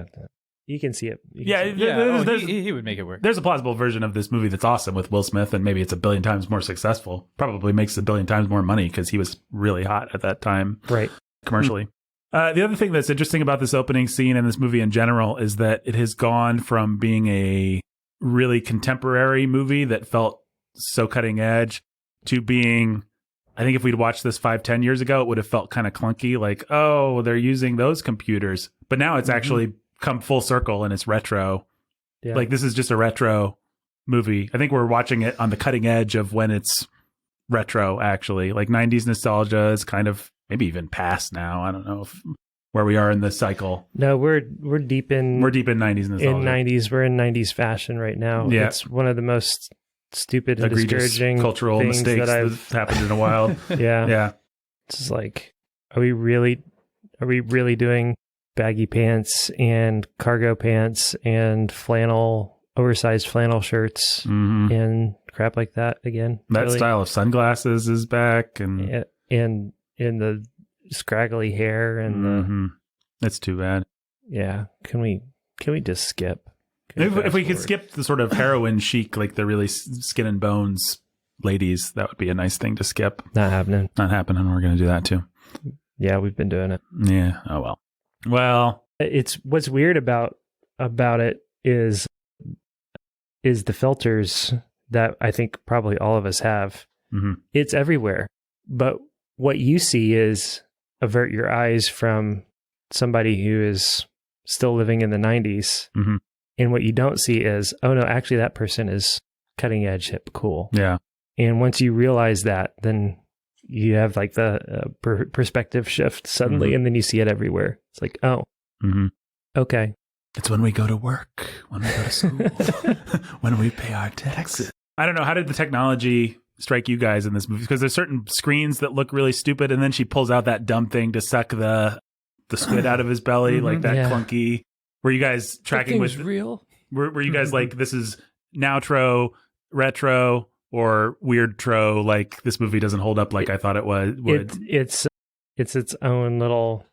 You can see it. He would make it work. There's a plausible version of this movie that's awesome with Will Smith, and maybe it's 1 billion times more successful. Probably makes 1 billion times more money because he was really hot at that time, right? Commercially. The other thing that's interesting about this opening scene and this movie in general is that it has gone from being a really contemporary movie that felt so cutting edge to being, I think if we'd watched this 5-10 years ago, it would have felt kind of clunky, like, oh, they're using those computers. But now it's actually come full circle and it's retro. Yeah. Like, this is just a retro movie. I think we're watching it on the cutting edge of when it's retro, actually. Like, 90s nostalgia is kind of maybe even past now. I don't know where we are in this cycle. No, we're deep in 90s nostalgia. We're in 90s fashion right now. Yeah. It's one of the most stupid and egregious discouraging cultural mistakes that have happened in a while. Yeah. Yeah. It's just like, are we really Are we really doing baggy pants and cargo pants and oversized flannel shirts and crap like that again? That really? Style of sunglasses is back, and the scraggly hair and it's too bad. Yeah, can we just skip? If we could skip the sort of heroin chic, like the really skin and bones ladies, that would be a nice thing to skip. Not happening. Not happening. We're going to do that too. Yeah, we've been doing it. Yeah. Oh well. Well, it's what's weird about it is the filters that I think probably all of us have. It's everywhere, but what you see is avert your eyes from somebody who is still living in the 90s. And what you don't see is, oh no, actually that person is cutting edge, hip, cool. Yeah. And once you realize that, then you have like the perspective shift suddenly, and then you see it everywhere. It's like, oh, okay. It's when we go to work, when we go to school, when we pay our taxes. I don't know. How did the technology strike you guys in this movie? Because there's certain screens that look really stupid, and then she pulls out that dumb thing to suck the squid out of his belly, like that clunky. Were you guys tracking with real? Were you guys like, this is nowtro, retro, or weird-tro? Like, this movie doesn't hold up like I thought it would. It's its own little.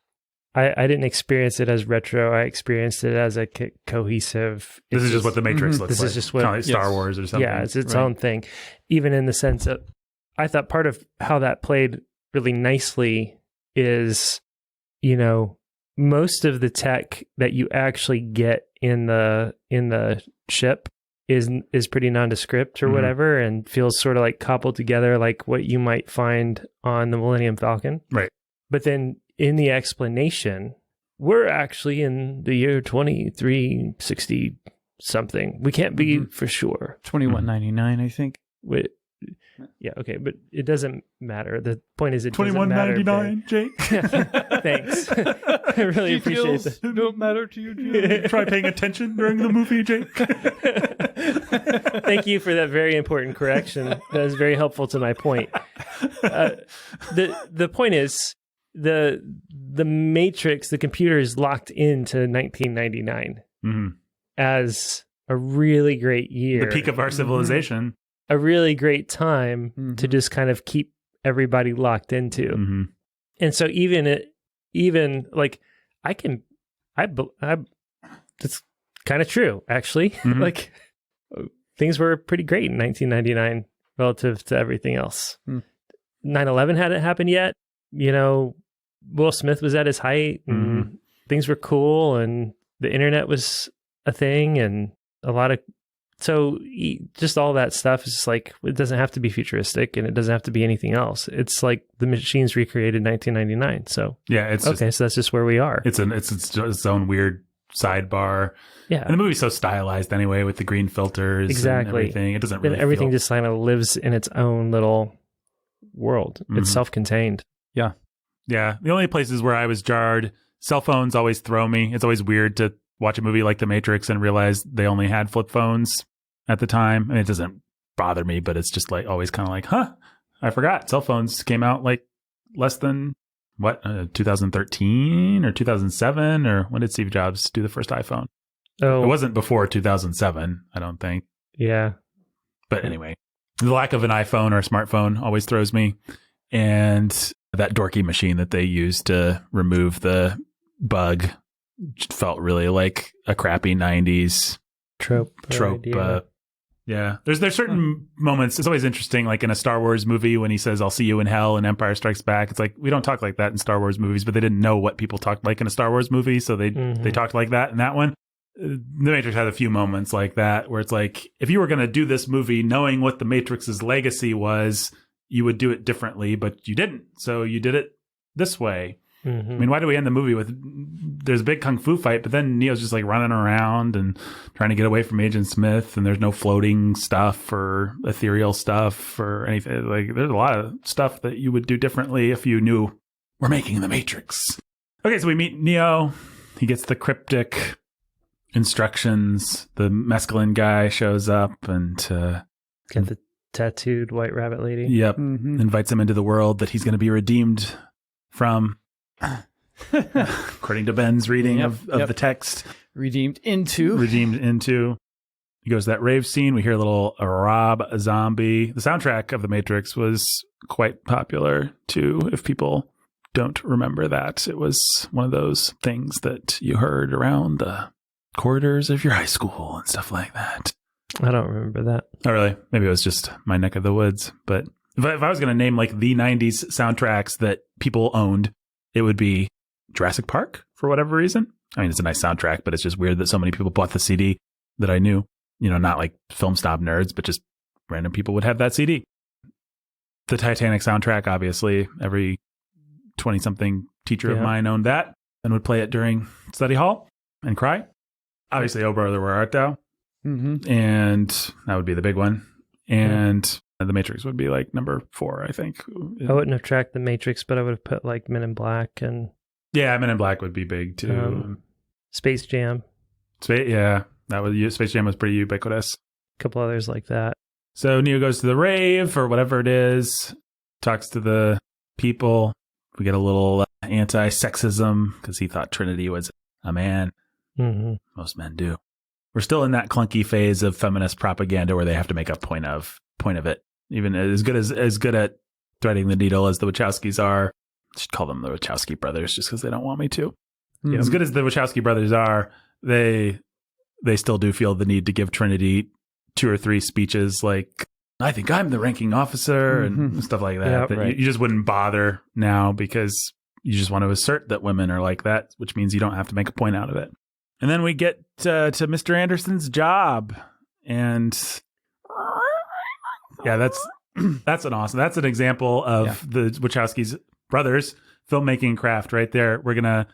I didn't experience it as retro. I experienced it as a cohesive. This is just what the Matrix looks like. This is just what kind of like Star Wars or something. Yeah, it's its own thing. Even in the sense of, I thought part of how that played really nicely is, most of the tech that you actually get in the ship is pretty nondescript or whatever, and feels sort of like cobbled together, like what you might find on the Millennium Falcon. Right. But then in the explanation, we're actually in the year 2360 something. We can't be for sure. 2199, I think. Yeah, okay, but it doesn't matter. The point is, it doesn't matter. $21.99, Jake. Thanks. I really appreciate that. Don't matter to you, Jake. Try paying attention during the movie, Jake. Thank you for that very important correction. That is very helpful to my point. The point is, the Matrix, the computer is locked into 1999 as a really great year. The peak of our civilization. A really great time to just kind of keep everybody locked into. And so even like that's kind of true, actually. Like, things were pretty great in 1999 relative to everything else. 9/11 hadn't happened yet. Will Smith was at his height, and things were cool, and the internet was a thing, and a lot of. So just all that stuff is just like, it doesn't have to be futuristic, and it doesn't have to be anything else. It's like the machines recreated 1999. So yeah, it's okay. So that's just where we are. It's its own weird sidebar. Yeah, and the movie's so stylized anyway, with the green filters. And everything. It doesn't really. And everything just kind of lives in its own little world. It's self-contained. Yeah, yeah. The only places where I was jarred, cell phones always throw me. It's always weird to watch a movie like The Matrix and realize they only had flip phones at the time. I mean, it doesn't bother me, but it's just like always kind of like, I forgot cell phones came out like less than 2013 or 2007, or when did Steve Jobs do the first iPhone? Oh, it wasn't before 2007, I don't think. Yeah. But anyway, the lack of an iPhone or a smartphone always throws me. And that dorky machine that they used to remove the bug felt really like a crappy 90s trope. Yeah, there's certain moments. It's always interesting, like in a Star Wars movie when he says, "I'll see you in hell" in Empire Strikes Back. It's like, we don't talk like that in Star Wars movies, but they didn't know what people talked like in a Star Wars movie, so they talked like that in that one. The Matrix had a few moments like that where it's like, if you were going to do this movie knowing what the Matrix's legacy was, you would do it differently, but you didn't. So you did it this way. I mean, why do we end the movie with, there's a big kung fu fight, but then Neo's just like running around and trying to get away from Agent Smith, and there's no floating stuff or ethereal stuff or anything. Like, there's a lot of stuff that you would do differently if you knew we're making the Matrix. Okay, so we meet Neo. He gets the cryptic instructions. The mescaline guy shows up and got the tattooed white rabbit lady. Yep. Invites him into the world that he's going to be redeemed from. according to Ben's reading of the text. Redeemed into. He goes to that rave scene. We hear a little Rob Zombie. The soundtrack of The Matrix was quite popular, too, if people don't remember that. It was one of those things that you heard around the corridors of your high school and stuff like that. I don't remember that. Oh, really? Maybe it was just my neck of the woods. But if I was going to name like the 90s soundtracks that people owned, it would be Jurassic Park for whatever reason. I mean, it's a nice soundtrack, but it's just weird that so many people bought the CD that I knew. You know, not like film snob nerds, but just random people would have that CD. The Titanic soundtrack, obviously, every 20-something teacher of mine owned that and would play it during study hall and cry. Obviously, Oh Brother, Where Art Thou? Mm-hmm. And that would be the big one. And The Matrix would be like number 4, I think. I wouldn't have tracked The Matrix, but I would have put like Men in Black and... Yeah, Men in Black would be big, too. Space Jam. Space Jam was pretty ubiquitous. A couple others like that. So Neo goes to the rave or whatever it is, talks to the people. We get a little anti-sexism because he thought Trinity was a man. Mm-hmm. Most men do. We're still in that clunky phase of feminist propaganda where they have to make a point of it. Even as good at threading the needle as the Wachowskis are. I should call them the Wachowski brothers just because they don't want me to. Mm-hmm. Yeah, as good as the Wachowski brothers are, they still do feel the need to give Trinity 2 or 3 speeches like, I think I'm the ranking officer and stuff like that. Yeah, you just wouldn't bother now because you just want to assert that women are like that, which means you don't have to make a point out of it. And then we get to Mr. Anderson's job. And yeah, that's an example of the Wachowskis brothers filmmaking craft right there. We're going to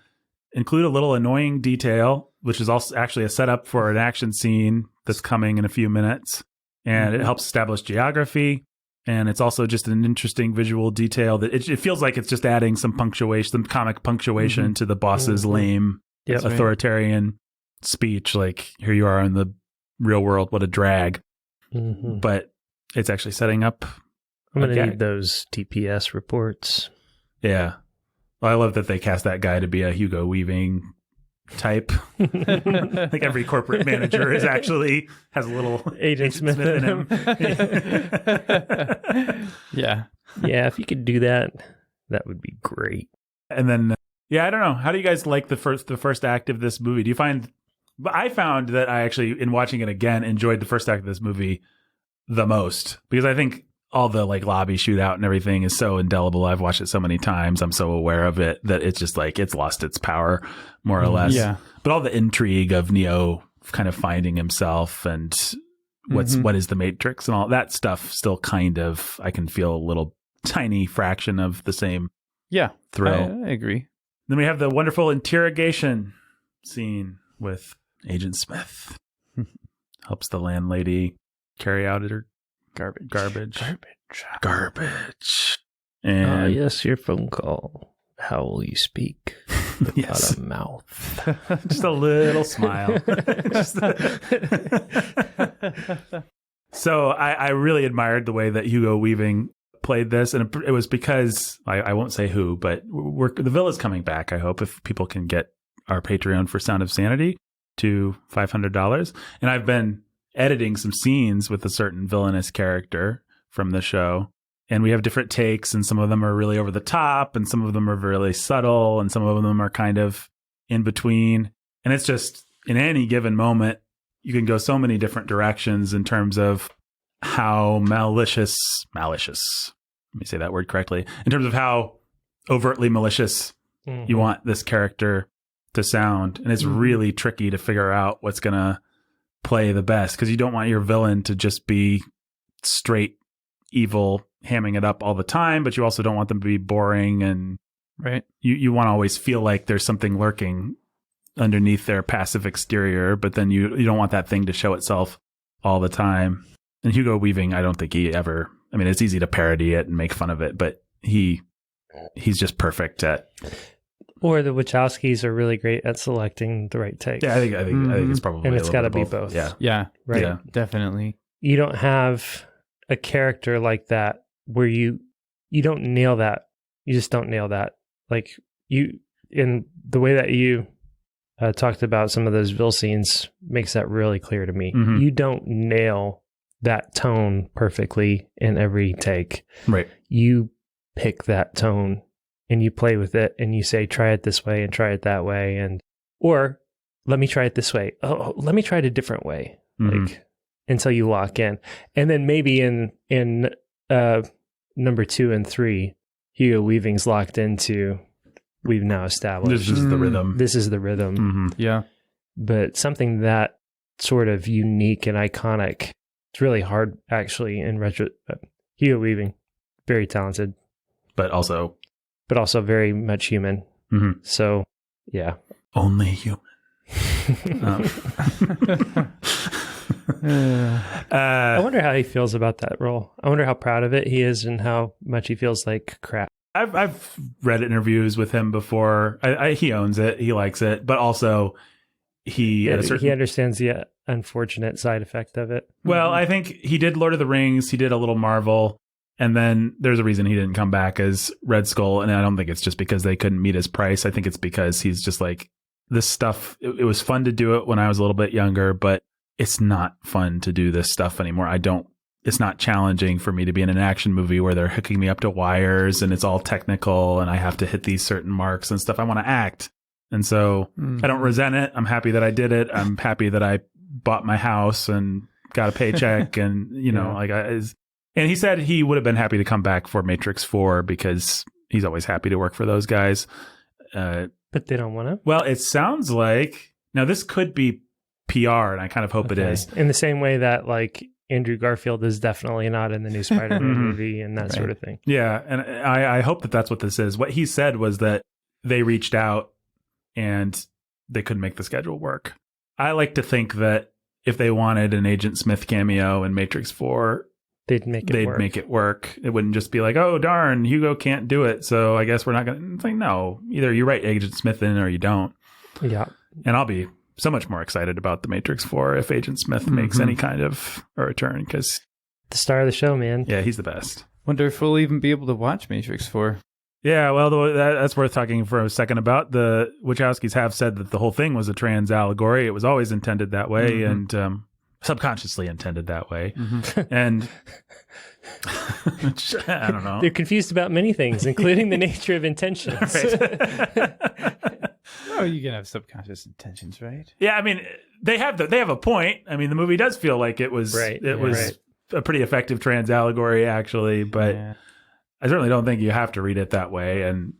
include a little annoying detail, which is also actually a setup for an action scene that's coming in a few minutes. And it helps establish geography. And it's also just an interesting visual detail that it feels like it's just adding some punctuation, some comic punctuation to the boss's lame authoritarian speech. Like, here you are in the real world. What a drag. Mm-hmm. But it's actually setting up. I'm going to need those TPS reports. Yeah. Well, I love that they cast that guy to be a Hugo Weaving type. I think every corporate manager has a little Agent Smith in him. Yeah. Yeah, if you could do that, that would be great. And then, I don't know. How do you guys like the first act of this movie? I found that I actually, in watching it again, enjoyed the first act of this movie the most because I think all the like lobby shootout and everything is so indelible. I've watched it so many times. I'm so aware of it that it's just like it's lost its power more or less. Yeah. But all the intrigue of Neo kind of finding himself and what is the Matrix and all that stuff still kind of, I can feel a little tiny fraction of the same thrill. I agree. Then we have the wonderful interrogation scene with Agent Smith. Helps the landlady carry out her garbage. And yes, your phone call. How will you speak? Without a mouth. Just a little smile. So I really admired the way that Hugo Weaving played this. And it was because, I won't say who, but the villa's coming back, I hope, if people can get our Patreon for Sound of Sanity to $500. And I've been editing some scenes with a certain villainous character from the show. And we have different takes, and some of them are really over the top, and some of them are really subtle, and some of them are kind of in between. And it's just, in any given moment, you can go so many different directions in terms of how malicious, let me say that word correctly, in terms of how overtly malicious you want this character to sound. And it's really tricky to figure out what's going to play the best, because you don't want your villain to just be straight evil, hamming it up all the time, but you also don't want them to be boring, and you want to always feel like there's something lurking underneath their passive exterior, but then you don't want that thing to show itself all the time. And Hugo Weaving, I don't think he ever, I mean, it's easy to parody it and make fun of it, but he's just perfect at. Or the Wachowskis are really great at selecting the right takes. Yeah, I think it's probably, and it's got to be both. Yeah, right. Yeah. Definitely. You don't have a character like that where you don't nail that. You just don't nail that. Like in the way that you talked about some of those Ville scenes makes that really clear to me. Mm-hmm. You don't nail that tone perfectly in every take. Right. You pick that tone and you play with it and you say, try it this way and try it that way. Or let me try it this way. Oh, let me try it a different way. Mm-hmm. Like until you lock in. And then maybe in number 2 and 3, Hugo Weaving's locked into, we've now established. This is the rhythm. This is the rhythm. Mm-hmm. Yeah. But something that sort of unique and iconic, it's really hard actually in retro. Hugo Weaving, very talented. But also very much human. Mm-hmm. So, yeah. Only human. I wonder how he feels about that role. I wonder how proud of it he is and how much he feels like crap. I've read interviews with him before. He owns it. He likes it. But also, he understands the unfortunate side effect of it. Well, I think he did Lord of the Rings. He did a little Marvel. And then there's a reason he didn't come back as Red Skull. And I don't think it's just because they couldn't meet his price. I think it's because he's just like, this stuff, it was fun to do it when I was a little bit younger, but it's not fun to do this stuff anymore. It's not challenging for me to be in an action movie where they're hooking me up to wires and it's all technical and I have to hit these certain marks and stuff. I want to act. And so I don't resent it. I'm happy that I did it. I'm happy that I bought my house and got a paycheck and, and he said he would have been happy to come back for Matrix 4 because he's always happy to work for those guys. But they don't want to? Well, it sounds like, now this could be PR and I kind of hope it is. In the same way that like Andrew Garfield is definitely not in the new Spider-Man movie and that sort of thing. Yeah. And I hope that that's what this is. What he said was that they reached out and they couldn't make the schedule work. I like to think that if they wanted an Agent Smith cameo in Matrix 4, they'd make it work. It wouldn't just be like, oh, darn, Hugo can't do it. So I guess we're not going to think, no, either you write Agent Smith in or you don't. Yeah. And I'll be so much more excited about the Matrix 4 if Agent Smith makes any kind of a return because the star of the show, man. Yeah, he's the best. Wonder if we'll even be able to watch Matrix 4. Yeah, well, that's worth talking for a second about. The Wachowskis have said that the whole thing was a trans allegory. It was always intended that way and subconsciously intended that way. And I don't know. They're confused about many things, including the nature of intentions. Oh, you can have subconscious intentions, right? Yeah, I mean, they have a point. I mean, the movie does feel like it was a pretty effective trans allegory, actually, but I certainly don't think you have to read it that way. And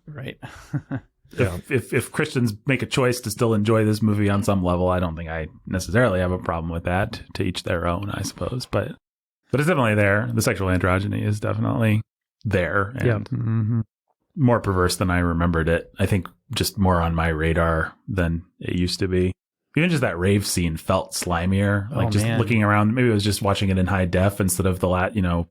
if Christians make a choice to still enjoy this movie on some level, I don't think I necessarily have a problem with that. To each their own, I suppose. But it's definitely there. The sexual androgyny is definitely there. And more perverse than I remembered it. I think just more on my radar than it used to be. Even just that rave scene felt slimier. Like looking around, maybe it was just watching it in high def instead of the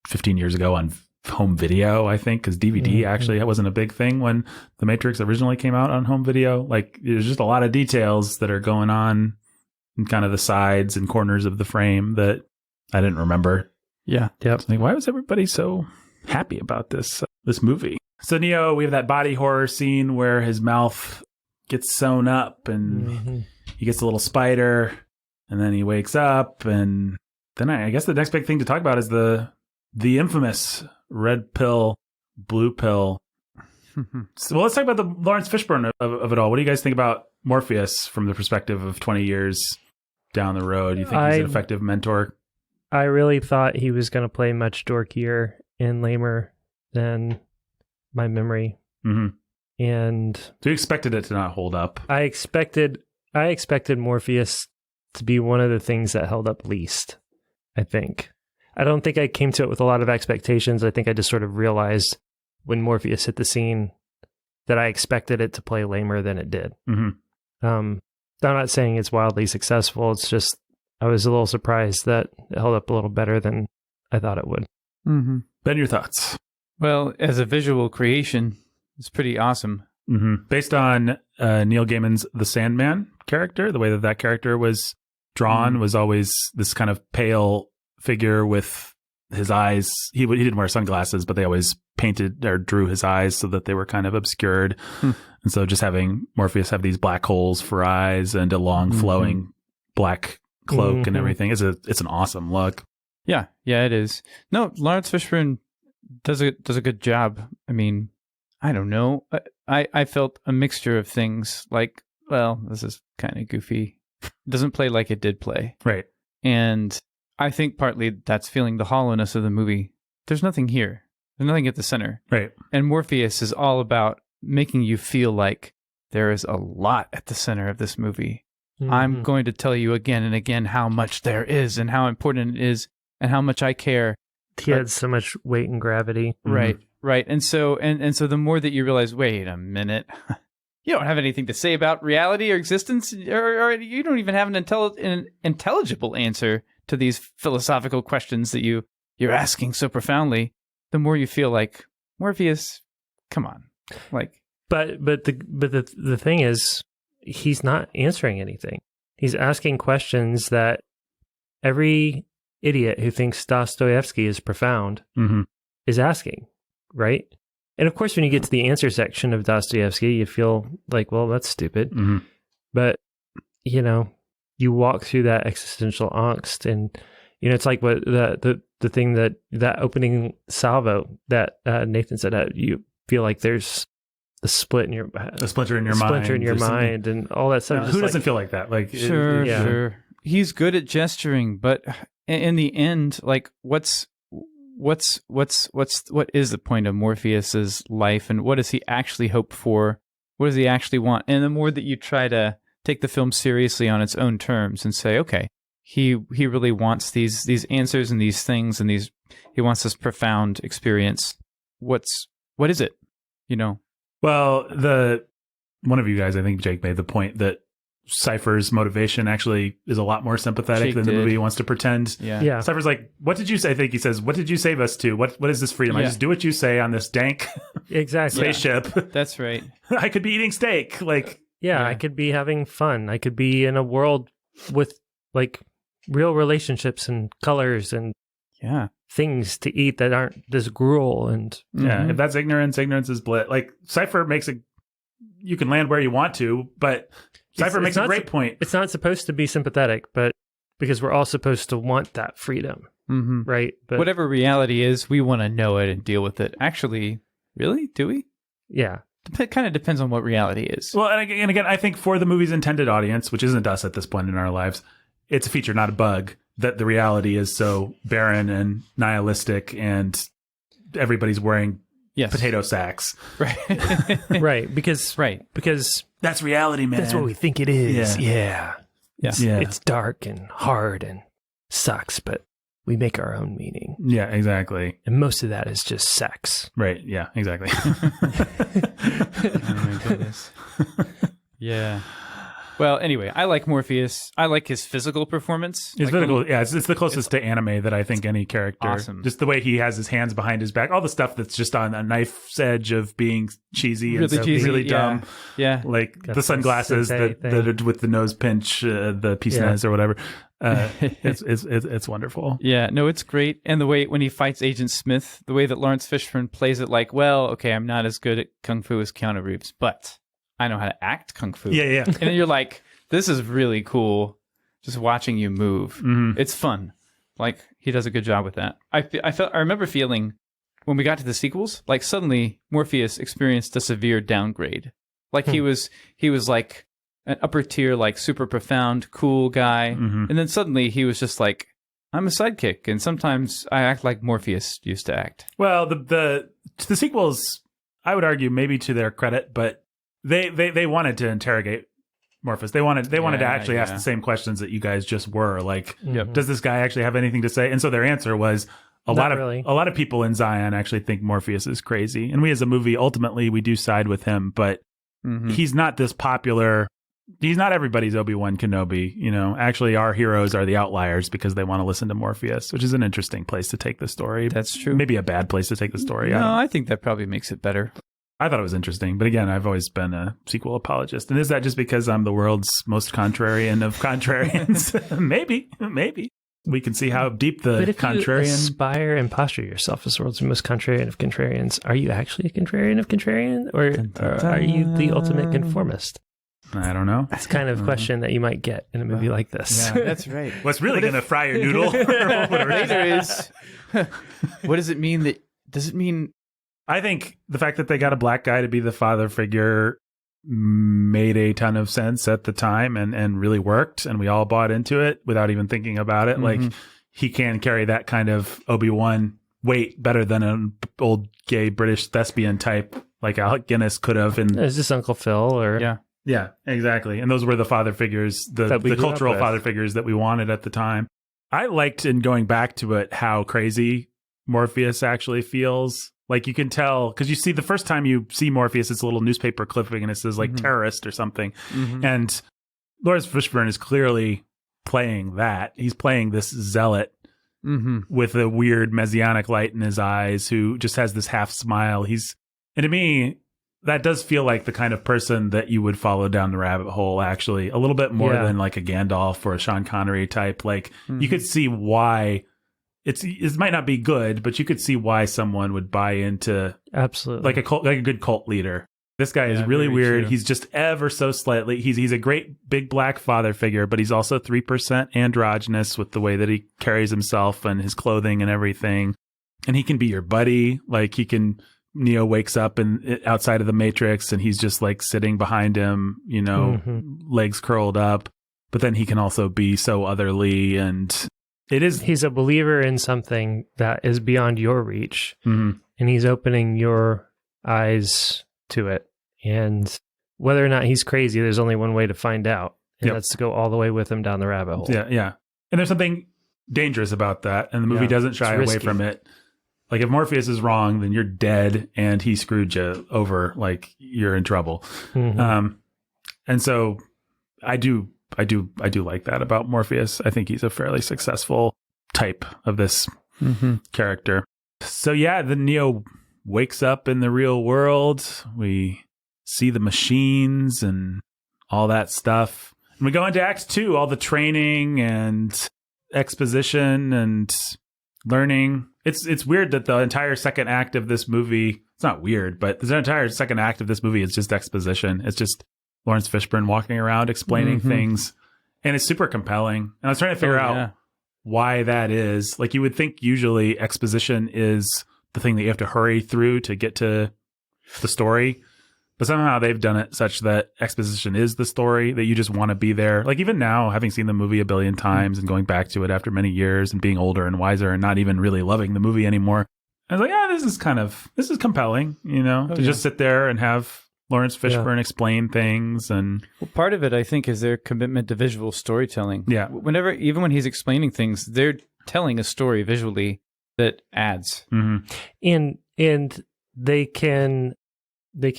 15 years ago on home video, I think, because DVD actually wasn't a big thing when The Matrix originally came out on home video. Like there's just a lot of details that are going on in kind of the sides and corners of the frame that I didn't remember. Yeah. Yep. Like, why was everybody so happy about this movie? So Neo, we have that body horror scene where his mouth gets sewn up and he gets a little spider and then he wakes up. And then I guess the next big thing to talk about is the infamous red pill, blue pill. So let's talk about the Lawrence Fishburne of it all. What do you guys think about Morpheus from the perspective of 20 years down the road? Do you think he's an effective mentor? I really thought he was going to play much dorkier and lamer than my memory. And so you expected it to not hold up. I expected Morpheus to be one of the things that held up least, I think. I don't think I came to it with a lot of expectations. I think I just sort of realized when Morpheus hit the scene that I expected it to play lamer than it did. I'm not saying it's wildly successful. It's just I was a little surprised that it held up a little better than I thought it would. Ben, your thoughts? Well, as a visual creation, it's pretty awesome. Based on Neil Gaiman's The Sandman character, the way that character was drawn was always this kind of pale figure with his eyes. He didn't wear sunglasses, but they always painted or drew his eyes so that they were kind of obscured. And so just having Morpheus have these black holes for eyes and a long flowing black cloak and everything it's an awesome look. Yeah, it is. No, Lawrence Fishburne does a good job. I mean, I don't know. I felt a mixture of things like, well, this is kind of goofy. It doesn't play like it did play. Right. And I think partly that's feeling the hollowness of the movie. There's nothing here. There's nothing at the center. Right. And Morpheus is all about making you feel like there is a lot at the center of this movie. I'm going to tell you again and again how much there is and how important it is and how much I care. He had so much weight and gravity. Right. And so the more that you realize, wait a minute, you don't have anything to say about reality or existence, or you don't even have an intelligible answer to these philosophical questions that you're asking so profoundly. The more you feel like, Morpheus, come on. Like, but the thing is, he's not answering anything. He's asking questions that every idiot who thinks Dostoevsky is profound is asking, right? And of course, when you get to the answer section of Dostoevsky, you feel like, well, that's stupid. But, you walk through that existential angst, and, it's like what the thing that opening salvo that Nathan said, you feel like there's a splinter in your mind and all that stuff. No, who doesn't feel like that? Like, sure. He's good at gesturing, but in the end, like, what is the point of Morpheus's life, and what does he actually hope for? What does he actually want? And the more that you try to take the film seriously on its own terms and say, okay, he really wants these answers and these things, and he wants this profound experience. What is it? Well, one of you guys, I think Jake, made the point that Cypher's motivation actually is a lot more sympathetic than the movie wants to pretend. Yeah. Cypher's like, what did you say? I think he says, what did you save us to? What is this freedom? I just do what you say on this dank spaceship. That's right. I could be eating steak. Like, I could be having fun. I could be in a world with like real relationships and colors and things to eat that aren't this gruel. And if that's ignorance is bliss. Like, Cypher makes you can land where you want to, but Cypher makes a great point. It's not supposed to be sympathetic, but because we're all supposed to want that freedom, right? But whatever reality is, we want to know it and deal with it. Actually, really? Do we? Yeah. It kind of depends on what reality is. Well, and again, I think for the movie's intended audience, which isn't us at this point in our lives, it's a feature, not a bug, that the reality is so barren and nihilistic and everybody's wearing potato sacks. Right. Right. Because that's reality, man. That's what we think it is. Yeah. It's dark and hard and sucks, but we make our own meaning. Yeah, exactly. And most of that is just sex. Right. Yeah, exactly. Oh my goodness. Yeah. Well, anyway, I like Morpheus. I like his physical performance. His physical, it's the closest to anime that I think any character. Awesome. Just the way he has his hands behind his back, all the stuff that's just on a knife's edge of being cheesy and really dumb. Yeah. Like the sunglasses that are with the nose pinch, the pince-nez or whatever. It's wonderful. Yeah, no, it's great. And the way when he fights Agent Smith, the way that Lawrence Fishburne plays it, like, well, okay, I'm not as good at kung fu as Keanu Reeves, but I know how to act kung fu. Yeah. And then you're like, this is really cool. Just watching you move. It's fun. Like, he does a good job with that. I remember feeling when we got to the sequels, like suddenly Morpheus experienced a severe downgrade. Like he was like an upper tier, like super profound, cool guy. And then suddenly he was just like, I'm a sidekick. And sometimes I act like Morpheus used to act. Well, the sequels, I would argue, maybe to their credit, but they wanted to interrogate Morpheus. They wanted to actually ask the same questions that you guys just were. Like, does this guy actually have anything to say? And so their answer was a lot of people in Zion actually think Morpheus is crazy. And we as a movie, ultimately, we do side with him, but he's not this popular. He's not everybody's Obi-Wan Kenobi. Actually, our heroes are the outliers because they want to listen to Morpheus, which is an interesting place to take the story. That's true. Maybe a bad place to take the story. No, I think that probably makes it better. I thought it was interesting, but again, I've always been a sequel apologist. And is that just because I'm the world's most contrarian of contrarians? Maybe. we can see how deep the but if contrarian... you aspire and posture yourself as the world's most contrarian of contrarians, are you actually a contrarian of contrarian? Or are you the ultimate conformist? I don't know. That's kind of question that you might get in a movie like this. Yeah, that's right. What's really going to fry your noodle? Later is, what does it mean? Does it mean... I think the fact that they got a black guy to be the father figure made a ton of sense at the time and really worked, and we all bought into it without even thinking about it. Like, he can carry that kind of Obi-Wan weight better than an old gay British thespian type like Alec Guinness could have. And is this Uncle Phil? Or yeah, exactly. And those were the father figures, the cultural father figures that we wanted at the time. I liked, in going back to it, how crazy Morpheus actually feels. Like, you can tell, because you see the first time you see Morpheus, it's a little newspaper clipping and it says like terrorist or something. And Lawrence Fishburne is clearly playing that. He's playing this zealot with a weird messianic light in his eyes who just has this half smile. And to me, that does feel like the kind of person that you would follow down the rabbit hole, actually, a little bit more than like a Gandalf or a Sean Connery type. Like, you could see why it might not be good, but you could see why someone would buy into absolutely like a good cult leader. This guy is really weird. True. He's just ever so slightly. He's a great big black father figure, but he's also 3% androgynous with the way that he carries himself and his clothing and everything. And he can be your buddy. Like, Neo wakes up outside of the Matrix and he's just like sitting behind him, legs curled up. But then he can also be so otherly, and he's a believer in something that is beyond your reach, and he's opening your eyes to it. And whether or not he's crazy, there's only one way to find out, and that's to go all the way with him down the rabbit hole. Yeah. And there's something dangerous about that, and the movie doesn't shy away from it. Like, if Morpheus is wrong, then you're dead, and he screwed you over. Like, you're in trouble. And so I do like that about Morpheus. I think he's a fairly successful type of this character. So then Neo wakes up in the real world. We see the machines and all that stuff. And we go into Act 2, all the training and exposition and learning. It's weird that the entire second act of this movie, it's not weird, but the entire second act of this movie is just exposition. It's just Lawrence Fishburne walking around explaining things, and it's super compelling. And I was trying to figure out why that is. Like, you would think usually exposition is the thing that you have to hurry through to get to the story, but somehow they've done it such that exposition is the story, that you just want to be there. Like, even now, having seen the movie a billion times and going back to it after many years and being older and wiser and not even really loving the movie anymore, I was like, this is compelling, to just sit there and have Lawrence Fishburne explain things. And part of it, I think, is their commitment to visual storytelling. Yeah. Even when he's explaining things, they're telling a story visually that adds. And they can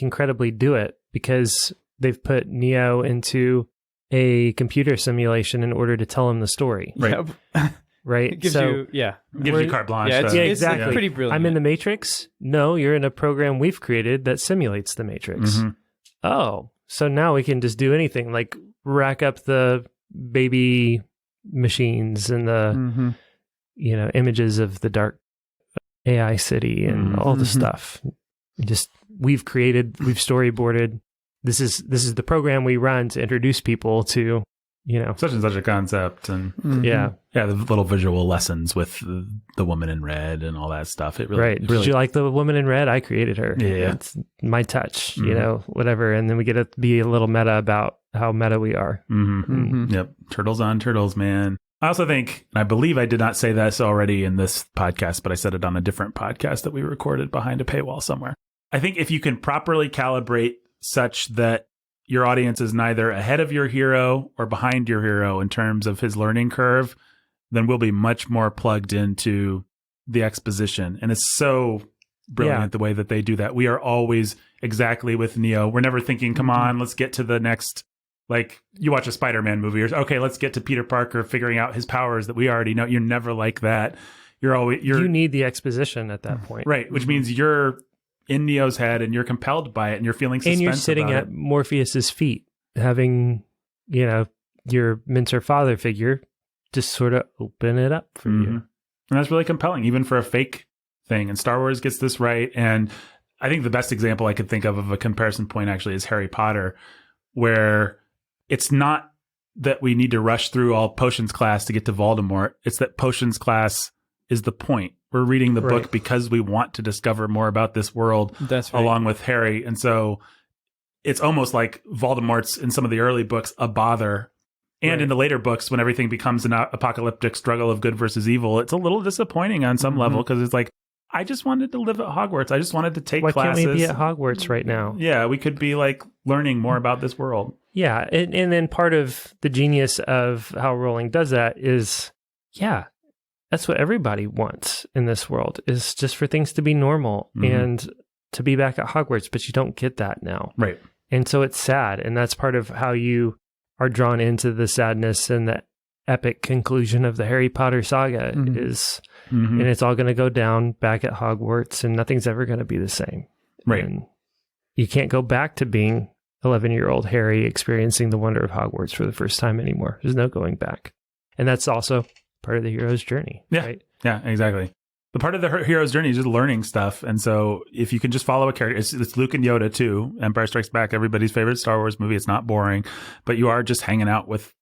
credibly do it because they've put Neo into a computer simulation in order to tell him the story. Right. Right. It gives gives you carte blanche. Yeah, exactly. It's pretty brilliant. I'm in the Matrix. No, you're in a program we've created that simulates the Matrix. Oh, so now we can just do anything, like rack up the baby machines and the images of the dark AI city and all the stuff. We've storyboarded. This is the program we run to introduce people to, such and such a concept. And the little visual lessons with the woman in red and all that stuff. It really, right. Did you like the woman in red? I created her. Yeah. It's my touch, whatever. And then we get to be a little meta about how meta we are. Yep. Turtles on turtles, man. I also think, I believe I did not say this already in this podcast, but I said it on a different podcast that we recorded behind a paywall somewhere. I think if you can properly calibrate such that your audience is neither ahead of your hero or behind your hero in terms of his learning curve, then we'll be much more plugged into the exposition. And it's so brilliant the way that they do that. We are always exactly with Neo. We're never thinking, come on, let's get to the next, like, you watch a Spider-Man movie, or okay, let's get to Peter Parker figuring out his powers that we already know. You're never like that. You need the exposition at that point. Right, which means you're in Neo's head and you're compelled by it and you're feeling suspense. And you're sitting at Morpheus's feet, having, your mentor father figure just sort of open it up for you. And that's really compelling, even for a fake thing. And Star Wars gets this right. And I think the best example I could think of a comparison point actually is Harry Potter, where it's not that we need to rush through all potions class to get to Voldemort. It's that potions class is the point. We're reading the book because we want to discover more about this world along with Harry. And so it's almost like Voldemort's in some of the early books a bother. And in the later books, when everything becomes an apocalyptic struggle of good versus evil, it's a little disappointing on some level, because it's like, I just wanted to live at Hogwarts. I just wanted to take classes. Why can't we be at Hogwarts right now? Yeah, we could be like learning more about this world. Yeah, and then part of the genius of how Rowling does that is, that's what everybody wants in this world, is just for things to be normal and to be back at Hogwarts, but you don't get that now. Right. And so it's sad, and that's part of how you are drawn into the sadness and the epic conclusion of the Harry Potter saga is, and it's all going to go down back at Hogwarts, and nothing's ever going to be the same. Right. And you can't go back to being 11-year-old Harry experiencing the wonder of Hogwarts for the first time anymore. There's no going back. And that's also part of the hero's journey. Yeah. Right? Yeah, exactly. The part of the hero's journey is just learning stuff. And so if you can just follow a character, it's Luke and Yoda too. Empire Strikes Back, everybody's favorite Star Wars movie. It's not boring, but you are just hanging out with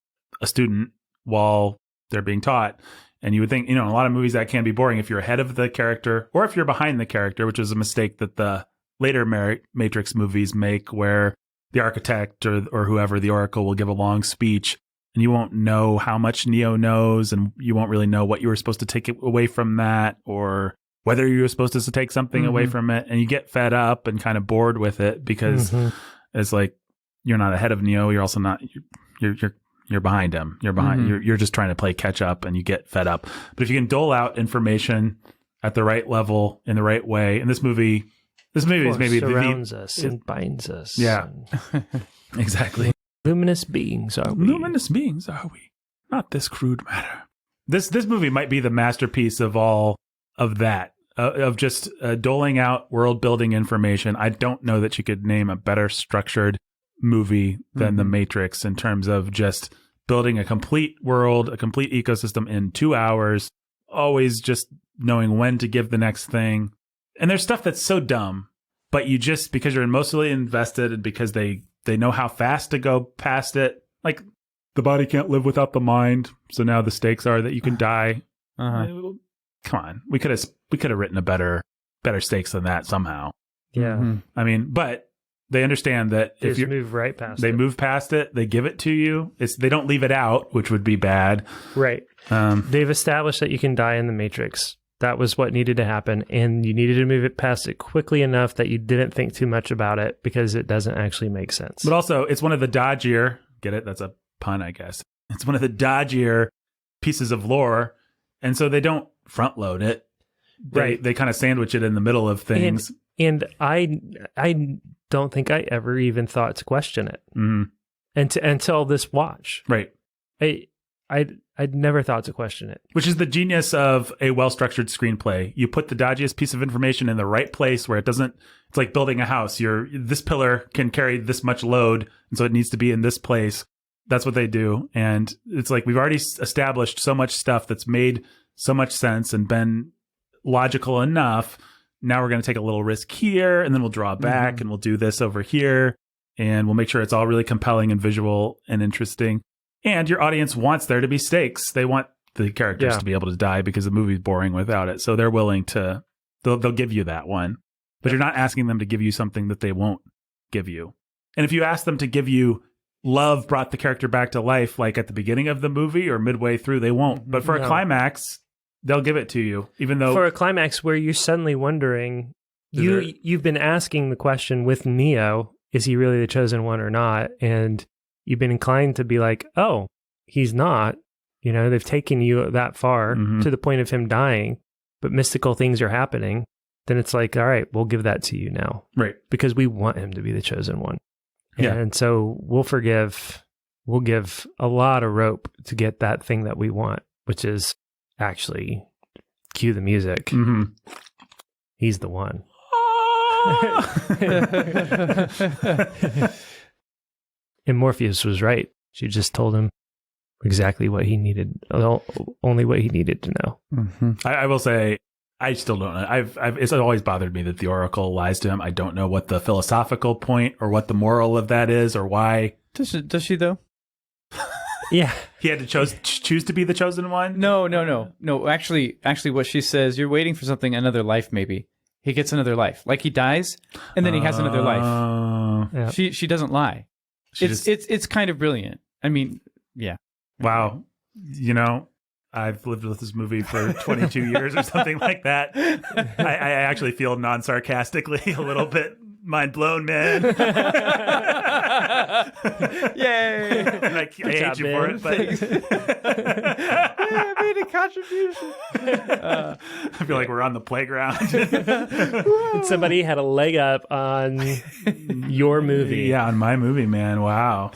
a student while they're being taught. And you would think, in a lot of movies that can be boring if you're ahead of the character or if you're behind the character, which is a mistake that the later Matrix movies make, where the architect or whoever, the Oracle, will give a long speech and you won't know how much Neo knows, and you won't really know what you were supposed to take away from that, or whether you were supposed to take something away from it. And you get fed up and kind of bored with it, because it's like, you're not ahead of Neo. You're also not, you're behind him. You're behind, you're just trying to play catch up, and you get fed up. But if you can dole out information at the right level in the right way, and this movie is maybe surrounds us and binds us. Yeah, exactly. Luminous beings are we. Luminous beings are we. Not this crude matter. This movie might be the masterpiece of all of that, of just doling out world building information. I don't know that you could name a better structured movie than The Matrix, in terms of just building a complete world, a complete ecosystem in 2 hours, always just knowing when to give the next thing. And there's stuff that's so dumb, but you just, because you're emotionally invested and because they know how fast to go past it. Like, the body can't live without the mind, so now the stakes are that you can die. Come on, we could have written a better stakes than that somehow. Yeah, I mean, but they understand that if you move right past, move past it, they give it to you. They don't leave it out, which would be bad. Right. They've established that you can die in the Matrix. That was what needed to happen, and you needed to move it past it quickly enough that you didn't think too much about it, because it doesn't actually make sense. But also, it's one of the dodgier, get it? That's a pun, I guess. It's one of the dodgier pieces of lore, and so they don't front load it. They kind of sandwich it in the middle of things. And I don't think I ever even thought to question it until this watch. Right. I'd never thought to question it. Which is the genius of a well-structured screenplay. You put the dodgiest piece of information in the right place where it doesn't, it's like building a house. This pillar can carry this much load, and so it needs to be in this place. That's what they do. And it's like, we've already established so much stuff that's made so much sense and been logical enough. Now we're going to take a little risk here, and then we'll draw back and we'll do this over here, and we'll make sure it's all really compelling and visual and interesting. And your audience wants there to be stakes. They want the characters to be able to die, because the movie's boring without it. So they're willing to, they'll give you that one. But you're not asking them to give you something that they won't give you. And if you ask them to give you love brought the character back to life, like at the beginning of the movie or midway through, they won't. But for a climax, they'll give it to you, even though... For a climax where you're suddenly wondering, you've been asking the question with Neo, is he really the chosen one or not? And you've been inclined to be like, oh, he's not. They've taken you that far to the point of him dying, but mystical things are happening. Then it's like, all right, we'll give that to you now. Right. Because we want him to be the chosen one. Yeah. And so we'll give a lot of rope to get that thing that we want, which is actually cue the music. He's the one. And Morpheus was right. She just told him, exactly what he needed, only what he needed to know. Mm-hmm. I will say, I still don't know. It's always bothered me that the Oracle lies to him. I don't know what the philosophical point or what the moral of that is or why. Does she though? Yeah. He had to choose to be the chosen one? No. Actually, what she says, you're waiting for something, another life maybe. He gets another life. Like he dies, and then he has another life. Yeah. She doesn't lie. It's kind of brilliant. I mean, yeah. Wow. You know, I've lived with this movie for 22 years or something like that. I actually feel non-sarcastically a little bit mind blown, man. Yay! I hate you for it, but I made a contribution. I feel like we're on the playground. And somebody had a leg up on your movie. Yeah, on my movie, man. Wow.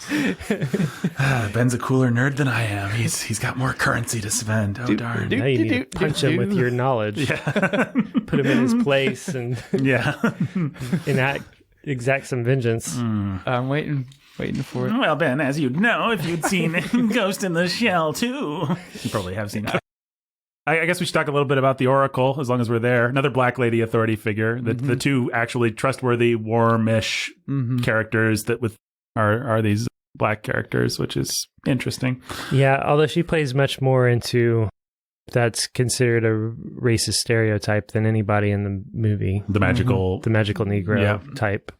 Ben's a cooler nerd than I am. He's got more currency to spend. Oh, darn. Now you need to punch him with your knowledge. Yeah. Put him in his place and exact some vengeance. I'm waiting for it. Well, Ben, as you'd know, if you'd seen Ghost in the Shell, too. You probably have seen it. I guess we should talk a little bit about the Oracle, as long as we're there. Another Black Lady authority figure. The two actually trustworthy, warmish characters that are these black characters, which is interesting. Yeah, although she plays much more into that's considered a racist stereotype than anybody in the movie. The magical Negro type.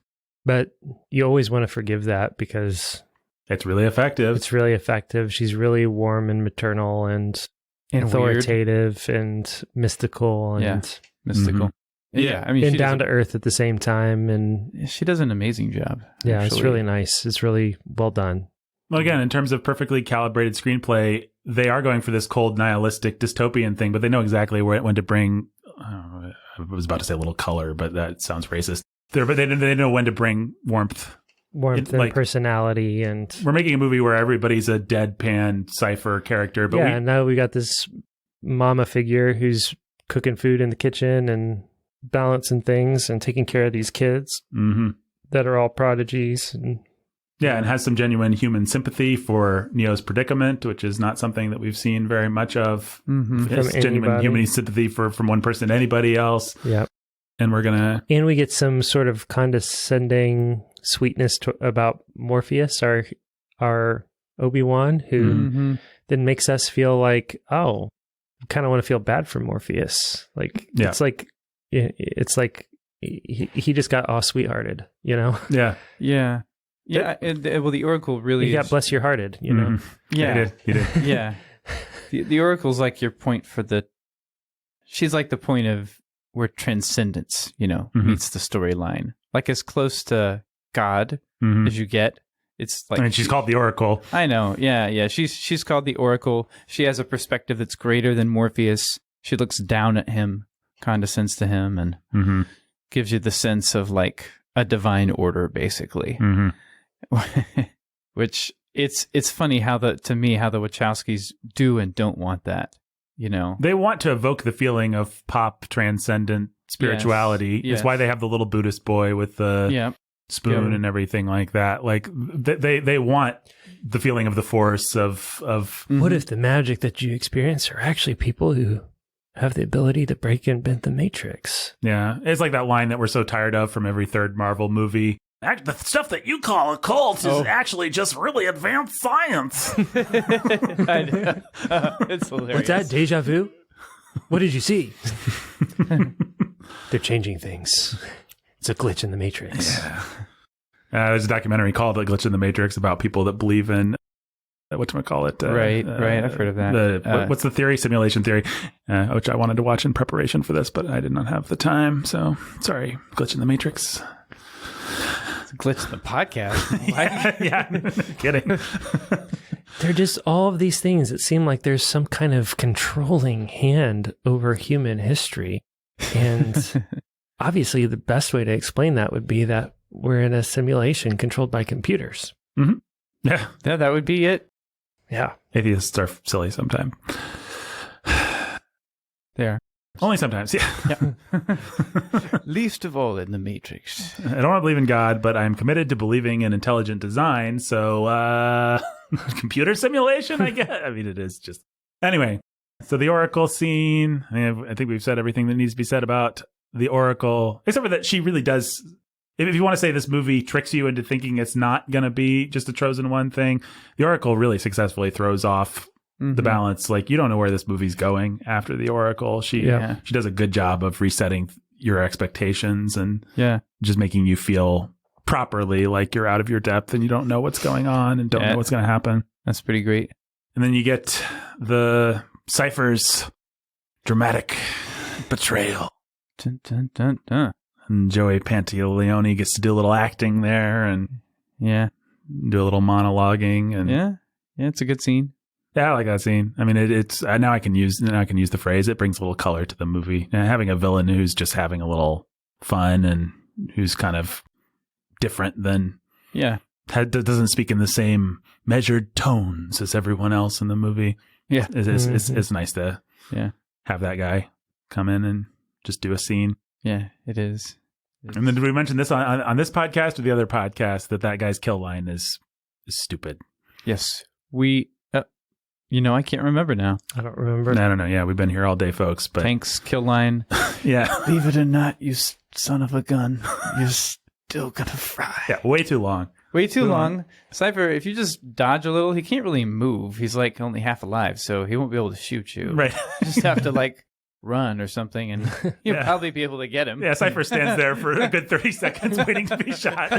But you always want to forgive that because it's really effective. She's really warm and maternal and authoritative weird. And mystical and mystical. Yeah, I mean, and down to earth at the same time, and she does an amazing job. Yeah, actually. It's really nice. It's really well done. Well, again, in terms of perfectly calibrated screenplay, they are going for this cold, nihilistic, dystopian thing, but they know exactly when to bring. I was about to say a little color, but that sounds racist. But they know when to bring warmth and personality, and we're making a movie where everybody's a deadpan cipher character. But and now we got this mama figure who's cooking food in the kitchen and balancing things and taking care of these kids that are all prodigies and has some genuine human sympathy for Neo's predicament, which is not something that we've seen very much of. It's genuine human sympathy from one person to anybody else. Yep. And we get some sort of condescending sweetness about Morpheus, our Obi-Wan, who then makes us feel like, oh, I kind of want to feel bad for Morpheus. Like it's like he just got all sweethearted, you know? Yeah. Well, the Oracle really he got bless your hearted, you know? Yeah, he did. Yeah. The Oracle's like your point she's like the point of where transcendence, meets the storyline. Like as close to God as you get. It's like, I mean, she's called the Oracle. I know. Yeah. She's called the Oracle. She has a perspective that's greater than Morpheus. She looks down at him, condescends to him, and gives you the sense of like a divine order, basically. Which it's funny how the Wachowskis do and don't want that. They want to evoke the feeling of pop transcendent spirituality. Yes. It's why they have the little Buddhist boy with the spoon and everything like that. Like they want the feeling of the force of What if the magic that you experience are actually people who have the ability to break and bend the Matrix? Yeah. It's like that line that we're so tired of from every third Marvel movie. The stuff that you call a cult is actually just really advanced science. I know. It's hilarious. What's that, deja vu? What did you see? They're changing things. It's a glitch in the Matrix. Yeah. There's a documentary called "A Glitch in the Matrix" about people that believe in whatchamacallit. Right. I've heard of that. What's the theory? Simulation theory, which I wanted to watch in preparation for this, but I did not have the time. So sorry, glitch in the Matrix. Glitch in the podcast. yeah, kidding. They're just all of these things that seem like there's some kind of controlling hand over human history. And obviously the best way to explain that would be that we're in a simulation controlled by computers. Yeah, that would be it. Yeah. Atheists are silly sometimes. There. Only sometimes, yeah. Least of all in the Matrix. I don't want to believe in God, but I'm committed to believing in intelligent design. So, computer simulation, I guess. I mean, it is just... Anyway, so the Oracle scene, I think we've said everything that needs to be said about the Oracle, except for that she really does... If you want to say this movie tricks you into thinking it's not going to be just a chosen one thing, the Oracle really successfully throws off the balance. Like, you don't know where this movie's going after the Oracle. She does a good job of resetting your expectations and just making you feel properly like you're out of your depth and you don't know what's going on and don't know what's going to happen. That's pretty great. And then you get the Cypher's dramatic betrayal. Dun, dun, dun, dun. And Joey Pantoliano gets to do a little acting there and do a little monologuing. And it's a good scene. Yeah, I like that scene. I mean, it's now I can use the phrase. It brings a little color to the movie. And having a villain who's just having a little fun and who's kind of different than doesn't speak in the same measured tones as everyone else in the movie. Yeah, it's nice to have that guy come in and just do a scene. Yeah, it is. And then did we mention this on this podcast or the other podcast that guy's kill line is stupid? Yes, we. I can't remember now. I don't remember. I don't know. Yeah, we've been here all day, folks. But Thanks, kill line. Yeah. Believe it or not, you son of a gun, you're still gonna fry. Yeah, way too long. Way too long. Cypher, if you just dodge a little, he can't really move. He's like only half alive, so he won't be able to shoot you. Right. You just have to like run or something, and you'll probably be able to get him. Yeah, Cypher stands there for a good 30 seconds waiting to be shot.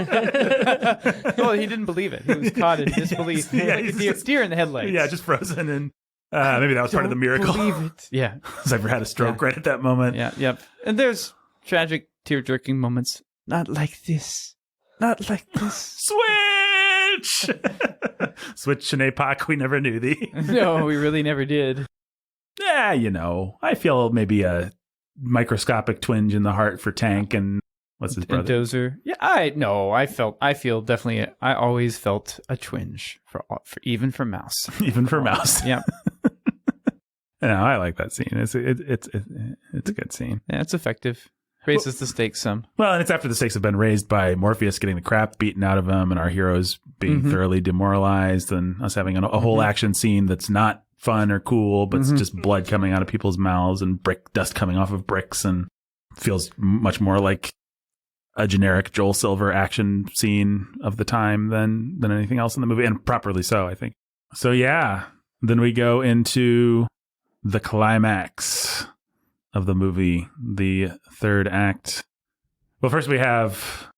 Well, he didn't believe it. He was caught in disbelief. Yeah, like a deer in the headlights. Yeah, just frozen, and maybe that was part of the miracle. Believe it. Yeah. Cypher had a stroke right at that moment. Yeah, yep. And there's tragic, tear-jerking moments. Not like this. Not like this. Switch! Switch and APOC, we never knew thee. No, we really never did. Yeah, I feel maybe a microscopic twinge in the heart for Tank and what's his brother? And Dozer. Yeah, I feel definitely, I always felt a twinge for even for Mouse. Even for Mouse. Yeah. No, I like that scene. It's a good scene. Yeah, it's effective. Raises the stakes some. Well, and it's after the stakes have been raised by Morpheus getting the crap beaten out of him and our heroes being thoroughly demoralized and us having a whole action scene that's not fun or cool, but it's just blood coming out of people's mouths and brick dust coming off of bricks, and feels much more like a generic Joel Silver action scene of the time than anything else in the movie, and properly so, I think. So yeah, then we go into the climax of the movie, the third act. Well, first we have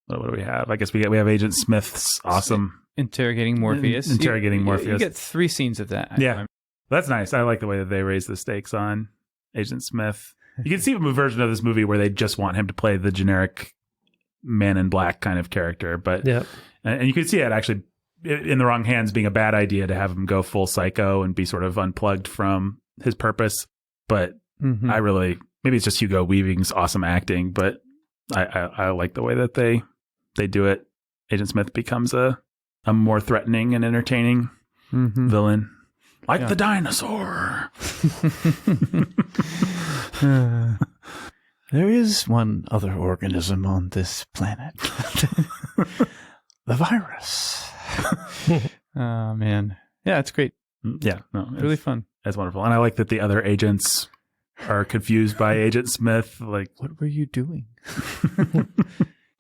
what do we have? I guess we have Agent Smith's awesome interrogating Morpheus. Morpheus. You get 3 scenes of that. Yeah. That's nice. I like the way that they raise the stakes on Agent Smith. You can see a version of this movie where they just want him to play the generic Man in Black kind of character, but and you can see it actually in the wrong hands being a bad idea to have him go full psycho and be sort of unplugged from his purpose. But I really, maybe it's just Hugo Weaving's awesome acting, but I like the way that they do it. Agent Smith becomes a more threatening and entertaining villain. Like the dinosaur. There is one other organism on this planet. The virus. Oh, man. Yeah, it's great. Yeah. No, it's really fun. It's wonderful. And I like that the other agents are confused by Agent Smith. Like, what were you doing?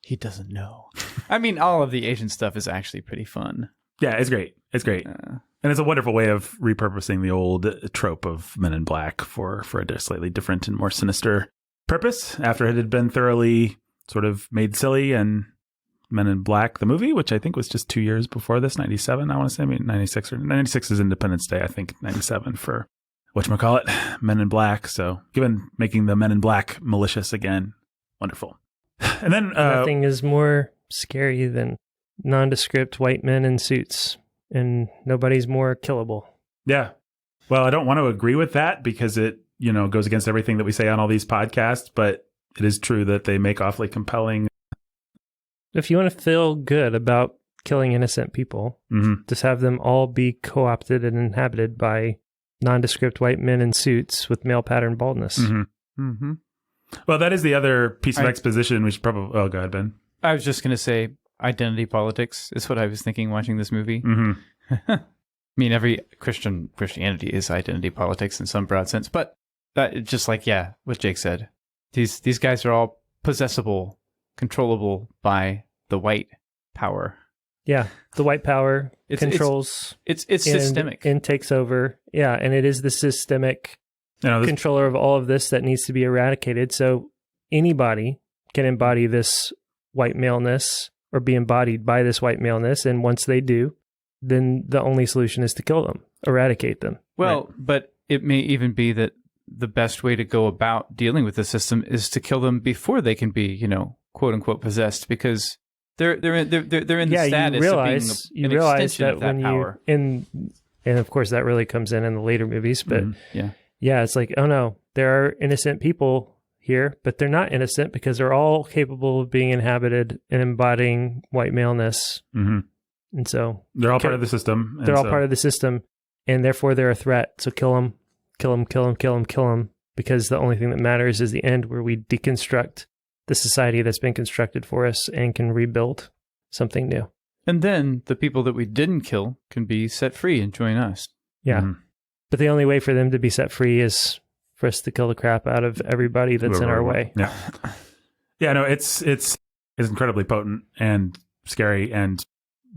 He doesn't know. I mean, all of the agent stuff is actually pretty fun. Yeah, it's great. It's great. And it's a wonderful way of repurposing the old trope of Men in Black for a slightly different and more sinister purpose after it had been thoroughly sort of made silly. And Men in Black, the movie, which I think was just 2 years before this, 97, I want to say, 96 or 96 is Independence Day. I think 97 for whatchamacallit, Men in Black. So making the Men in Black malicious again, wonderful. And then nothing is more scary than nondescript white men in suits, and nobody's more killable. Yeah. Well, I don't want to agree with that because it, goes against everything that we say on all these podcasts, but it is true that they make awfully compelling. If you want to feel good about killing innocent people, just have them all be co-opted and inhabited by nondescript white men in suits with male pattern baldness. Mm-hmm. Well, that is the other piece of exposition we should probably... Oh, go ahead, Ben. I was just going to say identity politics is what I was thinking watching this movie. Mm-hmm. I mean, every Christianity is identity politics in some broad sense, but that just like, what Jake said, these guys are all possessible, controllable by the white power. Yeah, the white power controls. It's systemic and takes over. Yeah, and it is the systemic controller of all of this that needs to be eradicated. So anybody can embody this white maleness or be embodied by this white maleness, and once they do, then the only solution is to kill them, eradicate them. Well, but it may even be that the best way to go about dealing with the system is to kill them before they can be, quote unquote, possessed, because they're in the status of being an extension of that power. And of course that really comes in the later movies, but it's like, oh no, there are innocent people here, but they're not innocent because they're all capable of being inhabited and embodying white maleness. Mm-hmm. And so they're all part of the system. They're all part of the system, and therefore they're a threat. So kill them, kill them, kill them, kill them, kill them, because the only thing that matters is the end, where we deconstruct the society that's been constructed for us and can rebuild something new. And then the people that we didn't kill can be set free and join us. Yeah. Mm-hmm. But the only way for them to be set free is for us to kill the crap out of everybody that's in our way. Yeah. Yeah, no, it's incredibly potent and scary and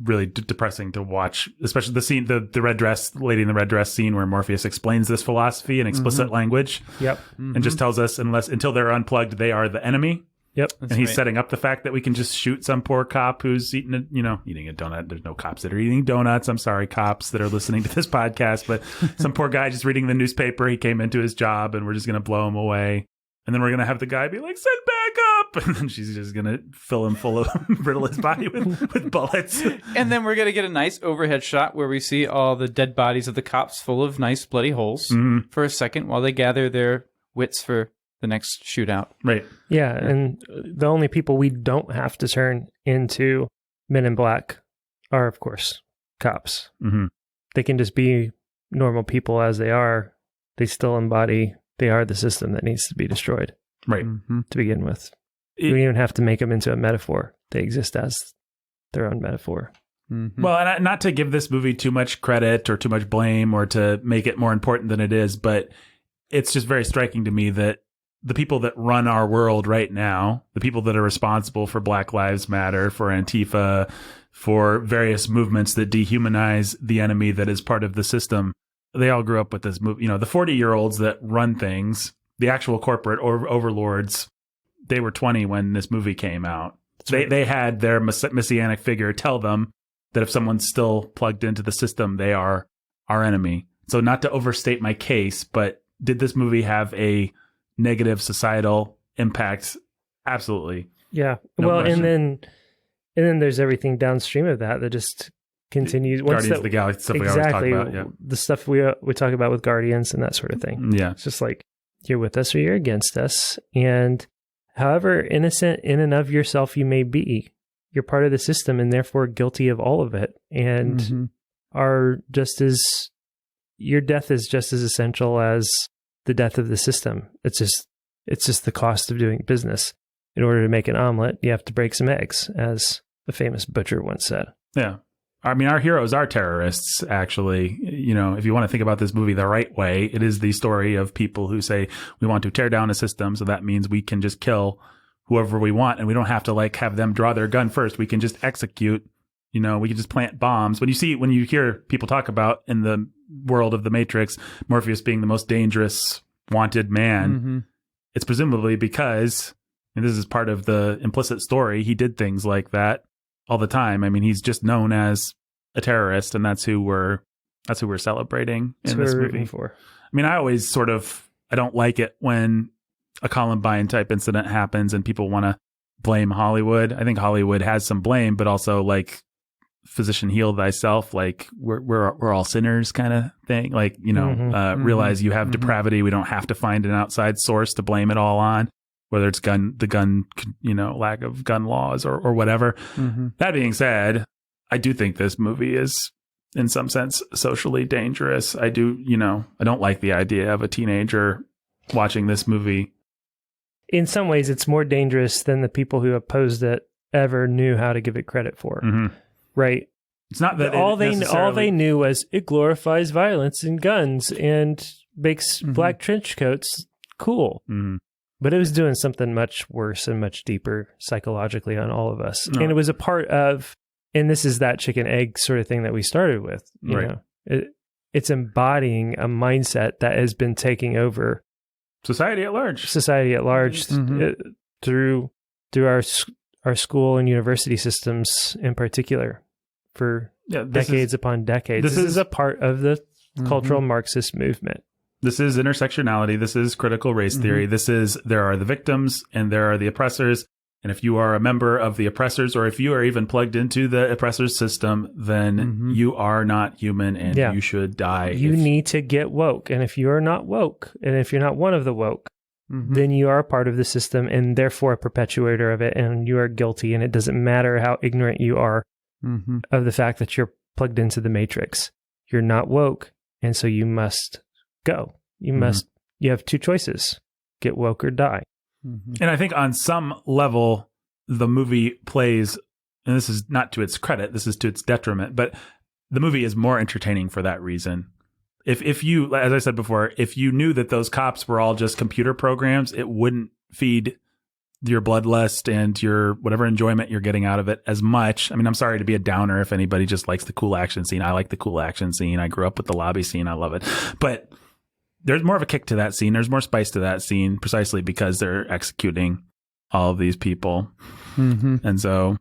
really depressing to watch, especially the scene, the red dress lady in the red dress scene where Morpheus explains this philosophy in explicit language. Yep. And just tells us until they're unplugged, they are the enemy. Yep. And he's setting up the fact that we can just shoot some poor cop who's eating a donut. There's no cops that are eating donuts. I'm sorry, cops that are listening to this podcast, but some poor guy just reading the newspaper. He came into his job and we're just going to blow him away. And then we're going to have the guy be like, send back up. And then she's just going to fill him full of, riddle his body with bullets. And then we're going to get a nice overhead shot where we see all the dead bodies of the cops full of nice bloody holes for a second while they gather their wits for the next shootout. Right. Yeah. And the only people we don't have to turn into men in black are, of course, cops. Mm-hmm. They can just be normal people as they are. They still embody... They are the system that needs to be destroyed. Right. To begin with. We don't even have to make them into a metaphor. They exist as their own metaphor. Mm-hmm. Well, and not to give this movie too much credit or too much blame or to make it more important than it is, but it's just very striking to me that the people that run our world right now, the people that are responsible for Black Lives Matter, for Antifa, for various movements that dehumanize the enemy that is part of the system, they all grew up with this movie. The 40-year-olds that run things, the actual corporate overlords, they were 20 when this movie came out. They had their messianic figure tell them that if someone's still plugged into the system, they are our enemy. So not to overstate my case, but did this movie have a negative societal impact? Absolutely. Yeah. No well, question. and then there's everything downstream of that just continues. Guardians of the Galaxy stuff we always talk about. Yeah. The stuff we talk about with Guardians and that sort of thing. Yeah. It's just like, you're with us or you're against us. And however innocent in and of yourself you may be, you're part of the system and therefore guilty of all of it. And are just as, your death is just as essential as the death of the system. It's just the cost of doing business. In order to make an omelet, you have to break some eggs, as the famous butcher once said. Yeah. I mean, our heroes are terrorists, actually. If you want to think about this movie the right way, it is the story of people who say, we want to tear down a system, so that means we can just kill whoever we want, and we don't have to have them draw their gun first. We can just execute, we can just plant bombs. When you hear people talk about in the world of the Matrix, Morpheus being the most dangerous wanted man, it's presumably because, and this is part of the implicit story, he did things like that all the time. I mean, he's just known as a terrorist, and that's who we're celebrating in this movie. For. I mean, I always I don't like it when a Columbine type incident happens and people want to blame Hollywood. I think Hollywood has some blame, but also physician heal thyself, we're all sinners kind of thing. Realize you have depravity. We don't have to find an outside source to blame it all on, whether it's lack of gun laws or whatever. That being said, I do think this movie is in some sense socially dangerous. I don't like the idea of a teenager watching this movie in some ways, it's more dangerous than the people who opposed it ever knew how to give it credit for. Right? It's not that all they knew was it glorifies violence and guns and makes black trench coats cool. But it was doing something much worse and much deeper psychologically on all of us. And it was a part of, and this is that chicken egg sort of thing that we started with. You know, it's embodying a mindset that has been taking over society at large, through our school and university systems in particular for decades upon decades. This is a part of the cultural Marxist movement. This is intersectionality. This is critical race theory. This is, there are the victims and there are the oppressors. And if you are a member of the oppressors, or if you are even plugged into the oppressor's system, then you are not human and you should die. You need to get woke. And if you are not woke, and if you're not one of the woke, then you are a part of the system and therefore a perpetuator of it. And you are guilty. And it doesn't matter how ignorant you are of the fact that you're plugged into the matrix. You're not woke. And so you must go. You have two choices: get woke or die. And I think on some level, the movie plays, and this is not to its credit, this is to its detriment, but the movie is more entertaining for that reason. If you, as I said before, if you knew that those cops were all just computer programs, it wouldn't feed your bloodlust and your whatever enjoyment you're getting out of it as much. I mean, I'm sorry to be a downer if anybody just likes the cool action scene. I like the cool action scene. I grew up with the lobby scene. I love it. But there's more of a kick to that scene. There's more spice to that scene precisely because they're executing all of these people. And so,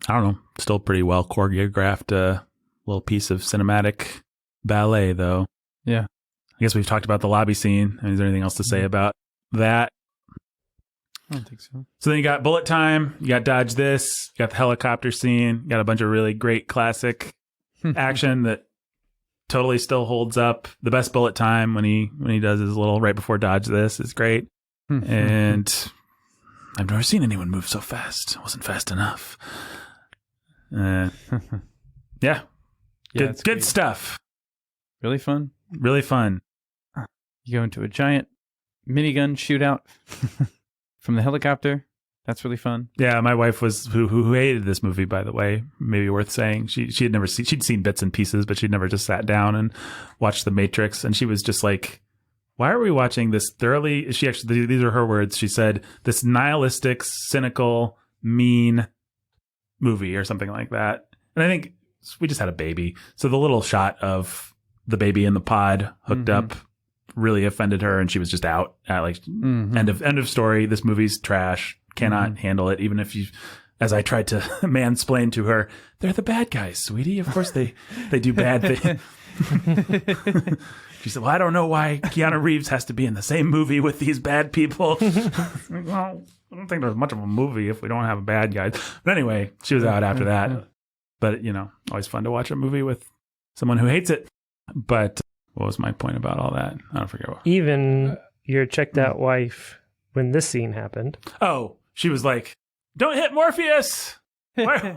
I don't know, still pretty well choreographed little piece of cinematic ballet, though. Yeah. I guess we've talked about the lobby scene. I mean, is there anything else to say about that? I don't think so. So then you got bullet time, you got dodge this, you got the helicopter scene, you got a bunch of really great classic action that totally still holds up. The best bullet time when he does his little right before dodge this is great. And I've never seen anyone move so fast. It wasn't fast enough. Yeah. Good stuff. Really fun. Really fun. You go into a giant minigun shootout from the helicopter. That's really fun. Yeah, my wife was who hated this movie, by the way. Maybe worth saying. She had never seen, she'd seen bits and pieces, but she'd never just sat down and watched The Matrix. And she was just like, "Why are we watching this thoroughly?" She actually, these are her words. She said, "This nihilistic, cynical, mean movie," or something like that. And I think we just had a baby, so the little shot of the baby in the pod hooked up really offended her, and she was just out at like end of story. This movie's trash. Cannot handle it, even if you, as I tried to mansplain to her, they're the bad guys, sweetie. Of course they do bad things. She said, "Well, I don't know why Keanu Reeves has to be in the same movie with these bad people." Well, I don't think there's much of a movie if we don't have bad guys. But anyway, she was out after that. But, you know, always fun to watch a movie with someone who hates it. But what was my point about all that? I don't forget what. Even your checked out wife, when this scene happened. Oh, she was like, "Don't hit Morpheus! Why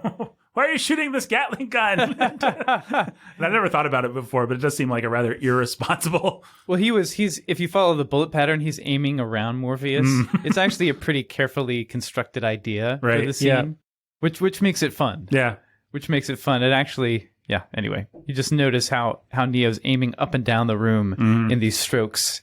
are you shooting this Gatling gun?" And I never thought about it before, but it does seem like a rather irresponsible. Well, he's if you follow the bullet pattern, he's aiming around Morpheus. It's actually a pretty carefully constructed idea for the scene, which makes it fun. Yeah. Which makes it fun. It actually, anyway, you just notice how Neo's aiming up and down the room in these strokes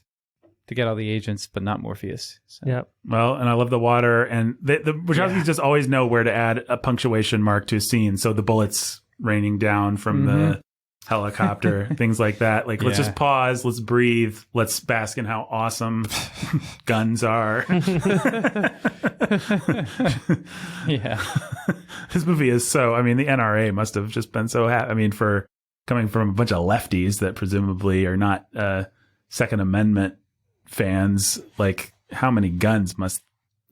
to get all the agents, but not Morpheus. So. Yeah. Well, and I love the water, and the Wachowskis just always know where to add a punctuation mark to a scene. So the bullets raining down from the helicopter, things like that. Like, let's just pause, let's breathe, let's bask in how awesome guns are. Yeah. This movie is so, I mean, the NRA must have just been so happy. I mean, for coming from a bunch of lefties that presumably are not Second Amendment fans, like, how many guns must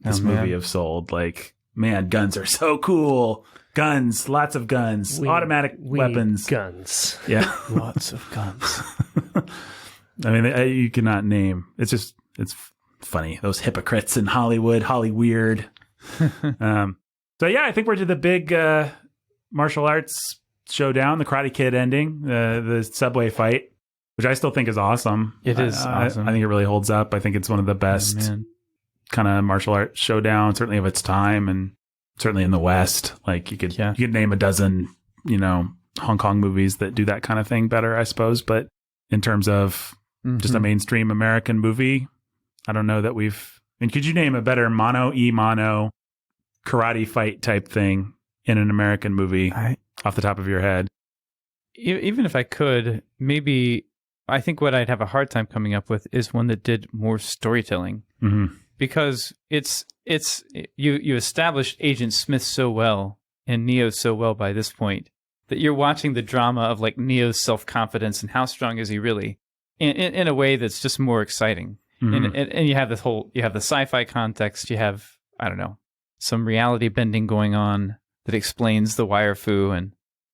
this movie have sold? Like, man, guns are so cool. Guns, lots of guns, automatic weapons. Guns. Yeah. Lots of guns. I mean, you cannot name. It's just, it's funny. Those hypocrites in Hollywood, Hollyweird. So yeah, I think we're to the big martial arts showdown, the Karate Kid ending, the subway fight, which I still think is awesome. It is awesome. I think it really holds up. I think it's one of the best kind of martial arts showdown, certainly of its time, and certainly in the West. Like you could name a dozen, Hong Kong movies that do that kind of thing better, I suppose. But in terms of just a mainstream American movie, I don't know that could you name a better mono karate fight type thing in an American movie off the top of your head? Even if I could, maybe I think what I'd have a hard time coming up with is one that did more storytelling. Because it's you established Agent Smith so well and Neo so well by this point that you're watching the drama of like Neo's self-confidence and how strong is he really in a way that's just more exciting. And you have the sci-fi context, you have, I don't know, some reality bending going on that explains the wire fu, and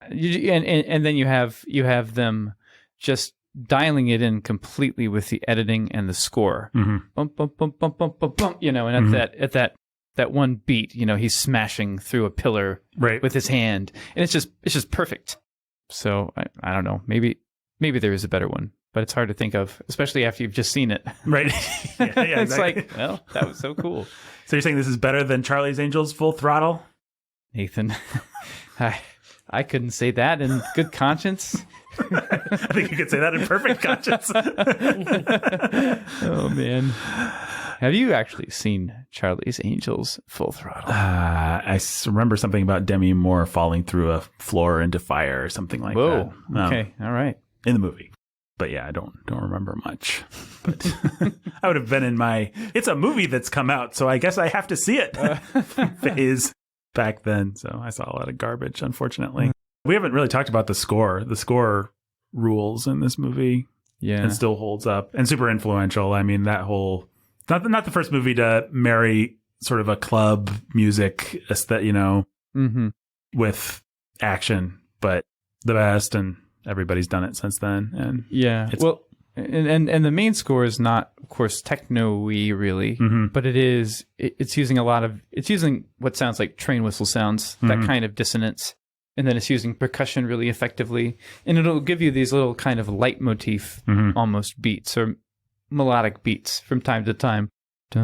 then you have them just dialing it in completely with the editing and the score. Bum, bum, bum, bum, bum, bum, bum, and at that one beat, he's smashing through a pillar with his hand, and it's just perfect. So I don't know, maybe there is a better one, but it's hard to think of, especially after you've just seen it. Right. Yeah, it's like, well, that was so cool. So you're saying this is better than Charlie's Angels Full Throttle? Nathan, I couldn't say that in good conscience. I think you could say that in perfect conscience. Oh, man. Have you actually seen Charlie's Angels Full Throttle? I remember something about Demi Moore falling through a floor into fire or something like that. Okay. All right. In the movie. But yeah, I don't remember much. But I would have been in my, it's a movie that's come out, so I guess I have to see it phase back then. So I saw a lot of garbage, unfortunately. We haven't really talked about the score. The score rules in this movie. Yeah. And still holds up. And super influential. I mean, that whole, not the first movie to marry sort of a club music aesthetic, with action, but the best, and everybody's done it since then. And yeah, and the main score is not, of course, techno-y really, but it's using what sounds like train whistle sounds, that kind of dissonance, and then it's using percussion really effectively, and it'll give you these little kind of leitmotif almost beats or melodic beats from time to time. Stuff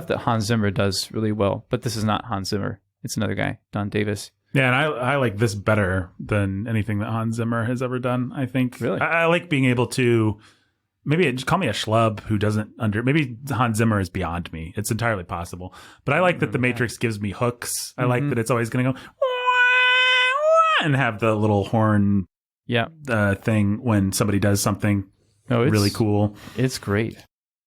that Hans Zimmer does really well, but this is not Hans Zimmer. It's another guy, Don Davis. Yeah, and I like this better than anything that Hans Zimmer has ever done, I think. Really? I like being able to, maybe call me a schlub who doesn't maybe Hans Zimmer is beyond me. It's entirely possible. But I like that The Matrix gives me hooks. I like that it's always going to go, and have the little horn thing when somebody does something really cool. It's great.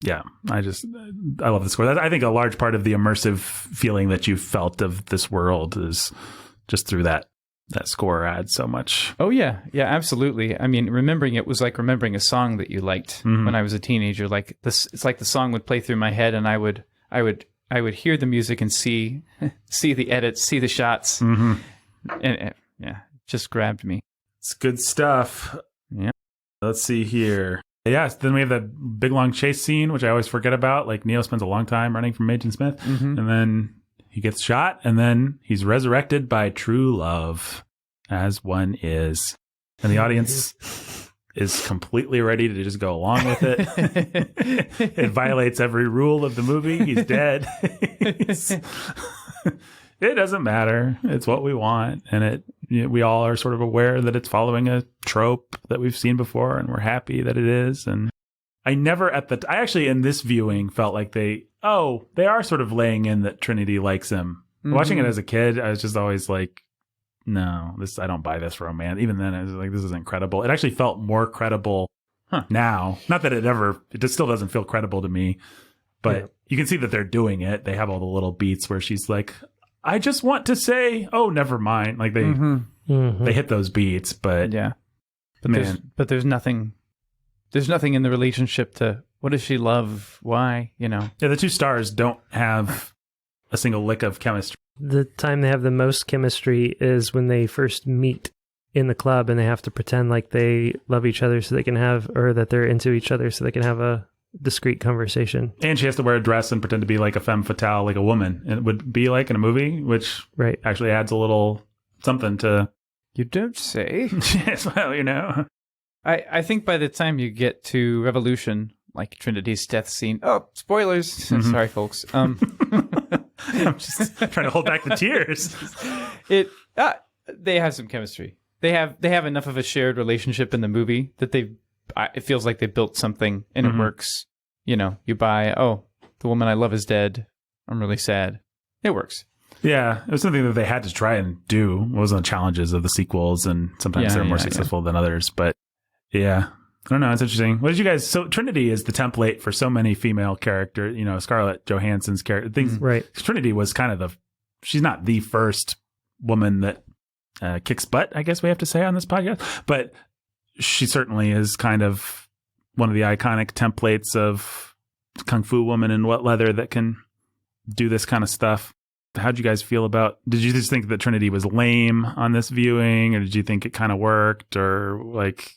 Yeah, I love the score. I think a large part of the immersive feeling that you felt of this world is just through that score adds so much. Oh yeah, absolutely. I mean, remembering it was like remembering a song that you liked when I was a teenager. Like this, it's like the song would play through my head, and I would hear the music and see the edits, see the shots, and it just grabbed me. It's good stuff. Yeah. Let's see here. Yes, then we have that big long chase scene, which I always forget about. Like Neo spends a long time running from Agent Smith, and then he gets shot, and then he's resurrected by true love, as one is. And the audience is completely ready to just go along with it. It violates every rule of the movie. He's dead. It doesn't matter. It's what we want. And we all are sort of aware that it's following a trope that we've seen before, and we're happy that it is. And I actually in this viewing felt like they are sort of laying in that Trinity likes him. Watching it as a kid, I was just always like, no, I don't buy this romance. Even then I was like, this is incredible. It actually felt more credible now. Not that it just still doesn't feel credible to me, but you can see that they're doing it. They have all the little beats where she's like, I just want to say, oh, never mind. Like they hit those beats, but there's nothing in the relationship to what does she love? Why? Yeah, the two stars don't have a single lick of chemistry. The time they have the most chemistry is when they first meet in the club, and they have to pretend like they love each other so they can or that they're into each other so they can have a discreet conversation. And she has to wear a dress and pretend to be like a femme fatale, like a woman. And it would be like in a movie, which actually adds a little something to... You don't say. Yes, well, I think by the time you get to Revolution, like Trinity's death scene. Oh, spoilers! Sorry, folks. I'm just trying to hold back the tears. They have some chemistry. They have enough of a shared relationship in the movie that it feels like they built something and it works. You know, you buy, the woman I love is dead. I'm really sad. It works. Yeah, it was something that they had to try and do. It was one of the challenges of the sequels, and sometimes they're more successful than others. But yeah, I don't know. It's interesting. What did you guys? So Trinity is the template for so many female characters. You know, Scarlett Johansson's character. Things right. Trinity was kind of she's not the first woman that kicks butt, I guess we have to say on this podcast, but she certainly is kind of one of the iconic templates of Kung Fu woman in wet leather that can do this kind of stuff. How'd you guys feel about, did you just think that Trinity was lame on this viewing, or did you think it kind of worked, or like,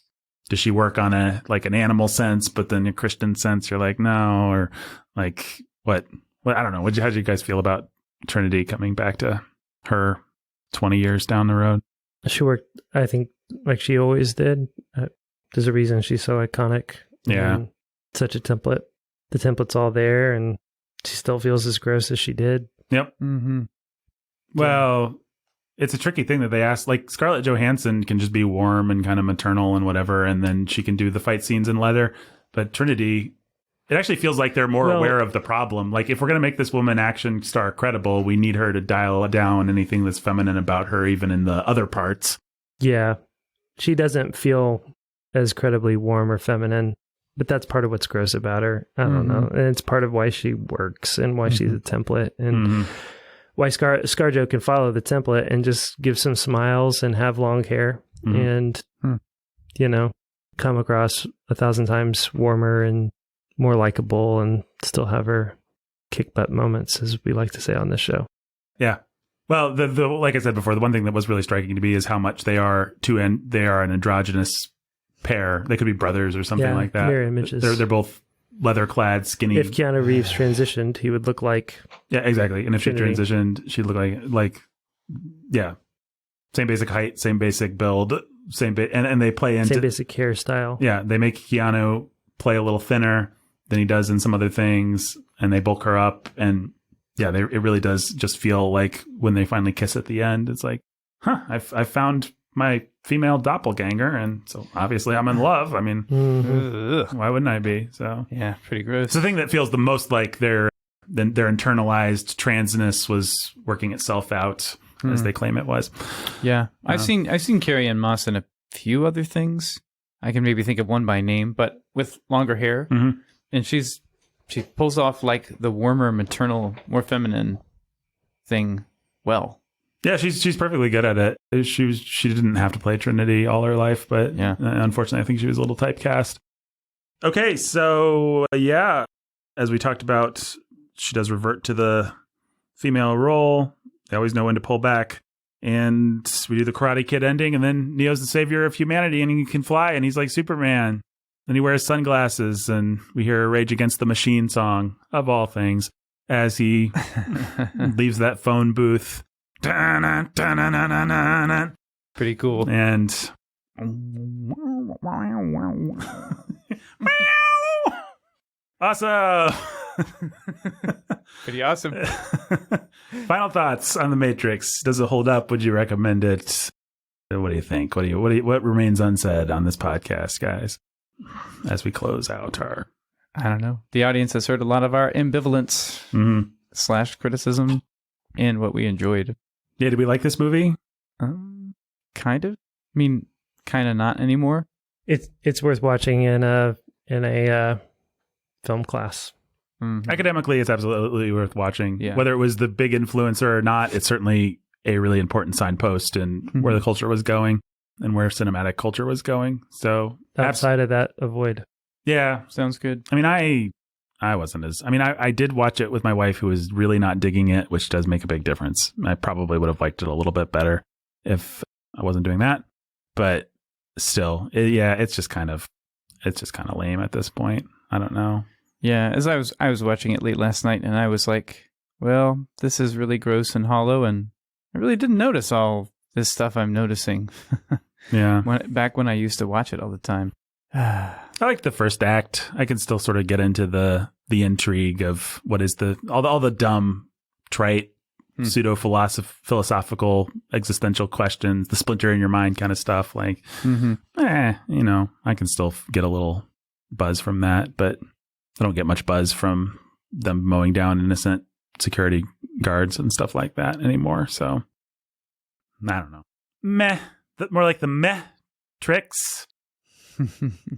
does she work on an animal sense, but then a Christian sense, you're like, no, or like, what I don't know. How'd you guys feel about Trinity coming back to her 20 years down the road? She worked, I think, like she always did. There's a reason she's so iconic. Yeah. Such a template. The template's all there, and she still feels as gross as she did. Yep. Mm-hmm. Well, it's a tricky thing that they ask. Like, Scarlett Johansson can just be warm and kind of maternal and whatever, and then she can do the fight scenes in leather. But Trinity, it actually feels like they're more aware of the problem. Like, if we're going to make this woman action star credible, we need her to dial down anything that's feminine about her, even in the other parts. Yeah. She doesn't feel as credibly warm or feminine, but that's part of what's gross about her. I don't know. And it's part of why she works and why she's a template, and why ScarJo can follow the template and just give some smiles and have long hair and, you know, come across 1,000 times warmer and more likable and still have her kick butt moments, as we like to say on this show. Yeah. Well, the like I said before, the one thing that was really striking to me is how much they are an androgynous pair. They could be brothers or something like that. Mirror images. They're both leather clad, skinny. If Keanu Reeves transitioned, he would look like exactly. And if Trinity. she transitioned, she'd look like same basic height, same basic build, and they play into same basic hairstyle. Yeah, they make Keanu play a little thinner than he does in some other things, and they bulk her up, and it really does just feel like when they finally kiss at the end, it's like, I found my female doppelganger, and so obviously I'm in love. I mean, why wouldn't I be? So yeah, pretty gross. It's the thing that feels the most like their internalized transness was working itself out, as they claim it was. Yeah, I've seen Carrie-Anne Moss in a few other things. I can maybe think of one by name, but with longer hair, and she pulls off like the warmer, maternal, more feminine thing well. Yeah, she's perfectly good at it. She didn't have to play Trinity all her life, but unfortunately, I think she was a little typecast. Okay, so as we talked about, she does revert to the female role. They always know when to pull back, and we do the Karate Kid ending, and then Neo's the savior of humanity, and he can fly, and he's like Superman, and he wears sunglasses, and we hear a Rage Against the Machine song of all things as he leaves that phone booth. Pretty cool. And awesome. Pretty awesome. Final thoughts on The Matrix. Does it hold up? Would you recommend it? What do you think? What remains unsaid on this podcast, guys, as we close out our... I don't know. The audience has heard a lot of our ambivalence / criticism and what we enjoyed. Yeah, did we like this movie? Kind of. I mean, kind of not anymore. It's worth watching in a film class. Academically, it's absolutely worth watching. Yeah. Whether it was the big influencer or not, it's certainly a really important signpost in where the culture was going and where cinematic culture was going. So outside of that, avoid. Yeah, sounds good. I mean, I wasn't as... I mean, I did watch it with my wife, who was really not digging it, which does make a big difference. I probably would have liked it a little bit better if I wasn't doing that. But still, it's just kind of lame at this point. I don't know. Yeah, as I was watching it late last night, and I was like, well, this is really gross and hollow, and I really didn't notice all this stuff I'm noticing. Yeah. Back when I used to watch it all the time. I like the first act. I can still sort of get into the intrigue of what is all the dumb, trite, pseudo-philosophical, existential questions, the splinter in your mind kind of stuff. Like, I can still get a little buzz from that, but I don't get much buzz from them mowing down innocent security guards and stuff like that anymore. So, I don't know. Meh. More like the meh tricks.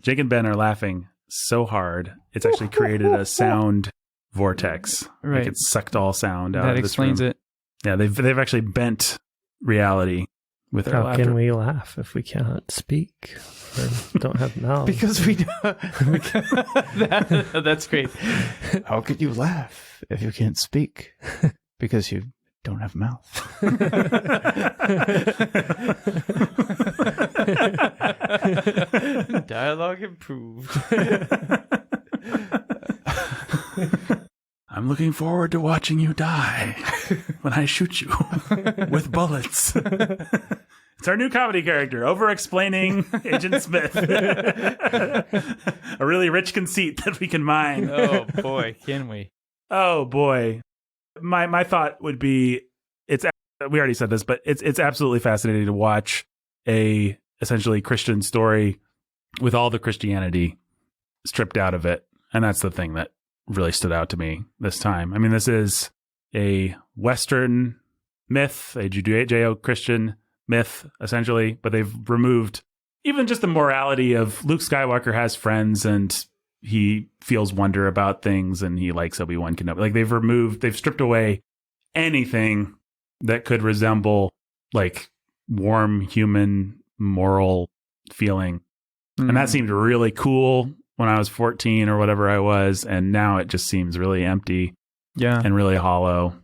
Jake and Ben are laughing so hard, it's actually created a sound vortex. Right. Like it sucked all sound out that of this room. explains it. Yeah, they've actually bent reality with their How laughter. can we laugh if we cannot speak or don't have mouths? Because we don't. That's great. How could you laugh if you can't speak? Because you don't have a mouth. Dialogue improved. I'm looking forward to watching you die when I shoot you with bullets. It's our new comedy character, over-explaining Agent Smith. A really rich conceit that we can mine. Oh, boy, can we? Oh, boy. My thought would be, we already said this, but it's absolutely fascinating to watch a essentially Christian story with all the Christianity stripped out of it. And that's the thing that really stood out to me this time. I mean, this is a Western myth, a Judeo-Christian myth, essentially, but they've removed even just the morality of Luke Skywalker has friends and he feels wonder about things and he likes Obi-Wan Kenobi. Like they've stripped away anything that could resemble like warm human moral feeling. And that seemed really cool when I was 14 or whatever I was. And now it just seems really empty and really hollow,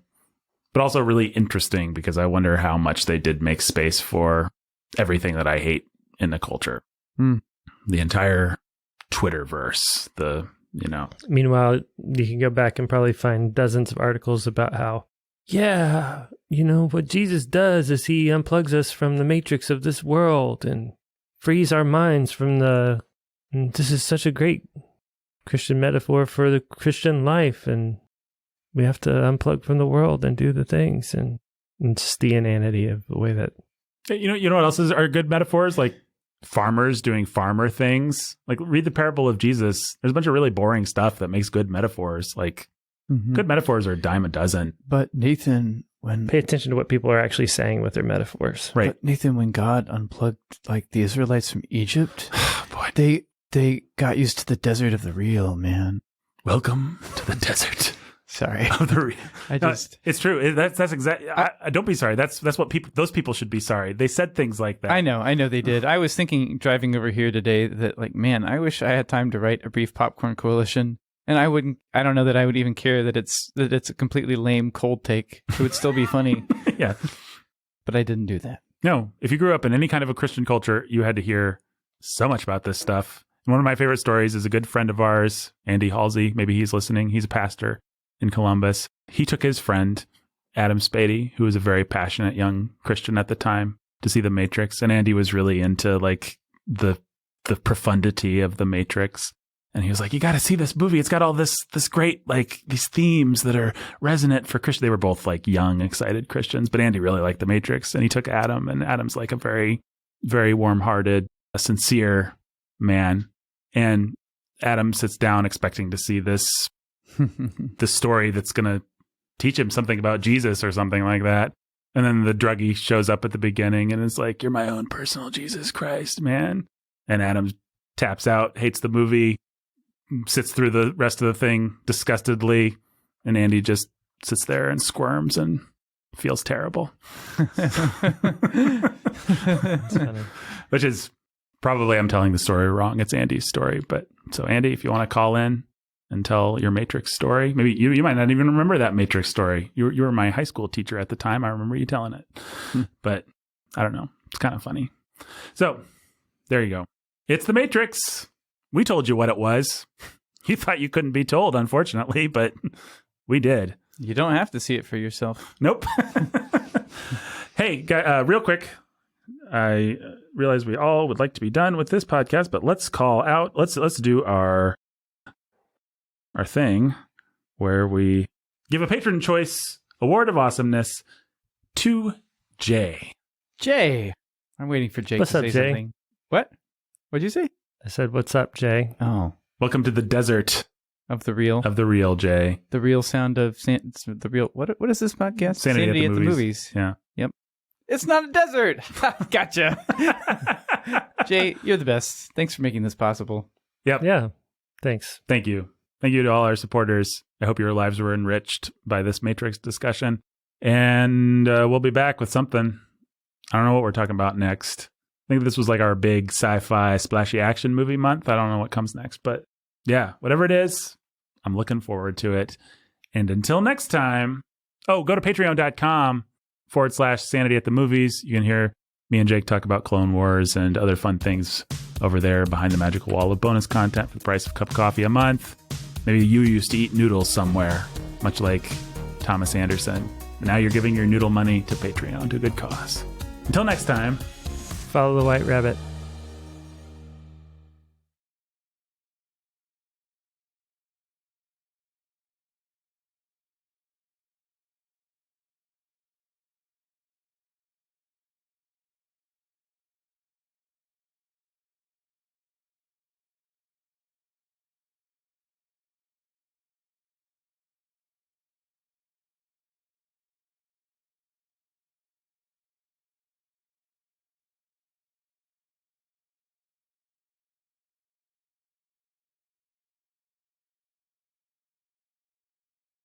but also really interesting because I wonder how much they did make space for everything that I hate in the culture. The entire Twitterverse, Meanwhile, you can go back and probably find dozens of articles about how, what Jesus does is he unplugs us from the matrix of this world and frees our minds from this is such a great Christian metaphor for the Christian life, and we have to unplug from the world and do the things, and just the inanity of the way that... You know what else are good metaphors? Like farmers doing farmer things. Like read the parable of Jesus. There's a bunch of really boring stuff that makes good metaphors. Like good metaphors are a dime a dozen. But Nathan, Pay attention to what people are actually saying with their metaphors. Right. But Nathan, when God unplugged like the Israelites from Egypt, boy, they got used to the desert of the real, man. Welcome to the desert. Sorry. Of the real. It's true. That's exactly. Don't be sorry. That's what those people should be sorry. They said things like that. I know they did. I was thinking driving over here today that like, man, I wish I had time to write a brief popcorn coalition. And I don't know that I would even care that it's a completely lame cold take. It would still be funny. Yeah. But I didn't do that. No. If you grew up in any kind of a Christian culture, you had to hear so much about this stuff. And one of my favorite stories is a good friend of ours, Andy Halsey. Maybe he's listening. He's a pastor in Columbus. He took his friend, Adam Spady, who was a very passionate young Christian at the time, to see The Matrix. And Andy was really into like the profundity of The Matrix. And he was like, you got to see this movie. It's got all this great, like these themes that are resonant for Christians. They were both like young, excited Christians, but Andy really liked The Matrix. And he took Adam, and Adam's like a very, very warm-hearted, a sincere man. And Adam sits down expecting to see this story that's going to teach him something about Jesus or something like that. And then the druggie shows up at the beginning and is like, you're my own personal Jesus Christ, man. And Adam taps out, hates the movie, sits through the rest of the thing disgustedly, and Andy just sits there and squirms and feels terrible. Which is probably, I'm telling the story wrong. It's Andy's story. But so Andy, if you want to call in and tell your Matrix story, maybe you might not even remember that Matrix story. You were my high school teacher at the time. I remember you telling it, but I don't know. It's kind of funny. So there you go. It's The Matrix. We told you what it was. You thought you couldn't be told, unfortunately, but we did. You don't have to see it for yourself. Nope. Hey, real quick, I realize we all would like to be done with this podcast, but let's call out. Let's do our thing where we give a patron choice award of awesomeness to Jay. Jay. I'm waiting for Jay What's to up, say Jay? something. What? What'd you say? I said, "What's up, Jay?" Oh, Welcome to the desert of the real Jay. the real sound of the real. What is this podcast? Sanity at the movies. Yeah. Yep. It's not a desert. Gotcha. Jay, you're the best. Thanks for making this possible. Yep. Yeah. Thanks. Thank you. Thank you to all our supporters. I hope your lives were enriched by this Matrix discussion. And we'll be back with something. I don't know what we're talking about next. I think this was like our big sci-fi splashy action movie month. I don't know what comes next, but yeah, whatever it is, I'm looking forward to it. And until next time, go to patreon.com/Sanity at the Movies. You can hear me and Jake talk about Clone Wars and other fun things over there behind the magical wall of bonus content for the price of a cup of coffee a month. Maybe you used to eat noodles somewhere, much like Thomas Anderson. And now you're giving your noodle money to Patreon to a good cause. Until next time. Follow the white rabbit.